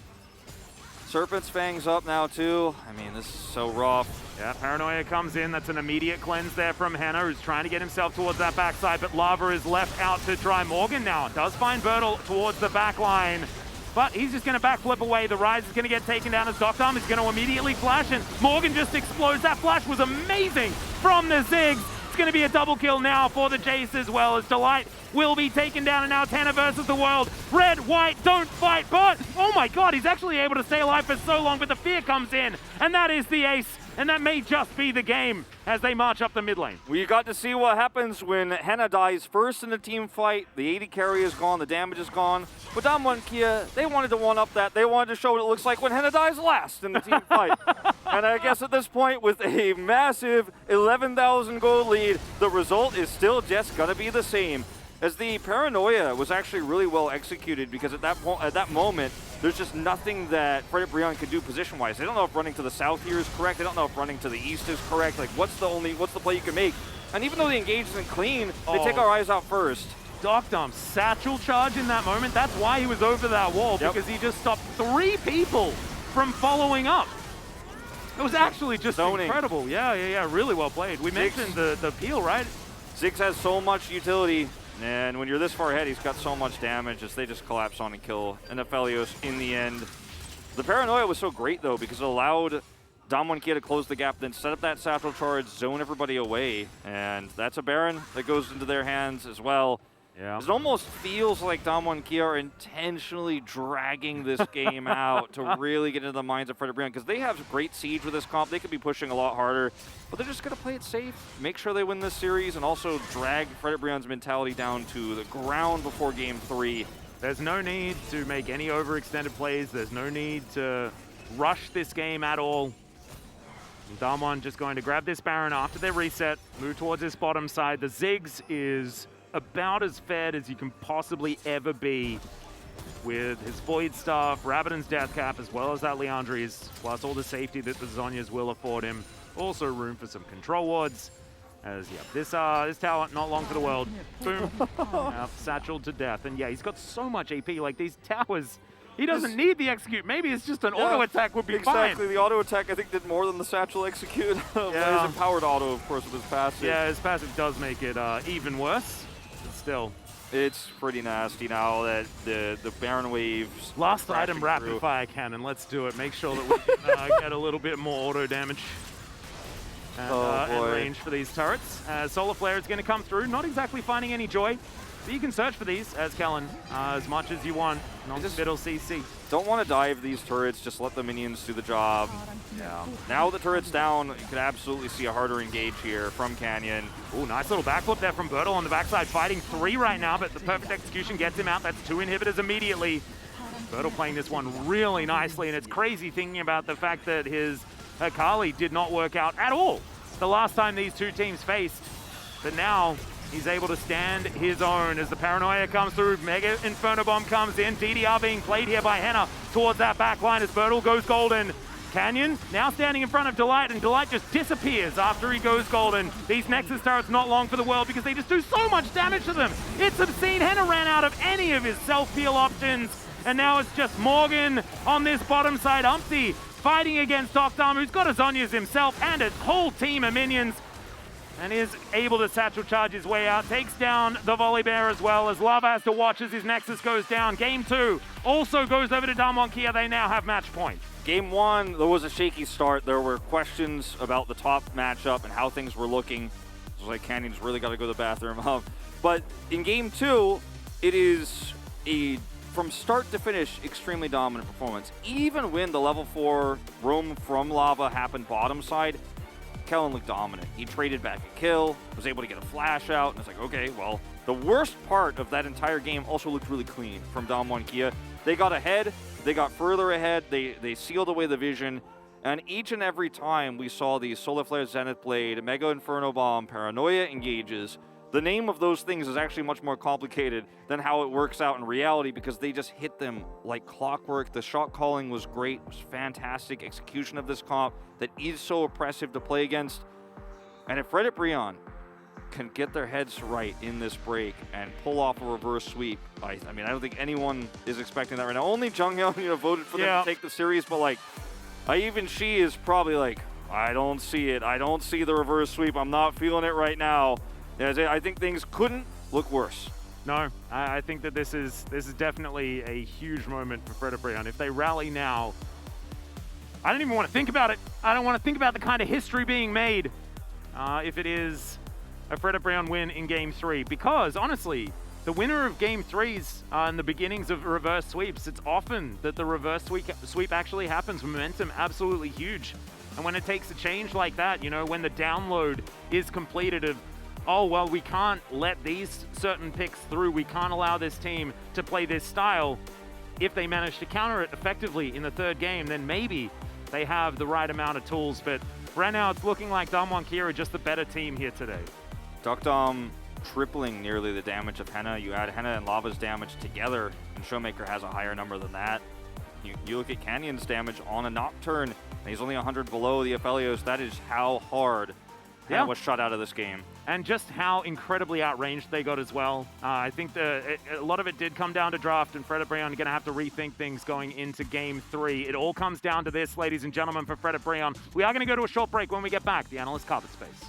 Serpent's Fang's up now too. I mean, this is so rough. Yeah, Paranoia comes in. That's an immediate cleanse there from Henna, who's trying to get himself towards that backside, but Lava is left out to try Morgan now. Does find Bertle towards the back line, but he's just going to backflip away. The Rise is going to get taken down as Doctarm is going to immediately flash, and Morgan just explodes. That flash was amazing from the Ziggs. It's going to be a double kill now for the Jace as well, as Delight will be taken down, and now Tanner versus the world. Red, white, don't fight, but oh my god, he's actually able to stay alive for so long, but the fear comes in, and that is the ace. And that may just be the game as they march up the mid lane. We got to see what happens when Henna dies first in the team fight. The 80 carry is gone, the damage is gone. But Damwon Kia, they wanted to one-up that. They wanted to show what it looks like when Henna dies last in the team fight. And I guess at this point, with a massive 11,000 gold lead, the result is still just going to be the same. As the Paranoia was actually really well executed, because at that moment, there's just nothing that Frederick Brion could do position-wise. They don't know if running to the south here is correct. They don't know if running to the east is correct. Like, what's the play you can make? And even though the engage isn't clean, they take our eyes out first. Doctarm satchel charge in that moment. That's why he was over that wall, because he just stopped 3 people from following up. It was actually just incredible. Yeah, really well played. We mentioned the peel, right? Ziggs has so much utility. And when you're this far ahead, he's got so much damage as they just collapse on and kill Aphelios in the end. The Paranoia was so great, though, because it allowed Damwon Kia to close the gap, then set up that satchel charge, zone everybody away. And that's a Baron that goes into their hands as well. Yeah. It almost feels like Damwon Kia are intentionally dragging this game out to really get into the minds of Frederick Brion, because they have great siege with this comp. They could be pushing a lot harder, but they're just going to play it safe, make sure they win this series, and also drag Frederick Brion's mentality down to the ground before Game 3. There's no need to make any overextended plays. There's no need to rush this game at all. Damwon just going to grab this Baron after their reset, move towards this bottom side. The Ziggs is about as fed as you can possibly ever be, with his Void Staff, Rabadon's Death Cap, as well as that Leandri's, plus all the safety that the Zhonya's will afford him. Also room for some control wards, as this tower, not long for the world. Boom. Satchel to death. And yeah, he's got so much AP, like these towers, he doesn't need the execute. Maybe it's just an auto attack would be fine. Exactly, the auto attack I think did more than the satchel execute. His empowered auto, of course, with his passive. Yeah, his passive does make it even worse. Still, it's pretty nasty now that the Baron waves. Last item, rapid fire cannon. Let's do it. Make sure that we can get a little bit more auto damage and range for these turrets. Solar Flare is going to come through. Not exactly finding any joy. So you can search for these as Kellen as much as you want. Non-middle CC. Don't want to dive these turrets. Just let the minions do the job. Yeah. Now the turret's down, you could absolutely see a harder engage here from Canyon. Oh, nice little backflip there from Bertle on the backside, fighting 3 right now, but the perfect execution gets him out. That's 2 inhibitors immediately. Bertle playing this one really nicely, and it's crazy thinking about the fact that his Akali did not work out at all the last time these two teams faced. But now he's able to stand his own as the Paranoia comes through. Mega Inferno Bomb comes in. DDR being played here by Henna towards that back line as Bertle goes golden. Canyon now standing in front of Delight, and Delight just disappears after he goes golden. These Nexus turrets not long for the world because they just do so much damage to them. It's obscene. Henna ran out of any of his self-heal options, and now it's just Morgan on this bottom side. Umpty fighting against Doctarm, who's got his Zhonya's himself and a whole team of minions, and is able to satchel charge his way out. Takes down the Volley Bear as well, as Lava has to watch as his Nexus goes down. Game 2 also goes over to Damwon Kia. They now have match point. Game 1, there was a shaky start. There were questions about the top matchup and how things were looking. It was like Canyon's really got to go to the bathroom. But in Game 2, it is a, from start to finish, extremely dominant performance. Even when the level 4 roam from Lava happened bottom side, Kellen looked dominant. He traded back a kill, was able to get a flash out, and it's like, okay, well, the worst part of that entire game also looked really clean from Damwon Kia. They got ahead, they got further ahead, they sealed away the vision, and each and every time we saw the Solar Flare Zenith Blade, Mega Inferno Bomb, Paranoia engages, the name of those things is actually much more complicated than how it works out in reality, because they just hit them like clockwork. The shot calling was great. It was fantastic execution of this comp that is so oppressive to play against. And if Frederick Brion can get their heads right in this break and pull off a reverse sweep, I mean, I don't think anyone is expecting that right now. Only Junghyun, voted for them to take the series, but like, even she is probably like, I don't see it. I don't see the reverse sweep. I'm not feeling it right now. I think things couldn't look worse. No, I think that this is definitely a huge moment for Fred Brion. If they rally now, I don't even want to think about it. I don't want to think about the kind of history being made if it is a Fred Brion win in Game 3. Because, honestly, the winner of Game 3s and the beginnings of reverse sweeps, it's often that the reverse sweep actually happens. Momentum absolutely huge. And when it takes a change like that, you know, when the download is completed of, oh, well, we can't let these certain picks through. We can't allow this team to play this style. If they manage to counter it effectively in the third game, then maybe they have the right amount of tools. But right now, it's looking like Damwon are just the better team here today. Duckdom tripling nearly the damage of Henna. You add Henna and Lava's damage together, and Showmaker has a higher number than that. You look at Canyon's damage on a Nocturne, and he's only 100 below the Aphelios. That is how hard Henna was shot out of this game. And just how incredibly outranged they got as well. I think a lot of it did come down to draft, and Fred Brion are going to have to rethink things going into Game 3. It all comes down to this, ladies and gentlemen, for Fred Brion. We are going to go to a short break. When we get back, the Analyst Carpet Space.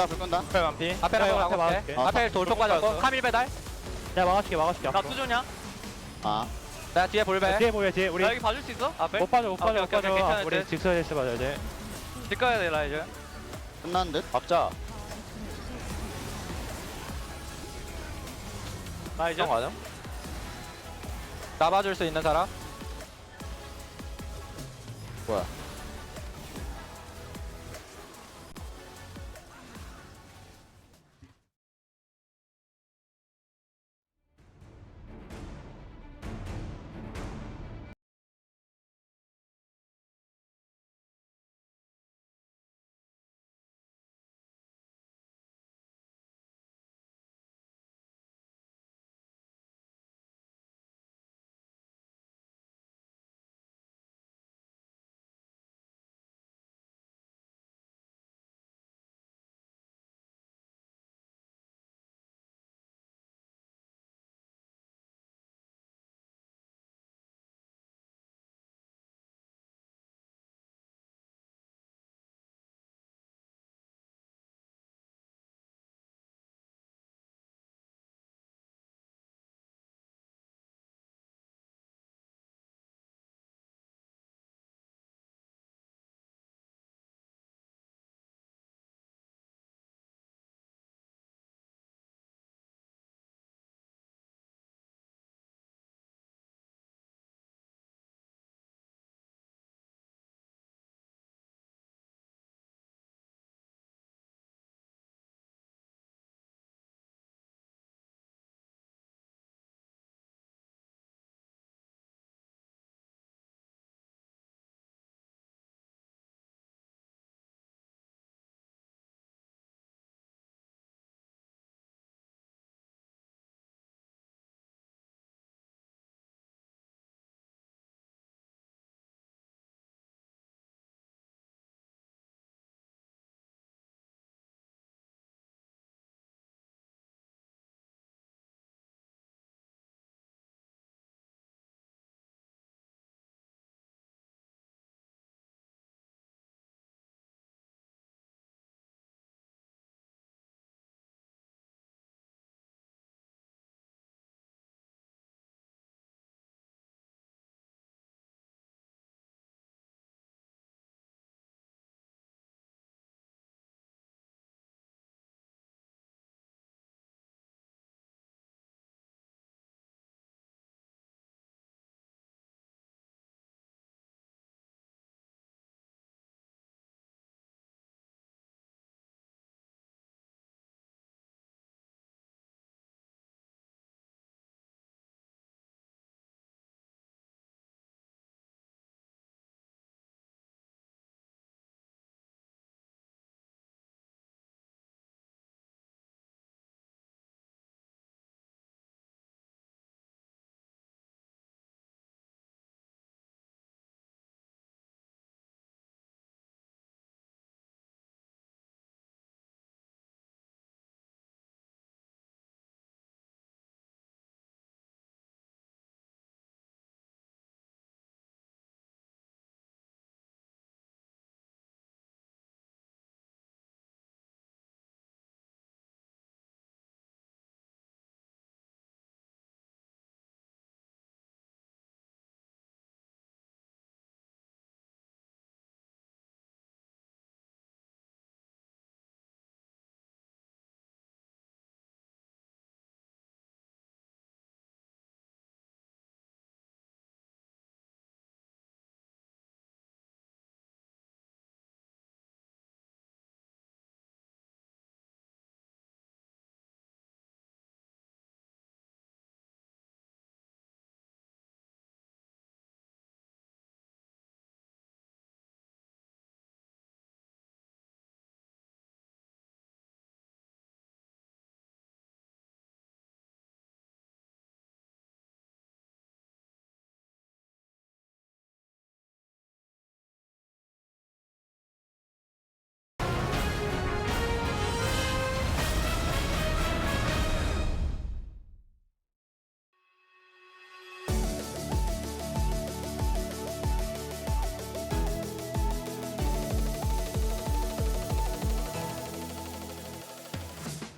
불 끈다. 앞에 완피. 앞에 라고 막을게. 앞에 돌쪽 빠졌고. 카밀 배달. 내가 막아줄게. 나 투조냐? 아. 나 뒤에 볼배. 뒤에 보여, 뒤에 우리. 나 여기 봐줄 수 있어? 앞에? 못 빠져. 괜찮을 우리 듯. 직선에서 봐줘야 돼. 집 가야 돼, 라이즈. 끝난 듯? 박자. 라이즈? 가능? 잡아줄 수 있는 사람? 뭐야?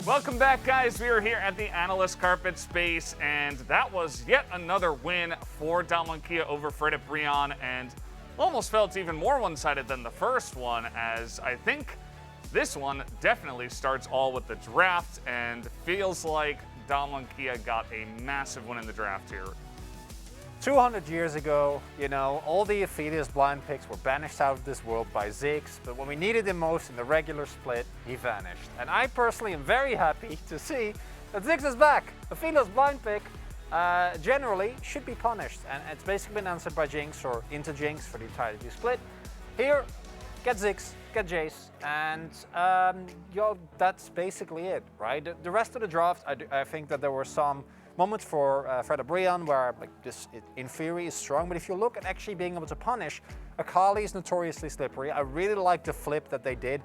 Welcome back, guys. We are here at the Analyst Carpet Space, and that was yet another win for Dalmankia over Fred Brion, and almost felt even more one-sided than the first one, as I think this one definitely starts all with the draft, and feels like Dalmankia got a massive win in the draft here. 200 years ago, you know, all the Aphelios blind picks were banished out of this world by Ziggs, but when we needed him most in the regular split, he vanished. And I personally am very happy to see that Ziggs is back. Aphelios blind pick generally should be punished, and it's basically been answered by Jinx or into Jinx for the entirety split. Here, get Ziggs, get Jace, and that's basically it, right? The rest of the draft, I think that there were some moments for Fred Brion where like this in theory is strong, but if you look at actually being able to punish, Akali is notoriously slippery. I really like the flip that they did.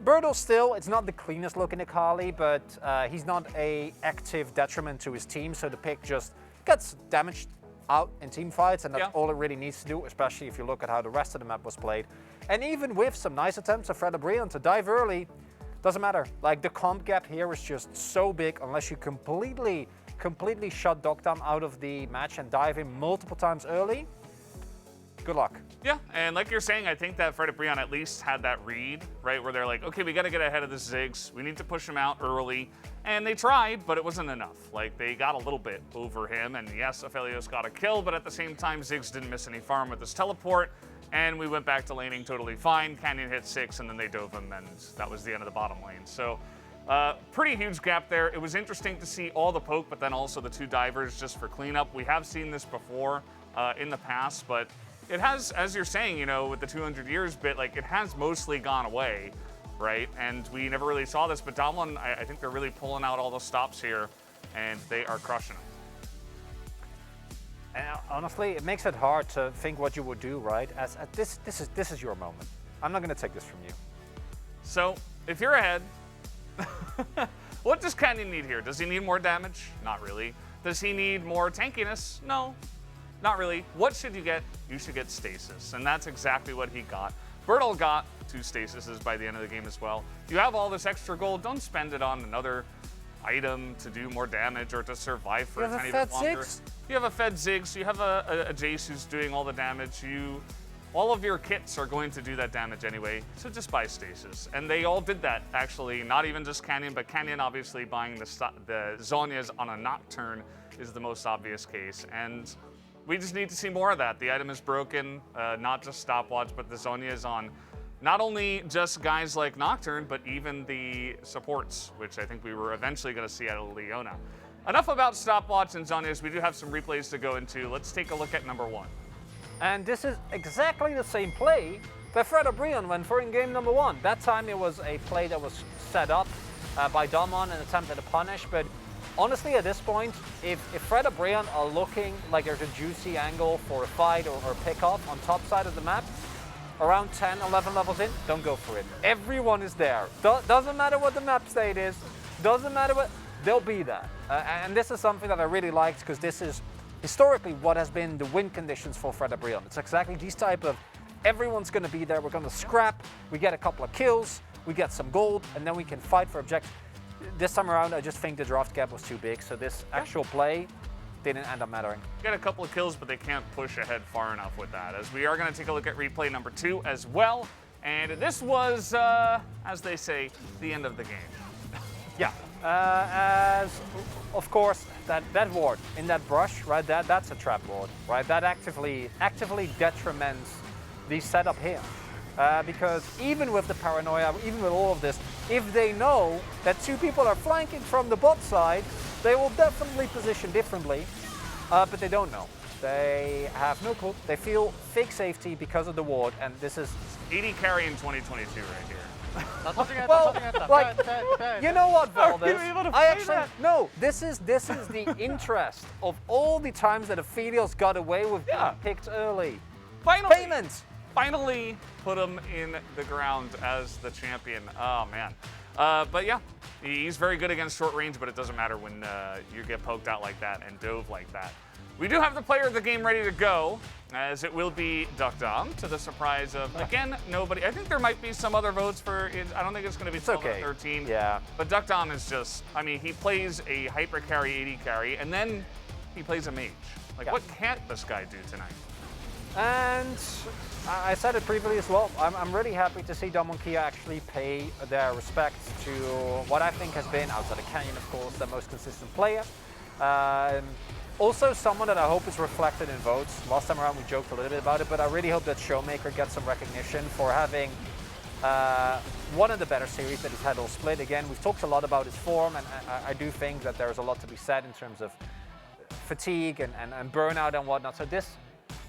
Birdo still, it's not the cleanest looking Akali, but he's not a active detriment to his team, so the pick just gets damaged out in team fights, and that's all it really needs to do, especially if you look at how the rest of the map was played. And even with some nice attempts of Fred Brion to dive early, doesn't matter. Like the comp gap here is just so big unless you completely shut Dogtown out of the match and dive in multiple times early. Good luck. Yeah, and like you're saying, I think that Fred Brion at least had that read, right, where they're like, okay, we got to get ahead of the Ziggs. We need to push him out early. And they tried, but it wasn't enough. Like, they got a little bit over him, and yes, Aphelios got a kill, but at the same time, Ziggs didn't miss any farm with his teleport, and we went back to laning totally fine. Canyon hit 6, and then they dove him, and that was the end of the bottom lane. So, pretty huge gap there. It was interesting to see all the poke, but then also the 2 divers just for cleanup. We have seen this before in the past, but it has, as you're saying, you know, with the 200 years bit, like, it has mostly gone away, right? And we never really saw this, but Damwon, I think they're really pulling out all the stops here, and they are crushing them. And honestly, it makes it hard to think what you would do, right? As this is your moment. I'm not going to take this from you. So, if you're ahead, what does Canyon need here? Does he need more damage? Not really. Does he need more tankiness? No, not really. What should you get? You should get stasis, and that's exactly what he got. Bertle got 2 stasises by the end of the game as well. You have all this extra gold, don't spend it on another item to do more damage or to survive for a tiny bit longer. You have a Fed Ziggs, you have a Jace who's doing all the damage, all of your kits are going to do that damage anyway, so just buy stasis. And they all did that, actually, not even just Canyon, but Canyon obviously buying the Zhonya's on a Nocturne is the most obvious case. And we just need to see more of that. The item is broken, not just stopwatch, but the Zhonya is on not only just guys like Nocturne, but even the supports, which I think we were eventually going to see out of Leona. Enough about stopwatch and Zhonya's. We do have some replays to go into. Let's take a look at number 1. And this is exactly the same play that Fred Brion went for in game number 1. That time it was a play that was set up by Damwon and attempted to punish, but honestly, at this point, if Fred Brion are looking like there's a juicy angle for a fight or a pick-off on top side of the map, around 10, 11 levels in, don't go for it. Everyone is there. Doesn't matter what the map state is, doesn't matter what, they'll be there. And this is something that I really liked, because this is historically what has been the win conditions for Fred Brion. It's exactly these type of, everyone's going to be there, we're going to scrap, we get a couple of kills, we get some gold, and then we can fight for objectives. This time around, I just think the draft gap was too big, so this actual play didn't end up mattering. Get a couple of kills, but they can't push ahead far enough with that, as we are going to take a look at replay number 2 as well. And this was, as they say, the end of the game. Yeah, as of course that ward in that brush, right? That's a trap ward, right? That actively detriments the setup here. Because even with the paranoia, even with all of this, if they know that 2 people are flanking from the bot side, they will definitely position differently, but they don't know. They have no clue. They feel fake safety because of the ward, and this is 80 carry in 2022 right here. Well, like, you know what, Valdez? I actually no. This is the interest of all the times that Aphelios got away with being picked early. Finally, payments. Finally, put him in the ground as the champion. Oh man. But yeah, He's very good against short range, but it doesn't matter when you get poked out like that and dove like that. We do have the player of the game ready to go, as it will be DuckDom, to the surprise of, again, nobody. I think there might be some other votes for it. I don't think it's going to be 12 or 13. Yeah. But DuckDom is just, I mean, he plays a hyper carry, AD carry, and then he plays a mage. Like, what can't this guy do tonight? And I said it previously as well, I'm really happy to see Damwon actually pay their respects to what I think has been, outside of Canyon of course, the most consistent player. Also someone that I hope is reflected in votes. Last time around we joked a little bit about it, but I really hope that Showmaker gets some recognition for having one of the better series that he's had all split. Again, we've talked a lot about his form, and I do think that there's a lot to be said in terms of fatigue and burnout and whatnot. So this,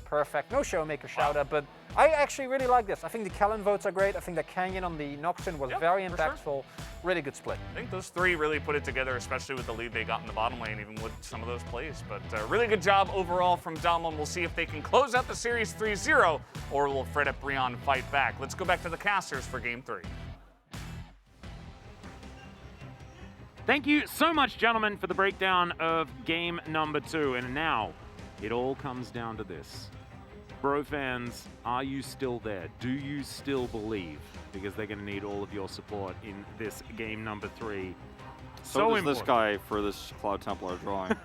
perfect. No Showmaker shout out, but I actually really like this. I think the Kellen votes are great. I think the Canyon on the Nocturne was very impactful. Sure. Really good split. I think those three really put it together, especially with the lead they got in the bottom lane, even with some of those plays. But really good job overall from Damwon. We'll see if they can close out the series 3-0, or will Fred at Brion fight back. Let's go back to the casters for Game 3. Thank you so much, gentlemen, for the breakdown of game number 2. And now, it all comes down to this. Bro fans, are you still there? Do you still believe? Because they're going to need all of your support in this game number 3. So does this guy for this Cloud Templar drawing.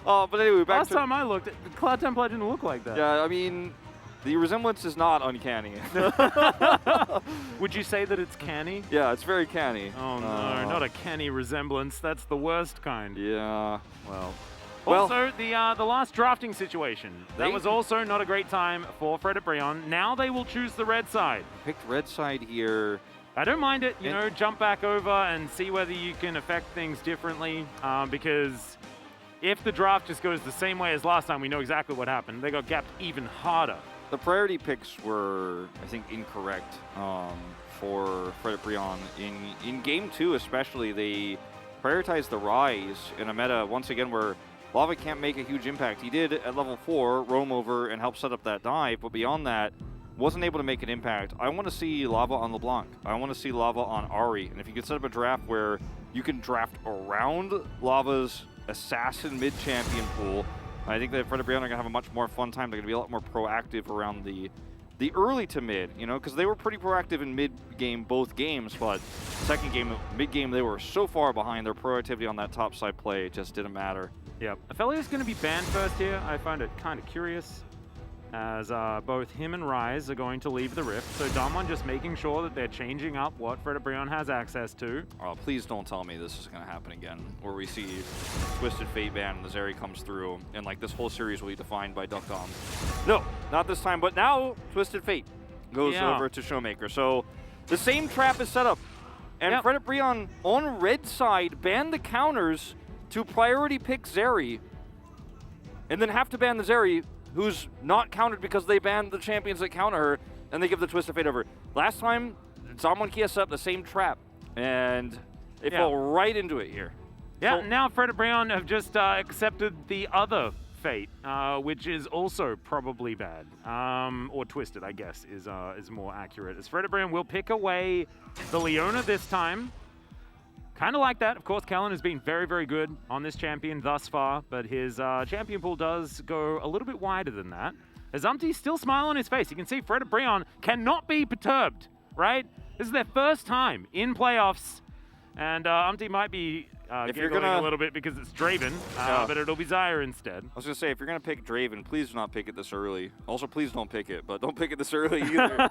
But anyway, back Last time I looked, the Cloud Templar didn't look like that. Yeah, I mean, the resemblance is not uncanny. Would you say that it's canny? Yeah, it's very canny. Oh no, not a canny resemblance. That's the worst kind. Yeah. Well. Also, the last drafting situation. That was also not a great time for Fred at Brion. Now they will choose the red side. Picked red side here. I don't mind it, you know, jump back over and see whether you can affect things differently, because if the draft just goes the same way as last time, we know exactly what happened. They got gapped even harder. The priority picks were, I think, incorrect for Fred at Brion. In Game 2 especially, they prioritized the Rise in a meta, once again, where Lava can't make a huge impact. He did at level 4 roam over and help set up that dive, but beyond that, wasn't able to make an impact. I want to see Lava on LeBlanc. I want to see Lava on Ahri. And if you could set up a draft where you can draft around Lava's Assassin mid-champion pool, I think that Fred and Brion are going to have a much more fun time. They're going to be a lot more proactive around the early to mid, you know, because they were pretty proactive in mid-game both games, but second game, mid-game, they were so far behind. Their proactivity on that top side play just didn't matter. Yep. Aphelios going to be banned first here. I find it kind of curious, as both him and Rise are going to leave the Rift. So Damwon just making sure that they're changing up what Fred Brion has access to. Oh, please don't tell me this is going to happen again, where we see Twisted Fate ban and the Zeri comes through, and like this whole series will be defined by DuckDom. No, not this time, but now Twisted Fate goes over to Showmaker. So the same trap is set up, and Fred Brion on red side banned the counters to priority pick Zeri, and then have to ban the Zeri, who's not countered because they banned the champions that counter her, and they give the Twisted Fate over. Last time, Damwon set up the same trap, and they fell right into it here. Yeah, so now Fred and Brion have just accepted the other fate, which is also probably bad. Or twisted, I guess, is more accurate. As Fred and Brion will pick away the Leona this time. Kind of like that. Of course, Kellen has been very, very good on this champion thus far, but his champion pool does go a little bit wider than that. As Umty's still smile on his face. You can see Fred and Brion cannot be perturbed, right? This is their first time in playoffs, and Umty might be giggling a little bit because it's Draven, but it'll be Xayah instead. I was going to say, if you're going to pick Draven, please do not pick it this early. Also, please don't pick it, but don't pick it this early either.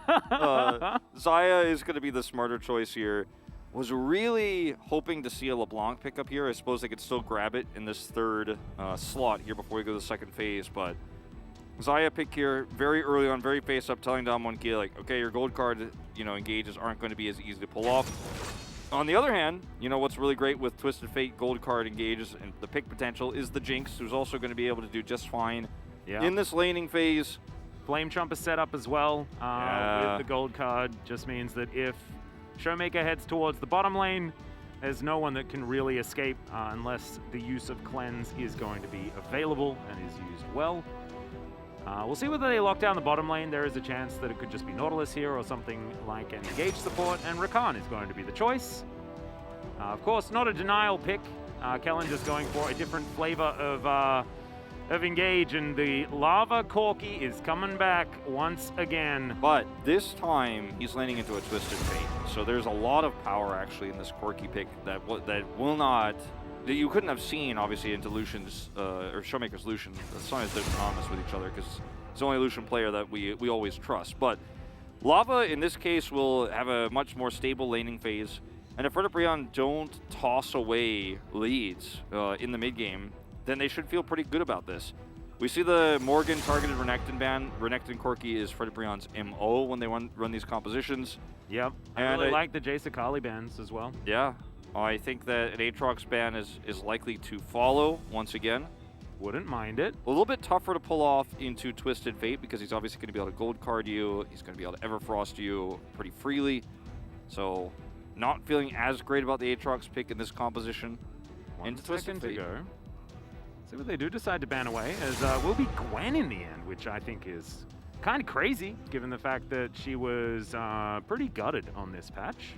Xayah is going to be the smarter choice here. Was really hoping to see a LeBlanc pick up here. I suppose they could still grab it in this third slot here before we go to the second phase, but Xayah pick here very early on, very face up, telling Damwon like, okay, your gold card, engages aren't going to be as easy to pull off. On the other hand, what's really great with Twisted Fate gold card engages and the pick potential is the Jinx, who's also going to be able to do just fine in this laning phase. Flame Trump is set up as well with the gold card. Just means that if Showmaker heads towards the bottom lane, there's no one that can really escape unless the use of Cleanse is going to be available and is used well. We'll see whether they lock down the bottom lane. There is a chance that it could just be Nautilus here or something like an engage support, and Rakan is going to be the choice. Of course, not a denial pick. Kellen just going for a different flavor of engage, and the Lava Corki is coming back once again. But this time, he's landing into a Twisted Fate. So there's a lot of power actually in this Corki pick that will not... that you couldn't have seen, obviously, into Lucian's, or Showmaker's Lucian. Sometimes they're synonymous with each other because it's the only Lucian player that we always trust. But Lava, in this case, will have a much more stable laning phase. And if Frederick don't toss away leads in the mid game, then they should feel pretty good about this. We see the Morgan targeted Renekton ban. Renekton Corki is Frederick MO when they run these compositions. Yep, I really like the Jace Akali bans as well. Yeah, I think that an Aatrox ban is likely to follow once again. Wouldn't mind it. A little bit tougher to pull off into Twisted Fate because he's obviously going to be able to gold card you. He's going to be able to Everfrost you pretty freely. So, not feeling as great about the Aatrox pick in this composition. One second to go. See what they do decide to ban away, as will be Gwen in the end, which I think is kind of crazy, given the fact that she was pretty gutted on this patch.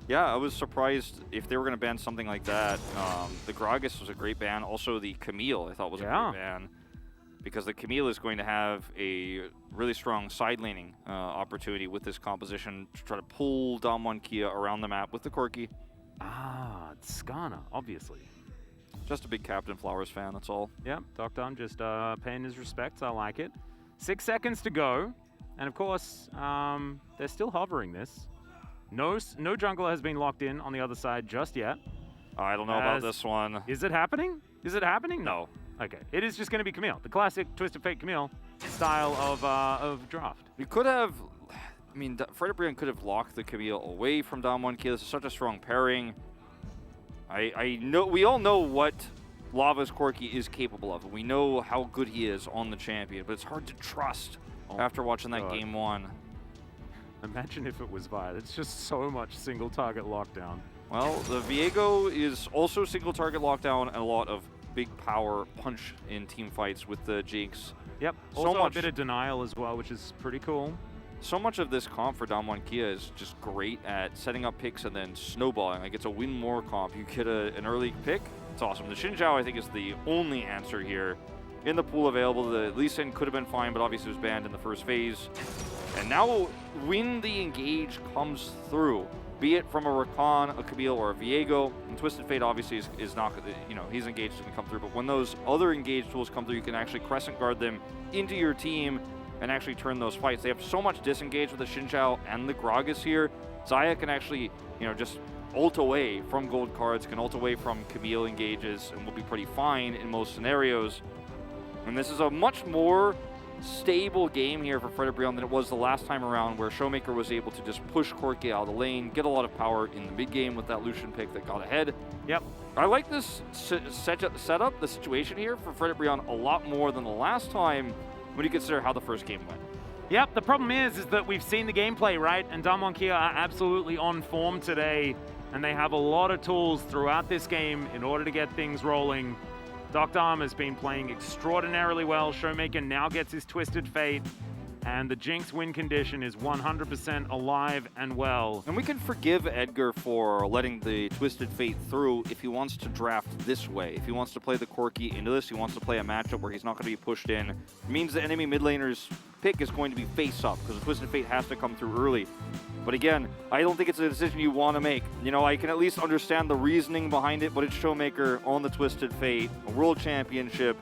Yeah, I was surprised if they were going to ban something like that. The Gragas was a great ban. Also, the Camille I thought was a great ban, because the Camille is going to have a really strong side laning opportunity with this composition to try to pull Damwon Kia around the map with the Corki. Ah, it's Skana, obviously. Just a big Captain Flowers fan, that's all. Yep, Dr. just paying his respects. I like it. 6 seconds to go. And of course, they're still hovering this. No jungler has been locked in on the other side just yet. I don't know about this one. Is it happening? Is it happening? No. Okay, it is just going to be Camille. The classic Twisted Fate Camille style of draft. You could have... I mean, Frederick could have locked the Camille away from Damwon Kia. This is such a strong pairing. I know we all know what Lava's Corki is capable of. We know how good he is on the champion, but it's hard to trust after watching that game one. Imagine if it was Vi. It's just so much single target lockdown. Well, the Viego is also single target lockdown and a lot of big power punch in team fights with the Jinx. Yep. Also a bit of denial as well, which is pretty cool. So much of this comp for Damwon Kia is just great at setting up picks and then snowballing. Like, it's a win more comp. You get an early pick, it's awesome. The Xin Zhao, I think, is the only answer here in the pool available. The Lee Sin could have been fine, but obviously was banned in the first phase. And now, when the engage comes through, be it from a Rakan, a Camille, or a Viego, and Twisted Fate obviously is not, you know, he's engaged to come through, but when those other engage tools come through, you can actually Crescent Guard them into your team and actually turn those fights. They have so much disengage with the Xin Zhao and the Gragas here. Xayah can actually, you know, just ult away from gold cards, can ult away from Camille engages, and will be pretty fine in most scenarios. And this is a much more stable game here for Frederick than it was the last time around, where Showmaker was able to just push Corki out of the lane, get a lot of power in the mid game with that Lucian pick that got ahead. Yep. I like this setup, the situation here for Frederick a lot more than the last time when you consider how the first game went. Yep, the problem is that we've seen the gameplay, right? And Damwon Kia are absolutely on form today, and they have a lot of tools throughout this game in order to get things rolling. Dr. has been playing extraordinarily well. Showmaker now gets his Twisted Fate, and the Jinx win condition is 100% alive and well. And we can forgive Edgar for letting the Twisted Fate through if he wants to draft this way. If he wants to play the Corki into this, he wants to play a matchup where he's not going to be pushed in. It means the enemy mid laner's pick is going to be face up, because the Twisted Fate has to come through early. But again, I don't think it's a decision you want to make. You know, I can at least understand the reasoning behind it, but it's Showmaker on the Twisted Fate, a world championship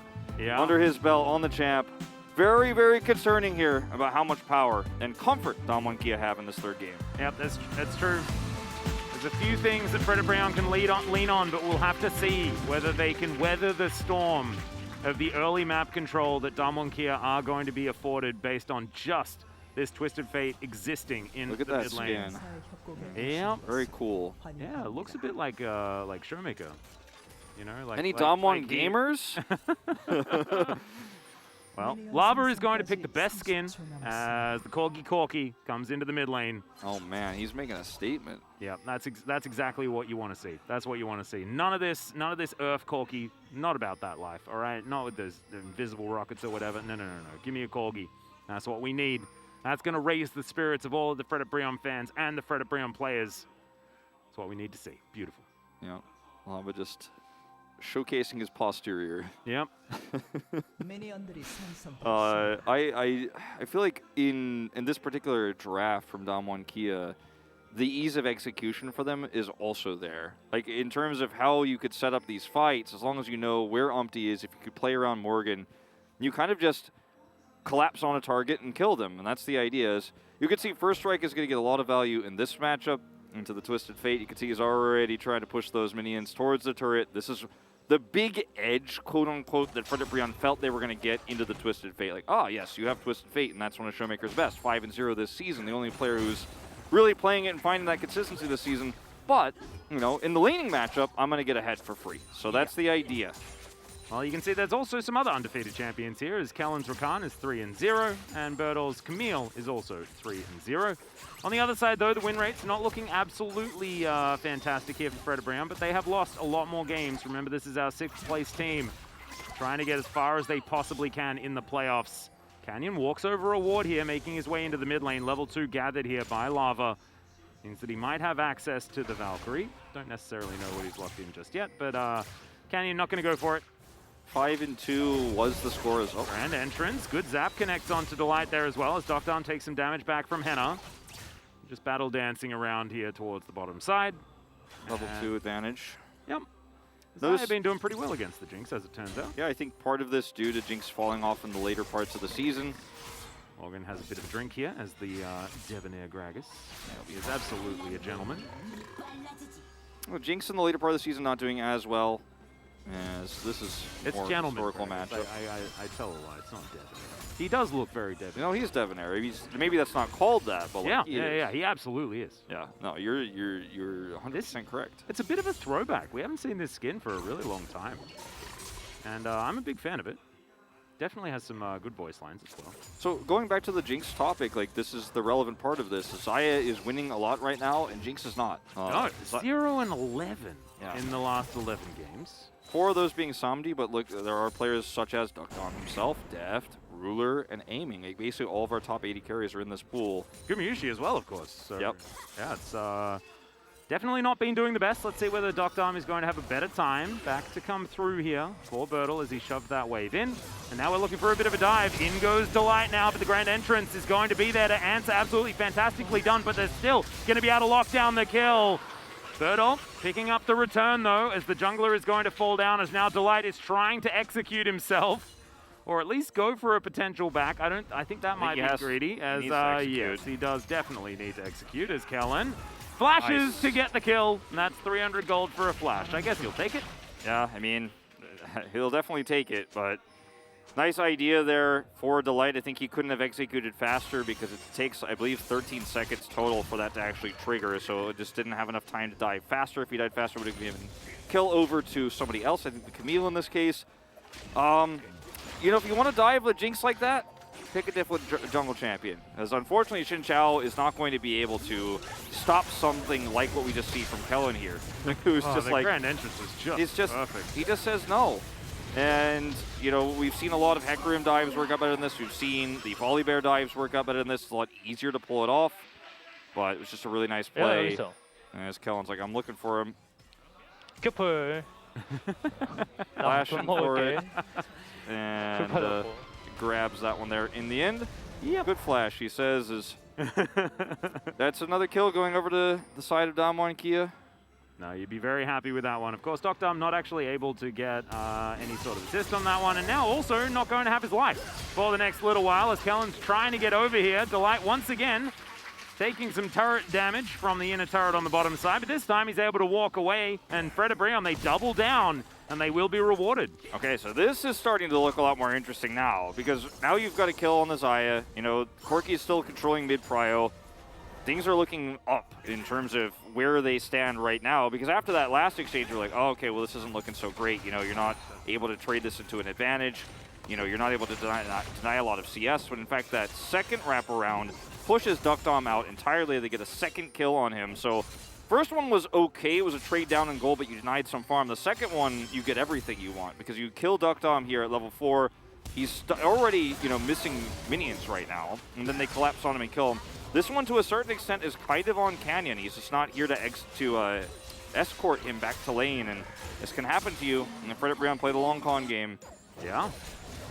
under his belt on the champ. Very, very concerning here about how much power and comfort Damwon Kia have in this third game. Yep, that's true. There's a few things that Frederick can lean on, but we'll have to see whether they can weather the storm of the early map control that Damwon Kia are going to be afforded based on just this Twisted Fate existing in the mid lane. Skin. Yeah, very cool. Yeah, it looks a bit like Showmaker. You know, like any Damwon gamers? Well, Lava is going to pick the best skin as the Corgi comes into the mid lane. Oh man, he's making a statement. Yeah, that's exactly what you want to see. That's what you want to see. None of this Earth Corgi. Not about that life. All right, not with those invisible rockets or whatever. No. Give me a Corgi. That's what we need. That's going to raise the spirits of all of the Fred Brion fans and the Fred Brion players. That's what we need to see. Beautiful. Yeah, Lava just showcasing his posterior. Yep. I feel like in this particular draft from Damwon Kia, the ease of execution for them is also there. Like in terms of how you could set up these fights, as long as you know where Umpty is, if you could play around Morgan, you kind of just collapse on a target and kill them. And that's the idea. Is you can see First Strike is going to get a lot of value in this matchup into the Twisted Fate. You can see he's already trying to push those minions towards the turret. This is the big edge, quote-unquote, that Fred Brion felt they were going to get into the Twisted Fate. Like, oh, yes, you have Twisted Fate, and that's one of Showmaker's best. 5-0 this season. The only player who's really playing it and finding that consistency this season. But, you know, in the laning matchup, I'm going to get ahead for free. So that's the idea. Well, you can see there's also some other undefeated champions here, as Kellen's Rakan is 3-0, and Birdall's Camille is also 3-0. On the other side, though, the win rate's not looking absolutely fantastic here for Fred Brion, but they have lost a lot more games. Remember, this is our 6th place team, trying to get as far as they possibly can in the playoffs. Canyon walks over a ward here, making his way into the mid lane. Level 2 gathered here by Lava. Means that he might have access to the Valkyrie. Don't necessarily know what he's locked in just yet, but Canyon not going to go for it. 5-2 was the score as well. Grand entrance. Good zap connects onto Delight there as well, as Dokdam takes some damage back from Henna. Just battle dancing around here towards the bottom side. Level 2 advantage. Yep. They've been doing pretty well against the Jinx, as it turns out. Yeah, I think part of this due to Jinx falling off in the later parts of the season. Morgan has a bit of a drink here as the Debonair Gragas. He is absolutely a gentleman. Well, Jinx in the later part of the season not doing as well. As this is more historical matchup. I tell a lie, it's not Debonair. He does look very Debonair. No, he's Debonair. Maybe that's not called that, but like he absolutely is. Yeah, no, you're 100% correct. It's a bit of a throwback. We haven't seen this skin for a really long time, and I'm a big fan of it. Definitely has some good voice lines as well. So going back to the Jinx topic, like this is the relevant part of this. Zaya is winning a lot right now, and Jinx is not. No, 0-11 in the last 11 games. 4 of those being Samdi, but look, there are players such as Dokdam himself, Deft, Ruler, and Aiming. Like basically all of our top 80 carries are in this pool. Gumayushi as well, of course. So, yep. Yeah, it's definitely not been doing the best. Let's see whether Dokdam is going to have a better time. Back to come through here for Birdall as he shoved that wave in. And now we're looking for a bit of a dive. In goes Delight now, but the Grand Entrance is going to be there to answer. Absolutely fantastically done, but they're still going to be able to lock down the kill. Birdall picking up the return, though, as the jungler is going to fall down, as now Delight is trying to execute himself, or at least go for a potential back. I think that might be greedy, as yes, he does definitely need to execute, as Kellen flashes to get the kill, and that's 300 gold for a flash. I guess he'll take it. Yeah, I mean, he'll definitely take it, but nice idea there for Delight. I think he couldn't have executed faster because it takes, I believe, 13 seconds total for that to actually trigger, so it just didn't have enough time to dive faster. If he died faster, it would have given kill over to somebody else. I think the Camille in this case. You know, if you want to dive with Jinx like that, pick a different jungle champion. As unfortunately, Xin Chao is not going to be able to stop something like what we just see from Kellen here. Who's just like, Grand Entrance is just perfect. He just says no. And, you know, we've seen a lot of Hecarim dives work out better than this. We've seen the Volibear dives work out better than this. It's a lot easier to pull it off. But it was just a really nice play. Yeah, as Kellen's like, I'm looking for him. Couple. Flashing for it. And grabs that one there in the end. Yep. Good flash, he says. Is that's another kill going over to the side of Damwon Kia. No, you'd be very happy with that one. Of course, Dokdam not actually able to get any sort of assist on that one, and now also not going to have his life for the next little while as Kellen's trying to get over here. Delight once again taking some turret damage from the inner turret on the bottom side, but this time he's able to walk away, and Fred Brion, they double down, and they will be rewarded. Okay, so this is starting to look a lot more interesting now, because now you've got a kill on the Zaya. You know, Corki is still controlling mid-prio. Things are looking up in terms of where they stand right now, because after that last exchange, you're like, oh, okay, well, this isn't looking so great. You know, you're not able to trade this into an advantage. you know, you're not able to deny a lot of CS, when in fact that second wraparound pushes Duckdom out entirely. They get a second kill on him. So first one was okay. It was a trade down and goal, but you denied some farm. The second one, you get everything you want because you kill Duckdom here at level 4. He's already, you know, missing minions right now, and then they collapse on him and kill him. This one, to a certain extent, is kind of on Canyon. He's just not here to escort him back to lane, and this can happen to you. And Frederick Brion played a long con game. Yeah.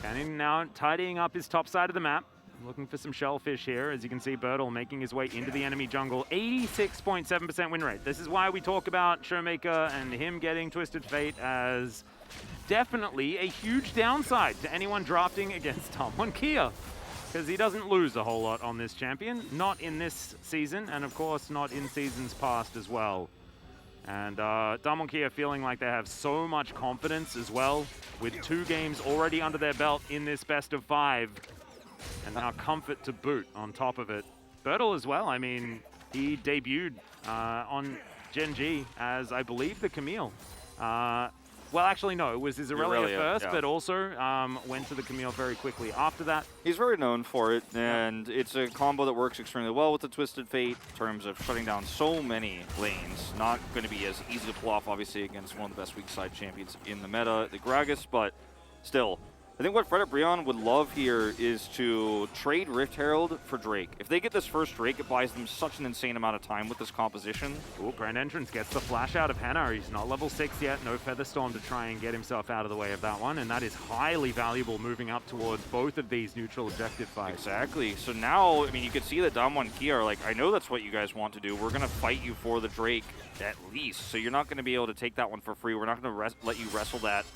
Canyon now tidying up his top side of the map. Looking for some shellfish here. As you can see, Bertle making his way into the enemy jungle. 86.7% win rate. This is why we talk about Showmaker and him getting Twisted Fate as definitely a huge downside to anyone drafting against Damwon Kia, because he doesn't lose a whole lot on this champion. Not in this season, and of course not in seasons past as well. And Damwon Kia feeling like they have so much confidence as well, with 2 games already under their belt in this best of 5. And now comfort to boot on top of it. Bertle as well, I mean, he debuted on Gen G as, I believe, the Camille. Well, actually, no, it was his Aurelia first, but also went to the Camille very quickly after that. He's very known for it, and it's a combo that works extremely well with the Twisted Fate in terms of shutting down so many lanes. Not going to be as easy to pull off, obviously, against one of the best weak side champions in the meta, the Gragas, but still. I think what Frederick Brion would love here is to trade Rift Herald for Drake. If they get this first Drake, it buys them such an insane amount of time with this composition. Ooh, Grand Entrance gets the flash out of Hannah. He's not level 6 yet. No Featherstorm to try and get himself out of the way of that one. And that is highly valuable moving up towards both of these neutral objective fights. Exactly. So now, I mean, you can see that Damwon Kia are like, I know that's what you guys want to do. We're going to fight you for the Drake at least. So you're not going to be able to take that one for free. We're not going to let you wrestle that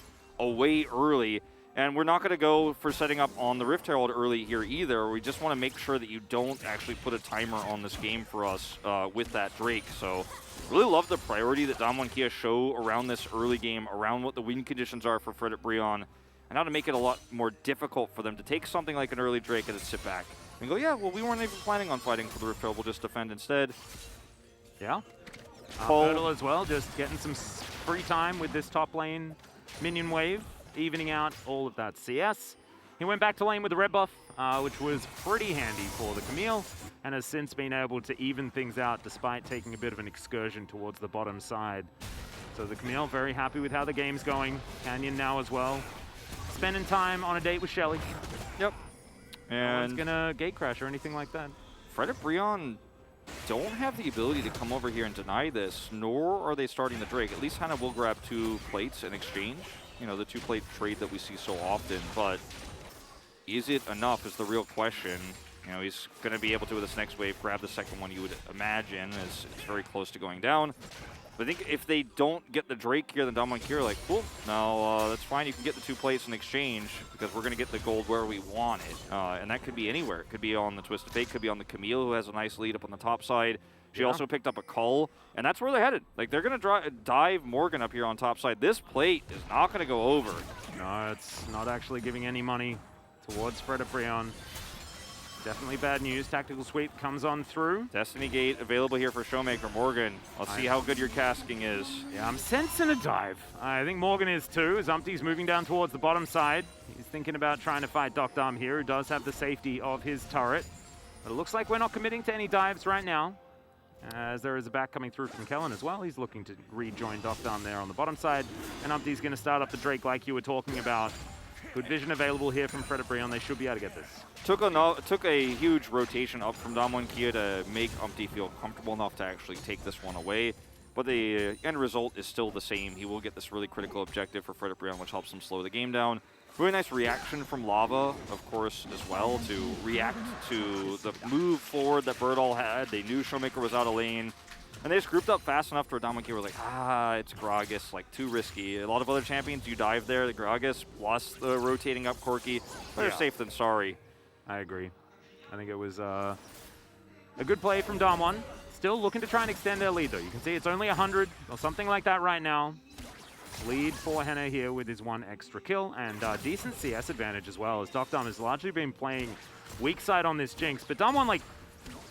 away early. And we're not going to go for setting up on the Rift Herald early here either. We just want to make sure that you don't actually put a timer on this game for us with that Drake. So really love the priority that Damwon Kia show around this early game, around what the win conditions are for Frederick Brion, and how to make it a lot more difficult for them to take something like an early Drake and sit back and go, yeah, well, we weren't even planning on fighting for the Rift Herald. We'll just defend instead. Yeah. Bertle as well, just getting some free time with this top lane minion wave, evening out all of that CS. He went back to lane with the red buff, which was pretty handy for the Camille, and has since been able to even things out despite taking a bit of an excursion towards the bottom side. So the Camille very happy with how the game's going. Canyon now as well. Spending time on a date with Shelly. Yep. And no one's gonna gate crash or anything like that. Frederick Brion don't have the ability to come over here and deny this, nor are they starting the Drake. At least Hannah will grab 2 plates in exchange. You know, the 2-plate trade that we see so often, but is it enough is the real question. You know, he's going to be able to, with this next wave, grab the second one, you would imagine, as it's very close to going down. But I think if they don't get the Drake here, then Damwon Kia are like, cool, no, that's fine. You can get the 2 plates in exchange because we're going to get the gold where we want it. And that could be anywhere. It could be on the Twisted Fate, could be on the Camille, who has a nice lead up on the top side. She also picked up a Cull, and that's where they're headed. Like, they're going to dive Morgan up here on top side. This plate is not going to go over. No, it's not actually giving any money towards Frederick Brion. Definitely bad news. Tactical Sweep comes on through. Destiny Gate available here for Showmaker. Morgan, let's see how good your casking is. Yeah, I'm sensing a dive. I think Morgan is too, as Umpty's moving down towards the bottom side. He's thinking about trying to fight Duckdom here, who does have the safety of his turret. But it looks like we're not committing to any dives right now, as there is a back coming through from Kellen as well. He's looking to rejoin Duckdom there on the bottom side. And Umpty's going to start up the Drake like you were talking about. Good vision available here from Frederick Brion. They should be able to get this. Took a huge rotation up from Damwon Kia to make Umpty feel comfortable enough to actually take this one away. But the end result is still the same. He will get this really critical objective for Frederick Brion, which helps him slow the game down. Really nice reaction from Lava, of course, as well, to react to the move forward that Bertle had. They knew Showmaker was out of lane, and they just grouped up fast enough to where Damwon Kia was like, it's Gragas, like, too risky. A lot of other champions, you dive there, the Gragas plus the rotating up Corki. Better safe than sorry. I agree. I think it was a good play from Damwon. Still looking to try and extend their lead, though. You can see it's only 100 or something like that right now. Lead for Henna here with his 1 extra kill, and decent CS advantage as well, as Duckdom has largely been playing weak side on this Jinx. But Damwon, like,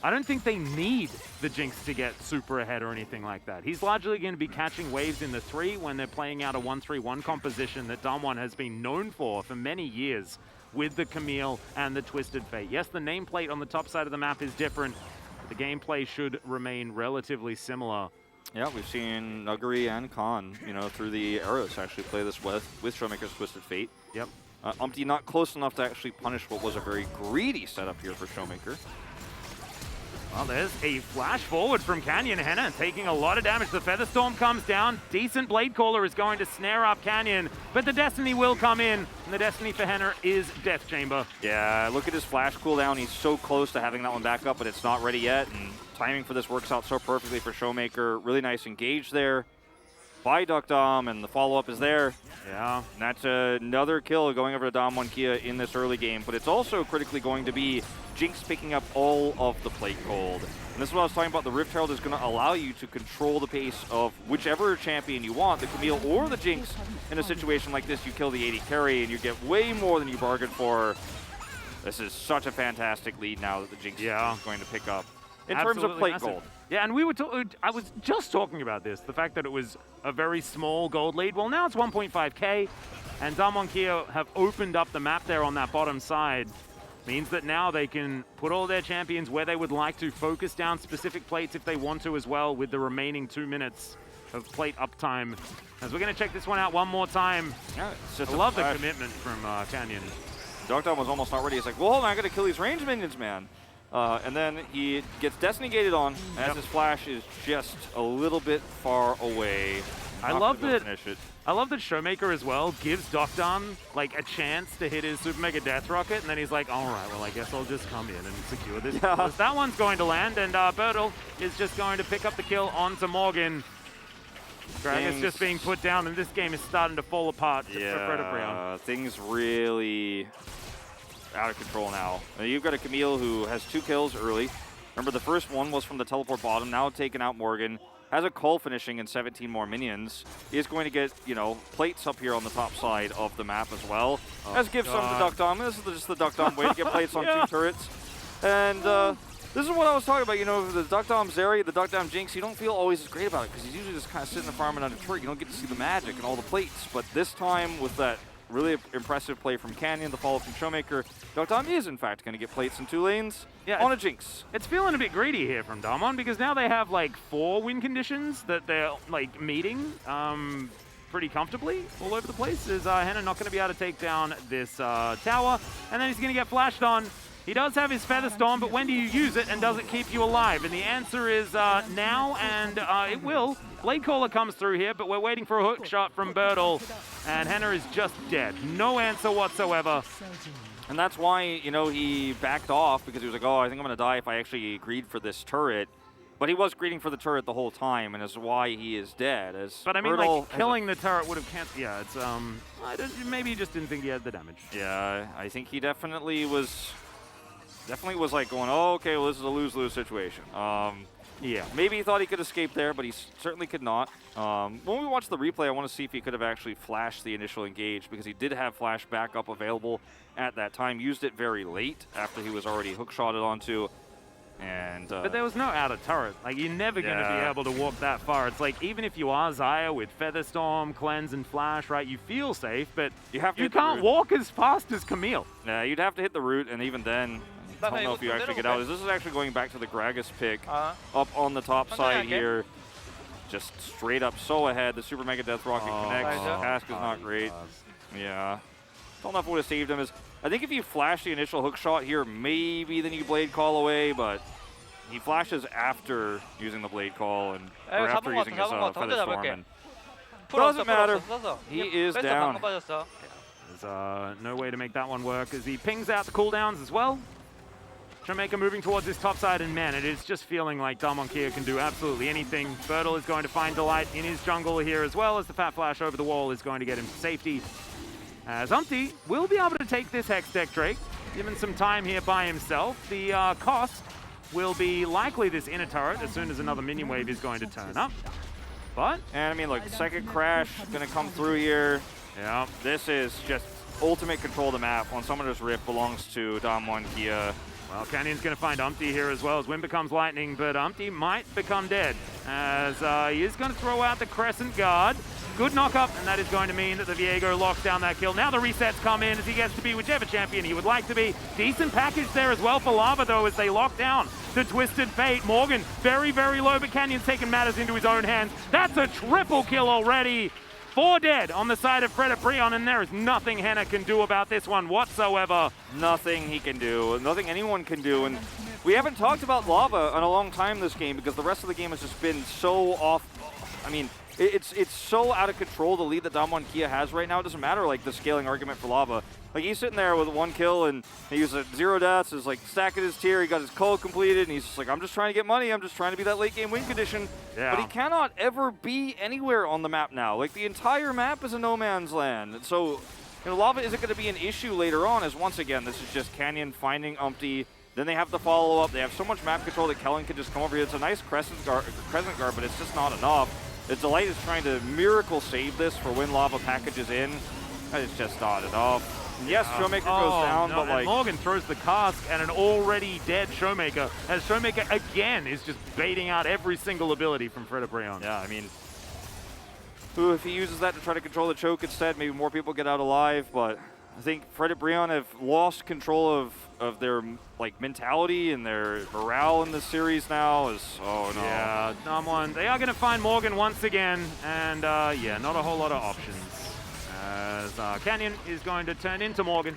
I don't think they need the Jinx to get super ahead or anything like that. He's largely going to be catching waves in the 3 when they're playing out a 1-3-1 composition that Damwon has been known for many years with the Camille and the Twisted Fate. Yes, the nameplate on the top side of the map is different, but the gameplay should remain relatively similar. Yeah, we've seen Nuguri and Khan, through the eras actually play this with Showmaker's Twisted Fate. Yep. Umpty not close enough to actually punish what was a very greedy setup here for Showmaker. Well, there's a flash forward from Canyon. Henna taking a lot of damage. The Featherstorm comes down. Decent Blade Caller is going to snare up Canyon, but the Destiny will come in, and the Destiny for Henna is Death Chamber. Yeah, look at his flash cooldown. He's so close to having that one back up, but it's not ready yet, and timing for this works out so perfectly for Showmaker. Really nice engage there by Duckdom, and the follow-up is there. Yeah. And that's another kill going over to Damwon Kia in this early game, but it's also critically going to be Jinx picking up all of the plate gold. And this is what I was talking about. The Rift Herald is going to allow you to control the pace of whichever champion you want, the Camille or the Jinx. In a situation like this, you kill the 80 carry and you get way more than you bargained for. This is such a fantastic lead now that the Jinx is going to pick up in terms of plate gold. Yeah, and I was just talking about this, the fact that it was a very small gold lead. Well, now it's 1.5k, and Damwon Kia have opened up the map there on that bottom side. Means that now they can put all their champions where they would like to, focus down specific plates if they want to as well, with the remaining 2 minutes of plate uptime. As we're going to check this one out one more time. Yeah, it's just I love the commitment from Canyon. Duckdom was almost not ready. He's like, well, hold on, I got to kill these range minions, man. And then he gets Destiny gated on as his flash is just a little bit far away. I love that Showmaker as well gives Duckdom like a chance to hit his Super Mega Death Rocket, and then he's like, all right, well, I guess I'll just come in and secure this. Yeah. That one's going to land, and Bertel is just going to pick up the kill onto Morgan. Gragas just being put down, and this game is starting to fall apart for Predabrion. Things really out of control now. You've got a Camille who has 2 kills early. Remember, the first one was from the teleport bottom, now taking out Morgan. Has a call finishing and 17 more minions. Is going to get, plates up here on the top side of the map as well. As gives some to Duckdom. This is just the Duckdom way to get plates on 2 turrets. And this is what I was talking about. The Duckdom Zeri, the Duckdom Jinx, you don't feel always as great about it because he's usually just kind of sitting and farming under turret. You don't get to see the magic and all the plates. But this time, with that really impressive play from Canyon, the follow from Showmaker, Duckdom is in fact going to get plates in 2 lanes on a Jinx. It's feeling a bit greedy here from Damwon because now they have like 4 win conditions that they're like meeting pretty comfortably all over the place. Is Henna not going to be able to take down this tower, and then he's going to get flashed on. He does have his Featherstorm, but when do you use it, and does it keep you alive? And the answer is now, and it will. Blade Caller comes through here, but we're waiting for a hook shot from Bertel, and Henna is just dead. No answer whatsoever. And that's why, he backed off, because he was like, oh, I think I'm going to die if I actually agreed for this turret. But he was greeting for the turret the whole time, and that's why he is dead. But I mean, like, killing the turret would have canceled. Yeah, it's maybe he just didn't think he had the damage. Yeah, I think he definitely was like going, oh, okay, well, this is a lose-lose situation. Yeah, maybe he thought he could escape there, but he certainly could not. When we watch the replay, I want to see if he could have actually flashed the initial engage, because he did have flash backup available at that time. Used it very late after he was already hook-shotted onto. And but there was no outer turret. Like, you're never going to be able to walk that far. It's like, even if you are Xayah with Featherstorm, Cleanse, and Flash, right, you feel safe, but you can't walk as fast as Camille. Yeah, you'd have to hit the root, and even then, I don't know if you actually get out. This is actually going back to the Gragas pick up on the top side here. Just straight up so ahead. The Super Mega Death Rocket connects. Task is not great. Yeah. Don't know if it would have saved him. I think if you flash the initial hook shot here, maybe then you Blade Call away, but he flashes after using the Blade Call and or after using his Featherstorm. And doesn't matter. He is down. There's no way to make that one work as he pings out the cooldowns as well. Showmaker moving towards this top side, and man, it is just feeling like Damwon Kia can do absolutely anything. Bertel is going to find delight in his jungle here, as well as the Fat Flash over the wall is going to get him to safety. As Umpty will be able to take this Hex Deck Drake, given some time here by himself. The cost will be likely this inner turret as soon as another minion wave is going to turn up. But, and I mean, look, second crash going to come through here. Yeah, this is just ultimate control of the map. On Summoner's Rift belongs to Damwon Kia. Well, Canyon's going to find Umpty here as well as Wind becomes lightning, but Umpty might become dead as he is going to throw out the Crescent Guard. Good knock-up, and that is going to mean that the Viego locks down that kill. Now the resets come in as he gets to be whichever champion he would like to be. Decent package there as well for Lava, though, as they lock down the Twisted Fate. Morgan, very, very low, but Canyon's taking matters into his own hands. That's a triple kill already. 4 dead on the side of Frederick Breon, and there is nothing Henna can do about this one whatsoever. Nothing he can do, nothing anyone can do, and we haven't talked about Lava in a long time this game because the rest of the game has just been so off. I mean, it's so out of control, the lead that Damwon Kia has right now. It doesn't matter, like, the scaling argument for Lava. Like, he's sitting there with 1 kill, and he was at 0 deaths, is like stacking his tier, he got his code completed, and he's just like, I'm just trying to get money, I'm just trying to be that late game win condition. Yeah. But he cannot ever be anywhere on the map now. Like, the entire map is a no man's land. And so, you know, Lava isn't going to be an issue later on, as once again, this is just Canyon finding Umpty. Then they have the follow-up. They have so much map control that Kellen can just come over here. It's a nice crescent guard, but it's just not enough. The Delight is trying to miracle save this for when Lava packages in. It's just not enough. Yes, Showmaker goes down, no, but like... Morgan throws the cask and an already dead Showmaker, as Showmaker again is just baiting out every single ability from Frederick Breon. Yeah, I mean, if he uses that to try to control the choke instead, maybe more people get out alive, but I think Frederick Breon have lost control of their like mentality and their morale in this series now. Oh no. Yeah, Damwon, they are going to find Morgan once again, and yeah, not a whole lot of options. As Canyon is going to turn into Morgan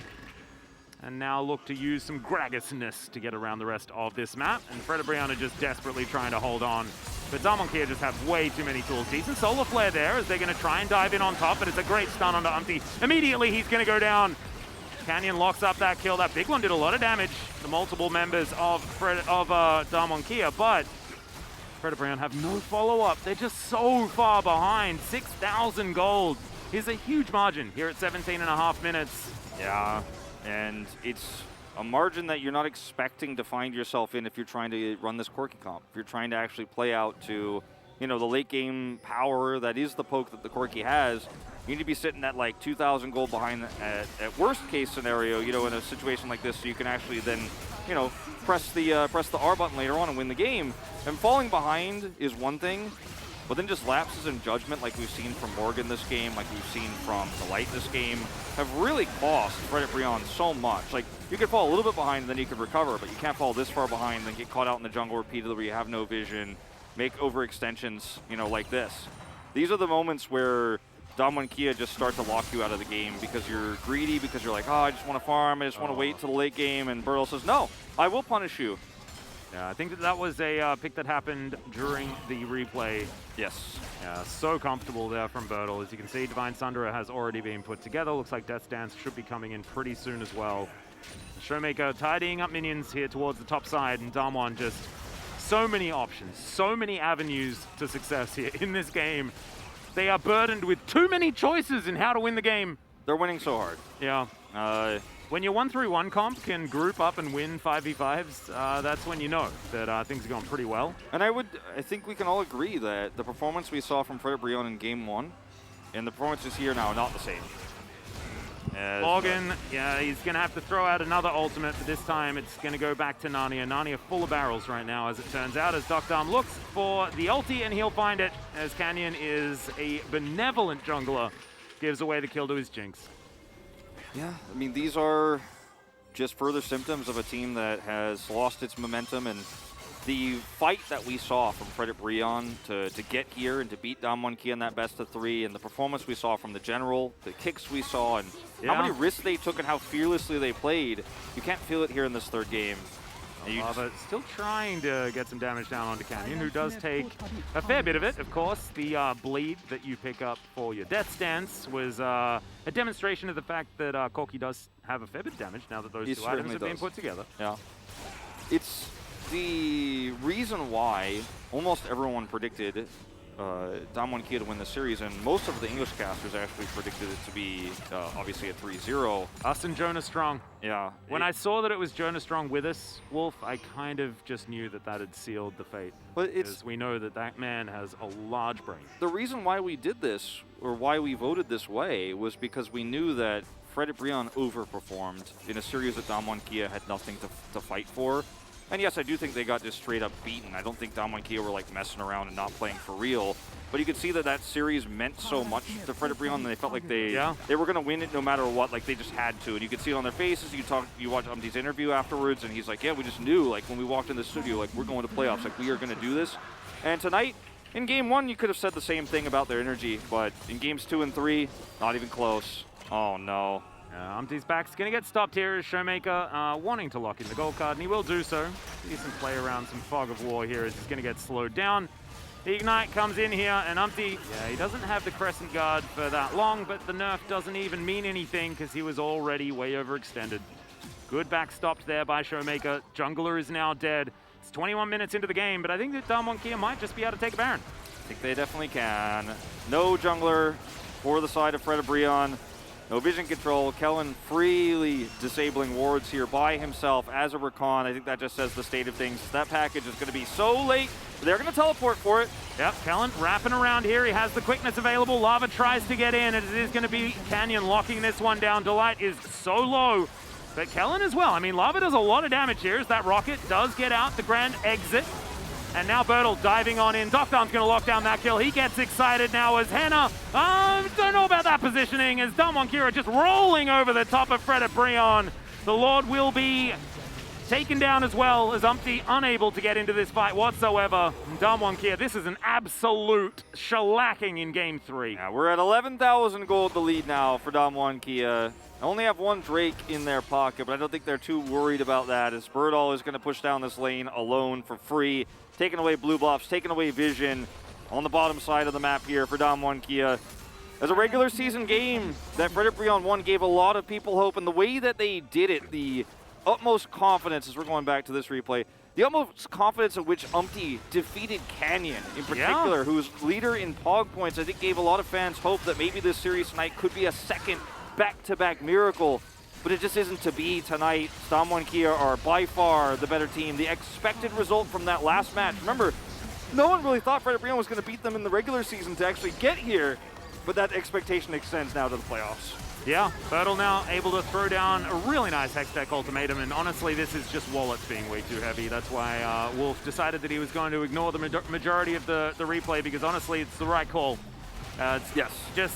and now look to use some Gragasness to get around the rest of this map. And Frederick Breon are just desperately trying to hold on. But Damwon Kia just have way too many tools. Decent Solar Flare there as they're going to try and dive in on top, but it's a great stun onto Umpty. Immediately he's going to go down. Canyon locks up that kill. That big one did a lot of damage to multiple members of Damwon Kia, but Frederick Breon have no follow-up. They're just so far behind. 6,000 gold is a huge margin here at 17.5 minutes. Yeah, and it's a margin that you're not expecting to find yourself in if you're trying to run this Corki comp. If you're trying to actually play out to, you know, the late game power that is the poke that the Corki has, you need to be sitting at like 2,000 gold behind at worst case scenario, you know, in a situation like this, so you can actually then, you know, press the R button later on and win the game. And falling behind is one thing, but then just lapses in judgment like we've seen from Morgan this game, like we've seen from Delight this game, have really cost Frederick Breon so much. Like, you could fall a little bit behind and then you could recover, but you can't fall this far behind and then get caught out in the jungle repeatedly where you have no vision, make overextensions, you know, like this. These are the moments where Damwon Kia just start to lock you out of the game because you're greedy, because you're like, oh, I just want to farm, I just want to wait till the late game, and Bertle says, no, I will punish you. Yeah, I think that was a pick that happened during the replay. Yes. Yeah, so comfortable there from Bertle. As you can see, Divine Sundera has already been put together. Looks like Death Dance should be coming in pretty soon as well. Showmaker tidying up minions here towards the top side, and Damwon just so many options, so many avenues to success here in this game. They are burdened with too many choices in how to win the game. They're winning so hard. Yeah. When your 1-3-1 comp can group up and win 5v5s, that's when you know that things are going pretty well. And I think we can all agree that the performance we saw from Frederick Breon in Game 1 and the performances here now are not the same. Morgan, yeah, he's going to have to throw out another ultimate, but this time it's going to go back to Narnia. Narnia full of barrels right now, as it turns out, as Dokdam looks for the ulti, and he'll find it, as Canyon is a benevolent jungler, gives away the kill to his Jinx. Yeah, I mean, these are just further symptoms of a team that has lost its momentum, and the fight that we saw from Frederick Breon to get here and to beat Damwon Kia in that best of 3, and the performance we saw from the general, the kicks we saw, and how many risks they took and how fearlessly they played, you can't feel it here in this third game. But still trying to get some damage down onto Canyon, who does take a fair bit of it. Of course, the bleed that you pick up for your Death Stance was a demonstration of the fact that Corki does have a fair bit of damage now that those two items have been put together. Yeah. It's the reason why almost everyone predicted Damwon Kia to win the series, and most of the English casters actually predicted it to be obviously a 3-0. Us and Jonah Strong. Yeah. When I saw that it was Jonah Strong with us, Wolf, I kind of just knew that that had sealed the fate. But because we know that that man has a large brain. The reason why we did this, or why we voted this way, was because we knew that Fred Brion overperformed in a series that Damwon Kia had nothing to fight for. And yes, I do think they got just straight up beaten. I don't think Damwon Kia were like messing around and not playing for real. But you could see that that series meant so much to Fred Brion that they felt like they were going to win it no matter what. Like they just had to. And you could see it on their faces. You watch Umti's interview afterwards, and he's like, yeah, we just knew, like when we walked in the studio, like we're going to playoffs, like we are going to do this. And tonight, in game 1, you could have said the same thing about their energy, but in games 2 and 3, not even close. Oh no. Umti's back's going to get stopped here as Showmaker wanting to lock in the gold card, and he will do so. Decent play around some fog of war here as he's going to get slowed down. The Ignite comes in here, and Umti, he doesn't have the Crescent Guard for that long, but the nerf doesn't even mean anything because he was already way overextended. Good back stopped there by Showmaker. Jungler is now dead. It's 21 minutes into the game, but I think that Damwon Kia might just be able to take a Baron. I think they definitely can. No jungler for the side of Fred Brion. No vision control. Kellen freely disabling wards here by himself as a Rakan. I think that just says the state of things. That package is going to be so late. They're going to teleport for it. Yep, Kellen wrapping around here. He has the quickness available. Lava tries to get in, and it is going to be Canyon locking this one down. Delight is so low, but Kellen as well. I mean, Lava does a lot of damage here as that rocket does get out the grand exit. And now Bertel diving on in. Doctor's going to lock down that kill. He gets excited now as Hannah. Don't know about that positioning as Damwon Kia just rolling over the top of Fred Brion. The Lord will be taken down as well as Umti unable to get into this fight whatsoever. Damwon Kia, this is an absolute shellacking in game 3. Yeah, we're at 11,000 gold the lead now for Damwon Kia. I only have one Drake in their pocket, but I don't think they're too worried about that as Birdall is going to push down this lane alone for free, taking away blue buffs, taking away vision on the bottom side of the map here for Damwon Kia. As a regular season game that Fred Brion won gave a lot of people hope, and the way that they did it, the utmost confidence, as we're going back to this replay, the utmost confidence in which Umti defeated Canyon in particular, who's leader in Pog points, I think gave a lot of fans hope that maybe this series tonight could be a second back-to-back miracle, but it just isn't to be tonight. Damwon Kia are by far the better team. The expected result from that last match, remember, no one really thought Fred Brion was going to beat them in the regular season to actually get here, but that expectation extends now to the playoffs. Yeah, Bertel now able to throw down a really nice Hextech ultimatum, and honestly, this is just Wallets being way too heavy. That's why Wolf decided that he was going to ignore the majority of the replay, because honestly, it's the right call. It's just,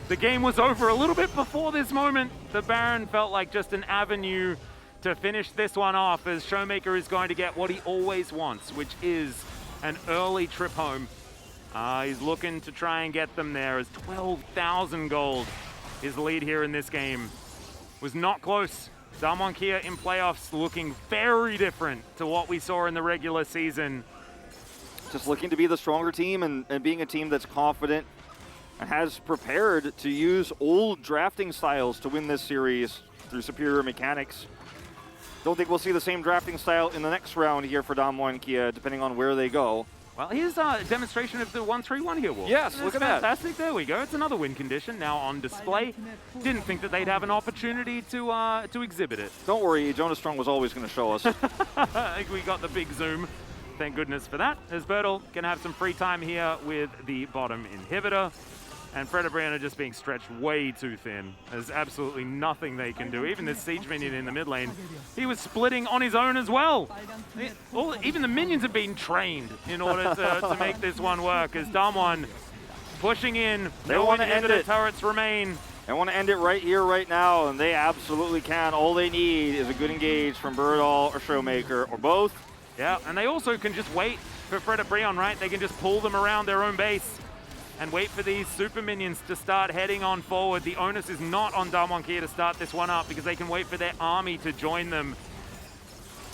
the game was over a little bit before this moment. The Baron felt like just an avenue to finish this one off, as Showmaker is going to get what he always wants, which is an early trip home. He's looking to try and get them there as 12,000 gold. His lead here in this game was not close. Damwon Kia in playoffs looking very different to what we saw in the regular season. Just looking to be the stronger team and being a team that's confident and has prepared to use old drafting styles to win this series through superior mechanics. Don't think we'll see the same drafting style in the next round here for Damwon Kia, depending on where they go. Well, here's a demonstration of the 1-3-1 here, Wolf. Yes, look at that. Fantastic. There we go. It's another win condition now on display. Didn't think that they'd have an opportunity to exhibit it. Don't worry, Jonas Strong was always going to show us. I think we got the big zoom. Thank goodness for that. As Bertel can have some free time here with the bottom inhibitor. And Fred Brion are just being stretched way too thin. There's absolutely nothing they can do. Even this siege minion in the mid lane, he was splitting on his own as well. Even the minions have been trained in order to make this one work. As Damwon pushing in, they want to end it. Turrets remain. They want to end it right here, right now, and they absolutely can. All they need is a good engage from Birdall or Showmaker, or both. Yeah, and they also can just wait for Fred Brion, right? They can just pull them around their own base and wait for these super minions to start heading on forward. The onus is not on Damwon Kia to start this one up, because they can wait for their army to join them.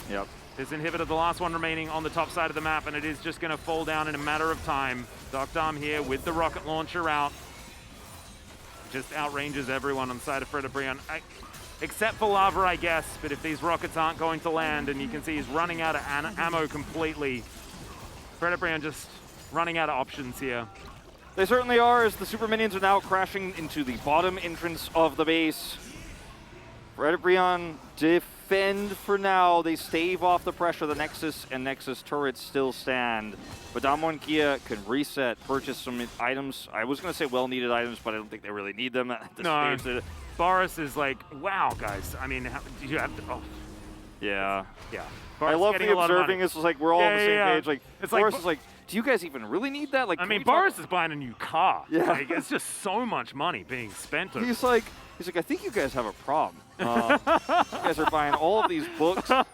Yep. This inhibitor, the last one remaining on the top side of the map, and it is just going to fall down in a matter of time. Doctorm here with the rocket launcher out. Just outranges everyone on the side of Fred Brion. Except for Lava, I guess, but if these rockets aren't going to land, and you can see he's running out of ammo completely. Fred Brion just running out of options here. They certainly are, as the super minions are now crashing into the bottom entrance of the base. Fred Brion defend for now. They stave off the pressure. The Nexus and Nexus turrets still stand. But Damwon Kia can reset, purchase some items. I was going to say well-needed items, but I don't think they really need them at this stage. Boris is like, wow, guys. I mean, you have to... Oh. Yeah. Yeah. I love the observing. It's like we're all on the same page. Like, it's Boris like, is like, do you guys even really need that? Like, I mean, Boris is buying a new car. Yeah. Like, it's just so much money being spent. He's like, I think you guys have a problem. You guys are buying all of these books and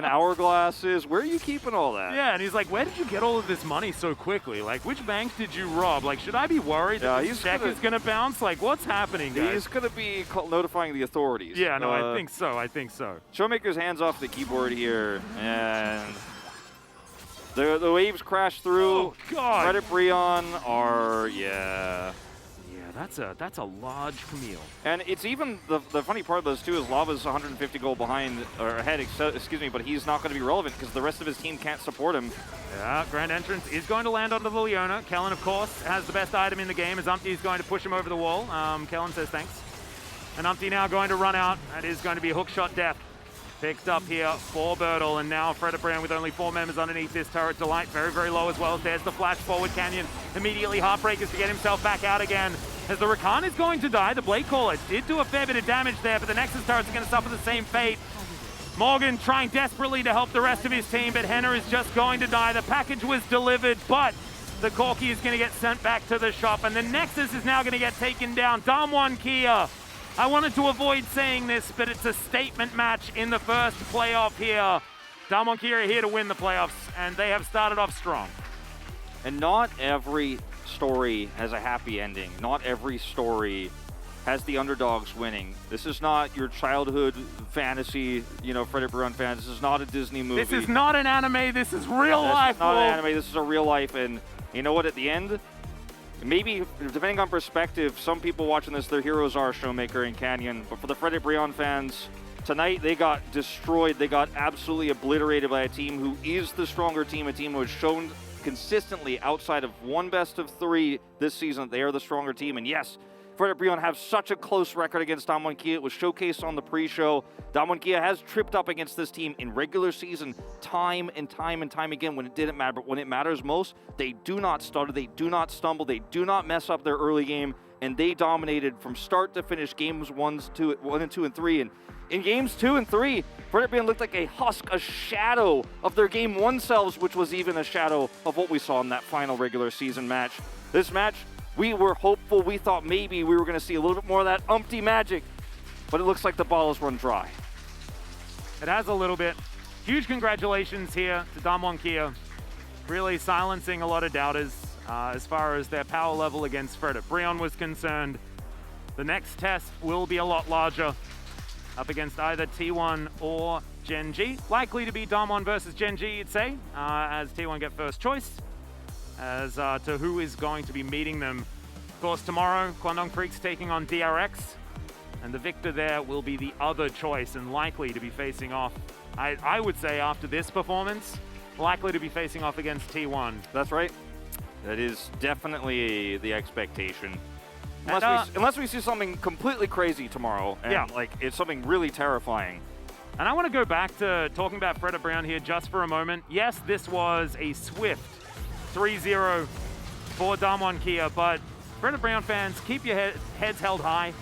hourglasses. Where are you keeping all that? Yeah, and he's like, where did you get all of this money so quickly? Like, which bank did you rob? Like, should I be worried that this check is going to bounce? Like, what's happening, guys? He's going to be notifying the authorities. Yeah, no, I think so. I think so. Showmaker's hands off the keyboard here, and the waves crash through. Oh, God. Reddit Breon are, that's a large Camille. And it's even the funny part of this too is Lava's 150 gold behind or ahead, excuse me, but he's not going to be relevant because the rest of his team can't support him. Yeah, Grand Entrance is going to land onto the Leona. Kellen, of course, has the best item in the game as Umpty is going to push him over the wall. Kellen says thanks. And Umpty now going to run out. That is going to be a hookshot death. Picked up here for Birdle, and now Fred Brown with only 4 members underneath this turret. Delight very, very low as well. There's the flash forward. Canyon immediately Heartbreakers to get himself back out again. As the Rakan is going to die, the Blade Caller did do a fair bit of damage there, but the Nexus turrets are going to suffer the same fate. Morgan trying desperately to help the rest of his team, but Henner is just going to die. The package was delivered, but the Corki is going to get sent back to the shop, and the Nexus is now going to get taken down. Damwon Kia. I wanted to avoid saying this, but it's a statement match in the first playoff here. Damwon Kia are here to win the playoffs, and they have started off strong. And not every story has a happy ending. Not every story has the underdogs winning. This is not your childhood fantasy, Frederick Bruin fans. This is not a Disney movie. This is not an anime. This is real life. Not an anime. This is a real life. And you know what? At the end, maybe, depending on perspective, some people watching this, their heroes are Showmaker and Canyon. But for the Frederick Brion fans, tonight they got destroyed. They got absolutely obliterated by a team who is the stronger team, a team who has shown consistently outside of one best of 3 this season that they are the stronger team. And yes, Frederick Brion have such a close record against Damwon Kia. It was showcased on the pre-show. Damwon Kia has tripped up against this team in regular season time and time and time again when it didn't matter. But when it matters most, they do not stutter, they do not stumble, they do not mess up their early game, and they dominated from start to finish games 1 and 2 and 3. And in games 2 and 3, Frederick Brion looked like a husk, a shadow of their game 1 selves, which was even a shadow of what we saw in that final regular season match. This match, we were hopeful. We thought maybe we were going to see a little bit more of that Umpty magic, but it looks like the bottle has run dry. It has a little bit. Huge congratulations here to Damwon Kia. Really silencing a lot of doubters as far as their power level against Frederick Brion was concerned. The next test will be a lot larger, up against either T1 or Gen G. Likely to be Damwon versus Gen G, you'd say, as T1 get first choice. As to who is going to be meeting them. Of course, tomorrow, Kwangdong Freaks taking on DRX, and the victor there will be the other choice and likely to be facing off, I would say after this performance, likely to be facing off against T1. That's right. That is definitely the expectation. Unless we see something completely crazy tomorrow, and like it's something really terrifying. And I want to go back to talking about Frederick Brown here just for a moment. Yes, this was a swift 3-0 for Damwon Kia, but Frederick Brown fans, keep your heads held high.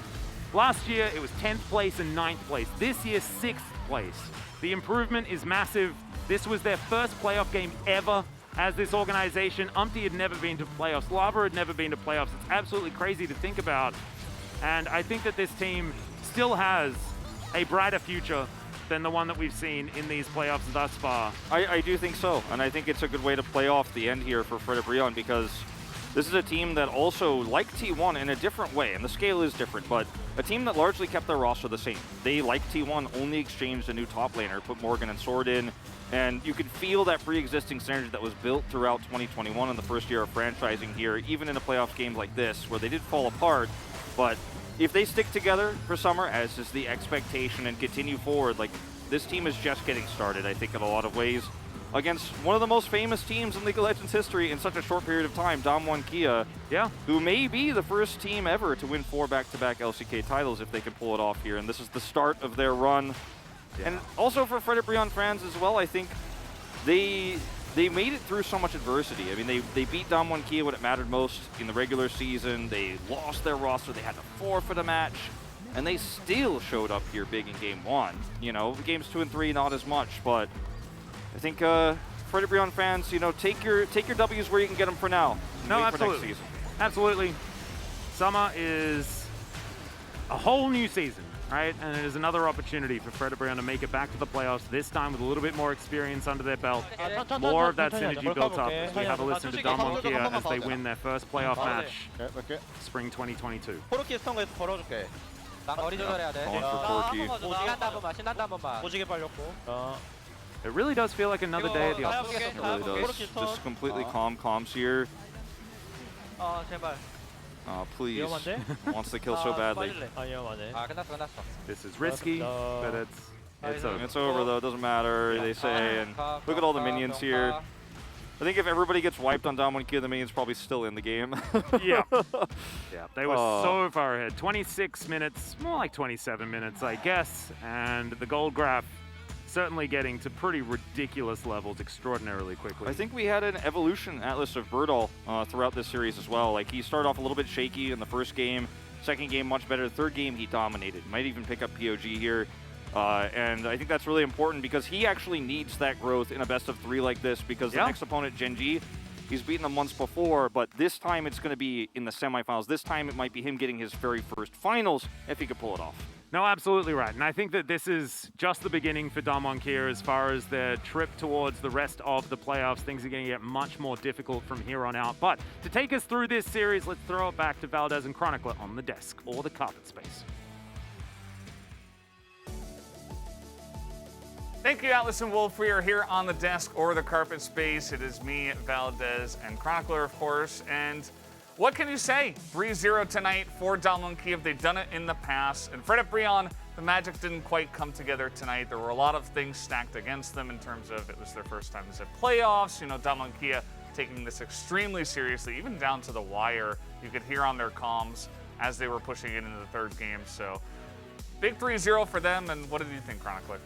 Last year, it was 10th place and 9th place. This year, 6th place. The improvement is massive. This was their first playoff game ever as this organization. Umpty had never been to playoffs. Lava had never been to playoffs. It's absolutely crazy to think about. And I think that this team still has a brighter future than the one that we've seen in these playoffs thus far. I do think so, and I think it's a good way to play off the end here for Frederick Brion, because this is a team that also, like T1 in a different way, and the scale is different, but a team that largely kept their roster the same. They, like T1, only exchanged a new top laner, put Morgan and Sword in, and you could feel that pre-existing synergy that was built throughout 2021 in the first year of franchising here, even in a playoff game like this, where they did fall apart, but if they stick together for summer, as is the expectation, and continue forward, like, this team is just getting started, I think, in a lot of ways, against one of the most famous teams in League of Legends history in such a short period of time, Damwon Kia, who may be the first team ever to win 4 back-to-back LCK titles if they can pull it off here. And this is the start of their run. And also for Frederic Brion fans as well, I think they made it through so much adversity. I mean, they beat Damwon Kia when it mattered most in the regular season. They lost their roster. They had to forfeit a match. And they still showed up here big in Game 1. You know, Games 2 and 3, not as much. But I think Frederic Brion fans, you know, take your W's where you can get them for now. No, wait for absolutely. next season. Absolutely. Summer is a whole new season, right? And it is another opportunity for Frederic Brion to make it back to the playoffs, this time with a little bit more experience under their belt. More of that synergy built up as we have a listen to Damwon Kia as they win their first playoff match, spring 2022. 코르키 스턴거에서 걸어줄게. 나 거리 조절해야 돼. Going for Porky. 신난다 한 번만, 신난다 한 번만. 오지게 빨렸고. It really does feel like another day at the office. It really does. Just completely calm comms here. 제발. Please. Wants to kill so badly. 끝났어. This is risky, but it's over. It's over though, it doesn't matter, they say. And look at all the minions here. I think if everybody gets wiped on Damwon Kia, the minions probably still in the game. Yeah. Yeah, they were so far ahead. 26 minutes, more like 27 minutes, I guess. And the gold graph certainly getting to pretty ridiculous levels extraordinarily quickly. I think we had an evolution Atlas of Birdall throughout this series as well. Like, he started off a little bit shaky in the first game. Second game, much better. Third game, he dominated. Might even pick up POG here. And I think that's really important because he actually needs that growth in a best of 3 like this because the next opponent, Genji, he's beaten them once before, but this time it's going to be in the semifinals. This time it might be him getting his very first finals if he could pull it off. No, absolutely right. And I think that this is just the beginning for Damwon Kia as far as their trip towards the rest of the playoffs. Things are going to get much more difficult from here on out. But to take us through this series, let's throw it back to Valdez and Chronicler on the desk or the carpet space. Thank you, Atlas and Wolf. We are here on the desk or the carpet space. It is me, Valdez, and Chronicler, of course. And what can you say? 3-0 tonight for Damwon Kia. They've done it in the past. And Frederic Brion, the magic didn't quite come together tonight. There were a lot of things stacked against them in terms of it was their first time as a playoffs. You know, Damwon Kia taking this extremely seriously, even down to the wire. You could hear on their comms as they were pushing it into the third game. So big 3-0 for them. And what did you think, Chronicler?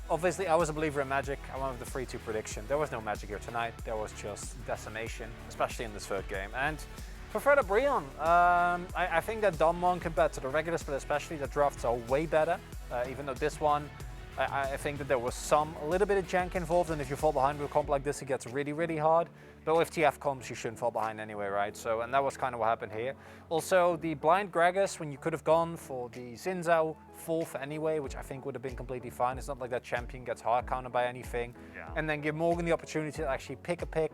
Obviously, I was a believer in Magic. I went with the 3-2 prediction. There was no Magic here tonight. There was just decimation, especially in this third game. And for Frederic Brion, I think that Damwon compared to the regulars, but especially the drafts, are way better. Even though this one, I think that there was a little bit of jank involved, and if you fall behind with a comp like this, it gets really, really hard. But with TF comps, you shouldn't fall behind anyway, right? So, and that was kind of what happened here. Also, the blind Gragas, when you could have gone for the Xin Zhao 4th anyway, which I think would have been completely fine. It's not like that champion gets hard countered by anything. Yeah. And then give Morgan the opportunity to actually pick a pick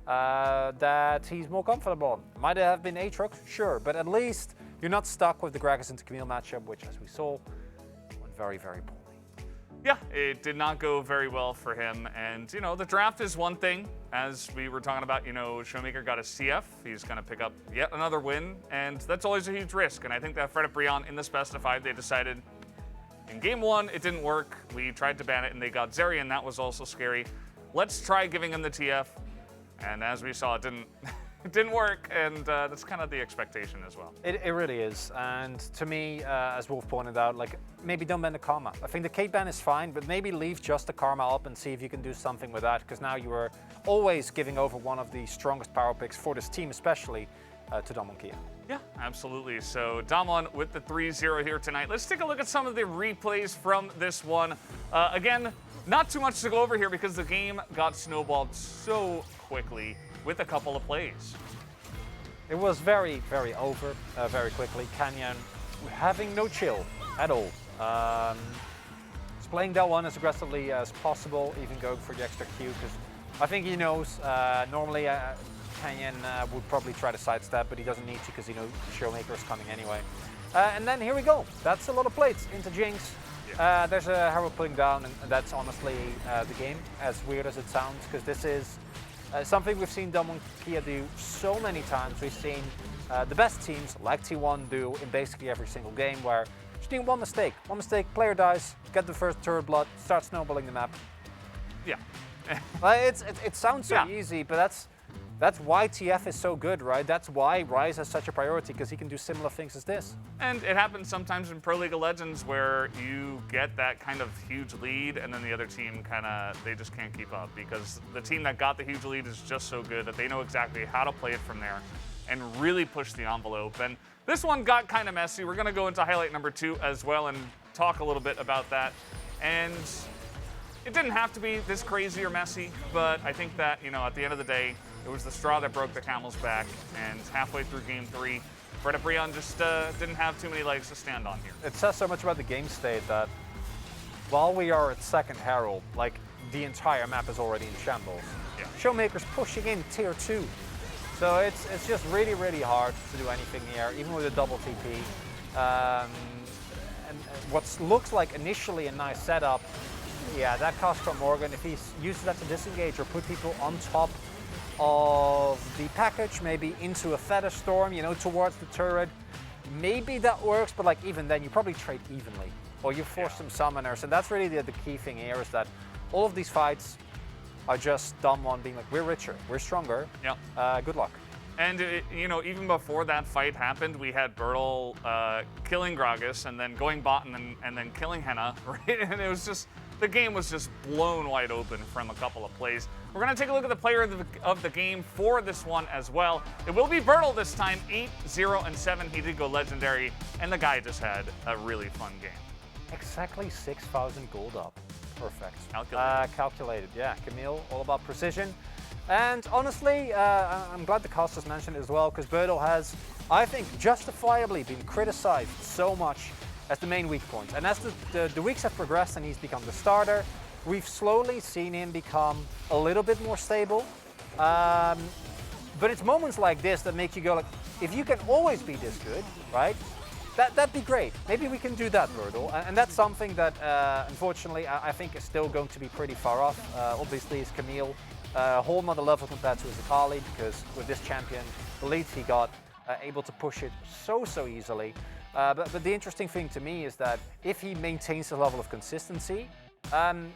that he's more comfortable on. Might have been Aatrox, sure, but at least you're not stuck with the Gragas into Camille matchup, which, as we saw, went very, very poorly. Yeah, it did not go very well for him. And, you know, the draft is one thing. As we were talking about, you know, Showmaker got a CF. He's going to pick up yet another win. And that's always a huge risk. And I think that Frederic Brion in this best of 5, they decided in game 1, it didn't work. We tried to ban it and they got Zeri, and that was also scary. Let's try giving him the TF. And as we saw, it didn't work, and that's kind of the expectation as well. It really is, and to me, as Wolf pointed out, like, maybe don't ban the Karma. I think the Kate ban is fine, but maybe leave just the Karma up and see if you can do something with that, because now you are always giving over one of the strongest power picks for this team, especially to Damwon Kia. Yeah, absolutely. So Damwon with the 3-0 here tonight. Let's take a look at some of the replays from this one. Again, not too much to go over here because the game got snowballed so quickly with a couple of plays. It was very, very over very quickly. Canyon having no chill at all. He's playing that one as aggressively as possible, even going for the extra Q, because I think he knows normally Canyon would probably try to sidestep, but he doesn't need to because he knows Showmaker is coming anyway. And then here we go. That's a lot of plates into Jinx. There's a Herald putting down, and that's honestly the game, as weird as it sounds, because this is something we've seen Damwon Kia do so many times. We've seen the best teams, like T1, do in basically every single game, where just doing one mistake, player dies, get the first turret blood, start snowballing the map. Yeah. It sounds so easy, but That's why TF is so good, right? That's why Rise has such a priority, because he can do similar things as this. And it happens sometimes in Pro League of Legends where you get that kind of huge lead and then the other team they just can't keep up, because the team that got the huge lead is just so good that they know exactly how to play it from there and really push the envelope. And this one got kind of messy. We're going to go into highlight number 2 as well and talk a little bit about that. And it didn't have to be this crazy or messy, but I think that, at the end of the day, it was the straw that broke the camel's back, and halfway through game 3, Fredit Brion just didn't have too many legs to stand on here. It says so much about the game state that while we are at second Herald, like, the entire map is already in shambles. Yeah. Showmaker's pushing in tier 2. So it's just really, really hard to do anything here, even with a double TP. And what looks like initially a nice setup, yeah, that cost from Morgan, if he uses that to disengage or put people on top of the package, maybe into a feather storm, towards the turret, maybe that works, but like even then you probably trade evenly, or you force some summoners. And that's really the key thing here, is that all of these fights are just Damwon being like, we're richer, we're stronger, good luck. And even before that fight happened, we had Bertle killing Gragas and then going bot and then killing Henna, right? And it was just, the game was just blown wide open from a couple of plays. We're going to take a look at the player of the game for this one as well. It will be Bertle this time, 8-0-7. He did go legendary, and the guy just had a really fun game. Exactly 6,000 gold up. Perfect. Calculated. Yeah. Camille, all about precision. And honestly, I'm glad the cast has mentioned it as well, because Bertle has, I think, justifiably been criticized so much as the main weak point. And as the weeks have progressed and he's become the starter, we've slowly seen him become a little bit more stable. But it's moments like this that make you go like, if you can always be this good, right? That'd be great. Maybe we can do that, Bertle. And that's something that, unfortunately, I think is still going to be pretty far off. Obviously, it's Camille. A whole nother level compared to his Akali, because with this champion, the leads he got, able to push it so easily. But the interesting thing to me is that if he maintains the level of consistency, then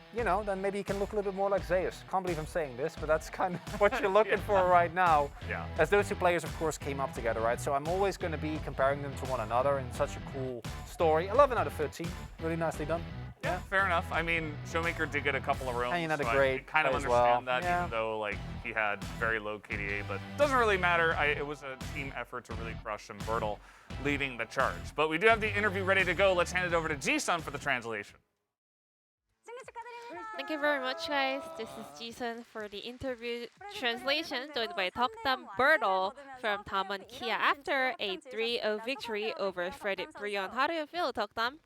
maybe he can look a little bit more like Zeus. Can't believe I'm saying this, but that's kind of what you're looking for right now. Yeah. As those two players, of course, came up together, right? So I'm always going to be comparing them to one another in such a cool story. 11 out of 13, really nicely done. Yeah, fair enough. I mean, Showmaker did get a couple of roams, And he had a so great I kind of play as understand well. that, Yeah. even though he had very low KDA, but doesn't really matter. It was a team effort to really crush him. Bertle leading the charge. But we do have the interview ready to go. Let's hand it over to Ji-sun for the translation. Thank you very much, guys. This is Ji-sun for the interview translation, joined by Tokdam Bertle from Damwon Kia after a 3-0 victory over Fredit Brion. How do you feel, Tokdam?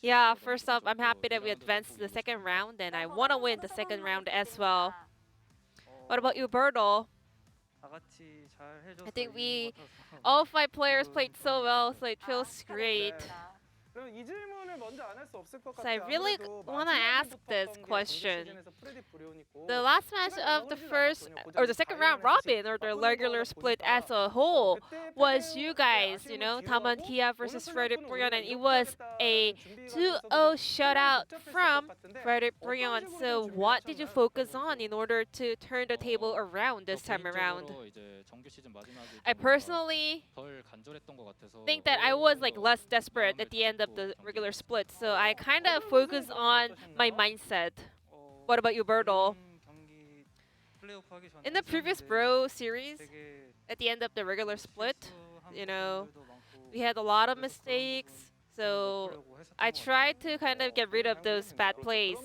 Yeah, first up, I'm happy that we advanced to the second round, and I want to win the second round as well. What about you, Bertle? I think all 5 players played so well, so it feels great. So I really want to ask this question. The last match of the second round robin, or the regular split as a whole, was you guys, Damwon Kia versus Fredit Brion, and it was a 2-0 shutout from Fredit Brion. So what did you focus on in order to turn the table around this time around? I personally think that I was less desperate at the end of the regular split, so I kind of focus on my mindset. What about you, Bertle? In the previous Bro series, at the end of the regular split, we had a lot of mistakes, so I tried to kind of get rid of those bad plays.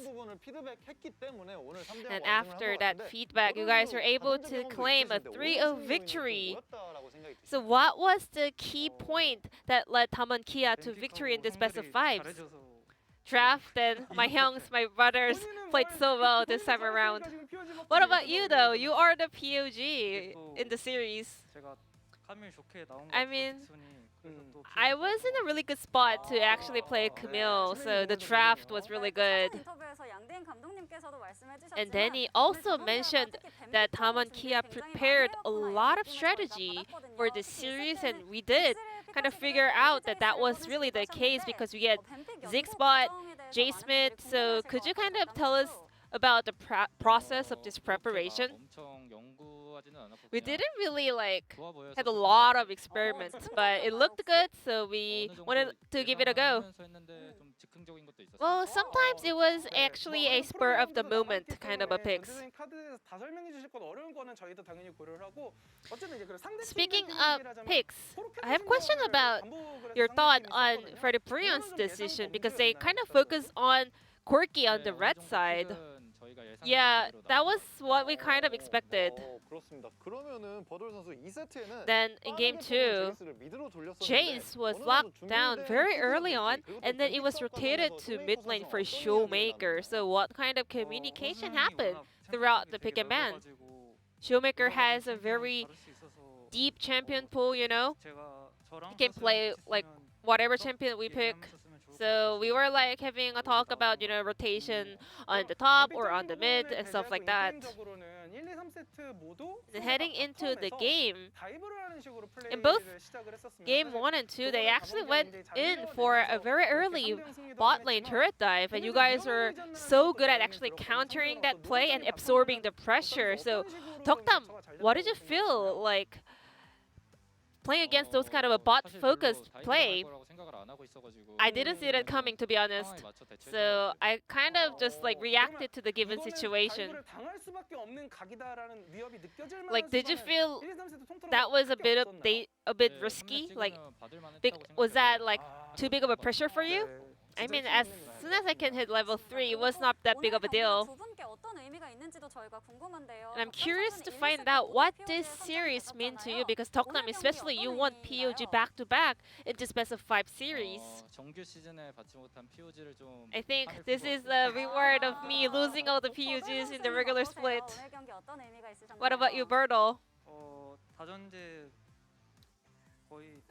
And after that feedback, you guys were able to claim a 3-0 victory. So what was the key point that led Damwon Kia to victory in this best of 5s? Draft and my brothers played so well this time around. What about you though? You are the POG in the series. I mean, I was in a really good spot to actually play Camille, so the draft was really good. And then he also mentioned that Damwon Kia prepared a lot of strategy for this series, and we did kind of figure out that that was really the case, because we had Zigspot, J Smith. So could you kind of tell us about the process of this preparation. We didn't really like had a lot of experiments, but it looked good, so we wanted to give it a go. Well, sometimes it was actually a spur of the moment kind of a picks. Speaking of picks, I have a question about your thought on Freddie Brion's decision, because they kind of focus on Corki on the red side. Yeah, that was what we kind of expected. Then in game 2, Jace was locked down very early on, and then it was rotated to mid lane for Showmaker. So what kind of communication happened throughout the pick and ban? Showmaker has a very deep champion pool, you know? He can play like whatever champion we pick. So we were like having a talk about, you know, rotation on the top or on the mid and stuff like that. And heading into the game, in both game 1 and 2, they actually went in for a very early bot lane turret dive, and you guys were so good at actually countering that play and absorbing the pressure. So Toktam, what did you feel like playing against those kind of a bot-focused play? I didn't see that coming, to be honest. So I kind of just like reacted to the given situation. Like, did you feel that was a bit risky? Like, was that like too big of a pressure for you? I mean, as soon as I can hit level 3, it was not that big of a deal. And I'm curious to find out what this series means to you, because Toktam, especially, you won POG back-to-back in this best of 5 series. I think this is the reward of me losing all the POGs in the regular split. What about you, Bertle?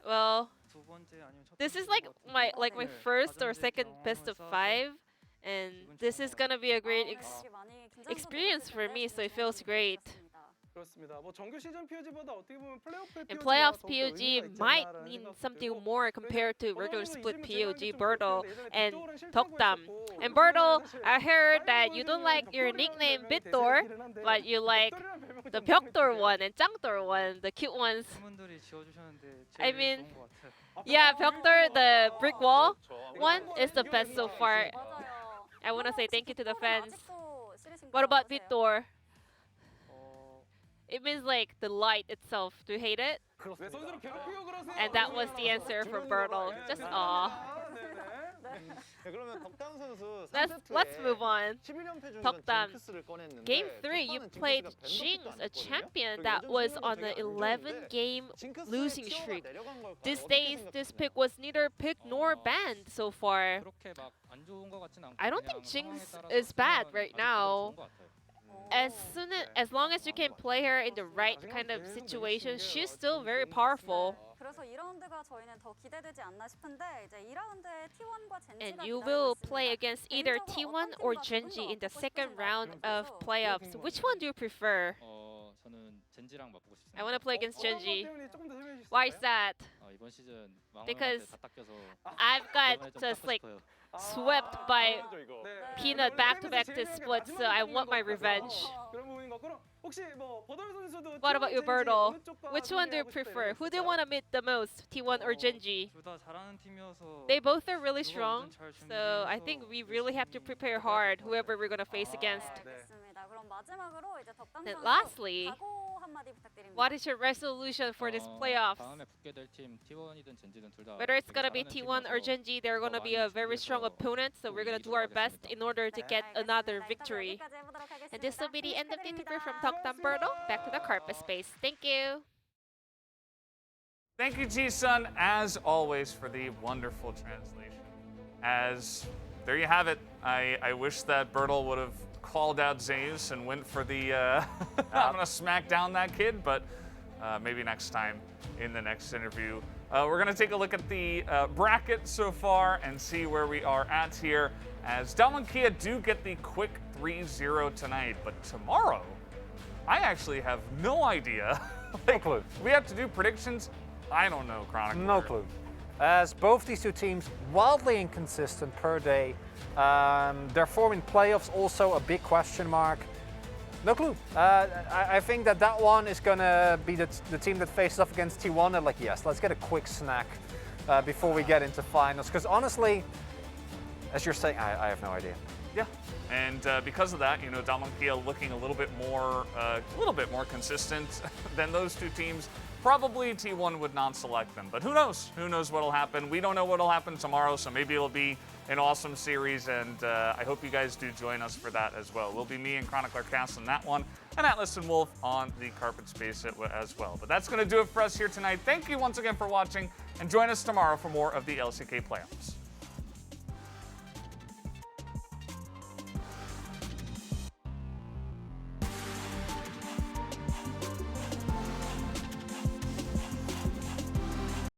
Well, this is like my first or second best of 5, and this is gonna be a great experience for me, so it feels great. In playoffs, POG might mean something more compared to regular split POG, Bertle and Toktam. And Bertle, I heard that you don't like your nickname Bitdor, but you like the 벽돌 one and 짱돌 one, the cute ones. I mean, yeah, 벽돌, the brick wall one, is the best so far. I want to say thank you to the fans. What about Bitdor? It means like the light itself. Do you hate it? And that was the answer from Bertle. Just aw. Let's move on. Toktam. Game 3, you played Jinx, a champion that was on an 11-game losing streak. These days, this pick was neither picked nor banned so far. I don't think Jinx is bad right now. As long as you can play her in the right kind of situation, she's still very powerful. And you will play against either T1 or Genji in the second round of playoffs. Which one do you prefer? I want to play against Genji. Why is that? Because I've got just like swept by Peanut back-to-back this split, so I want my revenge. What about you, Bertle? Which one do you prefer? Who do you want to meet the most, T1 or Genji? They both are really strong, so I think we really have to prepare hard, whoever we're going to face against. And lastly, what is your resolution for this playoffs? Whether it's going to be T1 or Genji, they're going to be a very strong opponent, so we're going to do our best in order to get another victory. And this will be the end of the interview from Toktam Bertle. Back to the carpet space. Thank you. Thank you, Ji-sun, as always, for the wonderful translation. As there you have it. I wish that Bertle would have called out Zeus and went for the I'm gonna smack down that kid, but maybe next time in the next interview. We're gonna take a look at the bracket so far and see where we are at here, as Damwon Kia do get the quick 3-0 tonight, but tomorrow I actually have no idea. No clue. We have to do predictions. I don't know, Chronicle. No clue. as both these two teams wildly inconsistent per day. Their form in playoffs also a big question mark. No clue. I think that one is going to be the team that faces off against T1. They're like, yes, let's get a quick snack before we get into finals. Because honestly, as you're saying, I have no idea. Yeah, and because of that, you know, Damonkia looking a little bit more consistent than those two teams. Probably T1 would not select them, but who knows? Who knows what'll happen? We don't know what'll happen tomorrow, so maybe it'll be an awesome series, and I hope you guys do join us for that as well. Will be me and Chronicler Cass on that one, and Atlas and Wolf on the carpet space as well. But that's going to do it for us here tonight. Thank you once again for watching, and join us tomorrow for more of the LCK playoffs.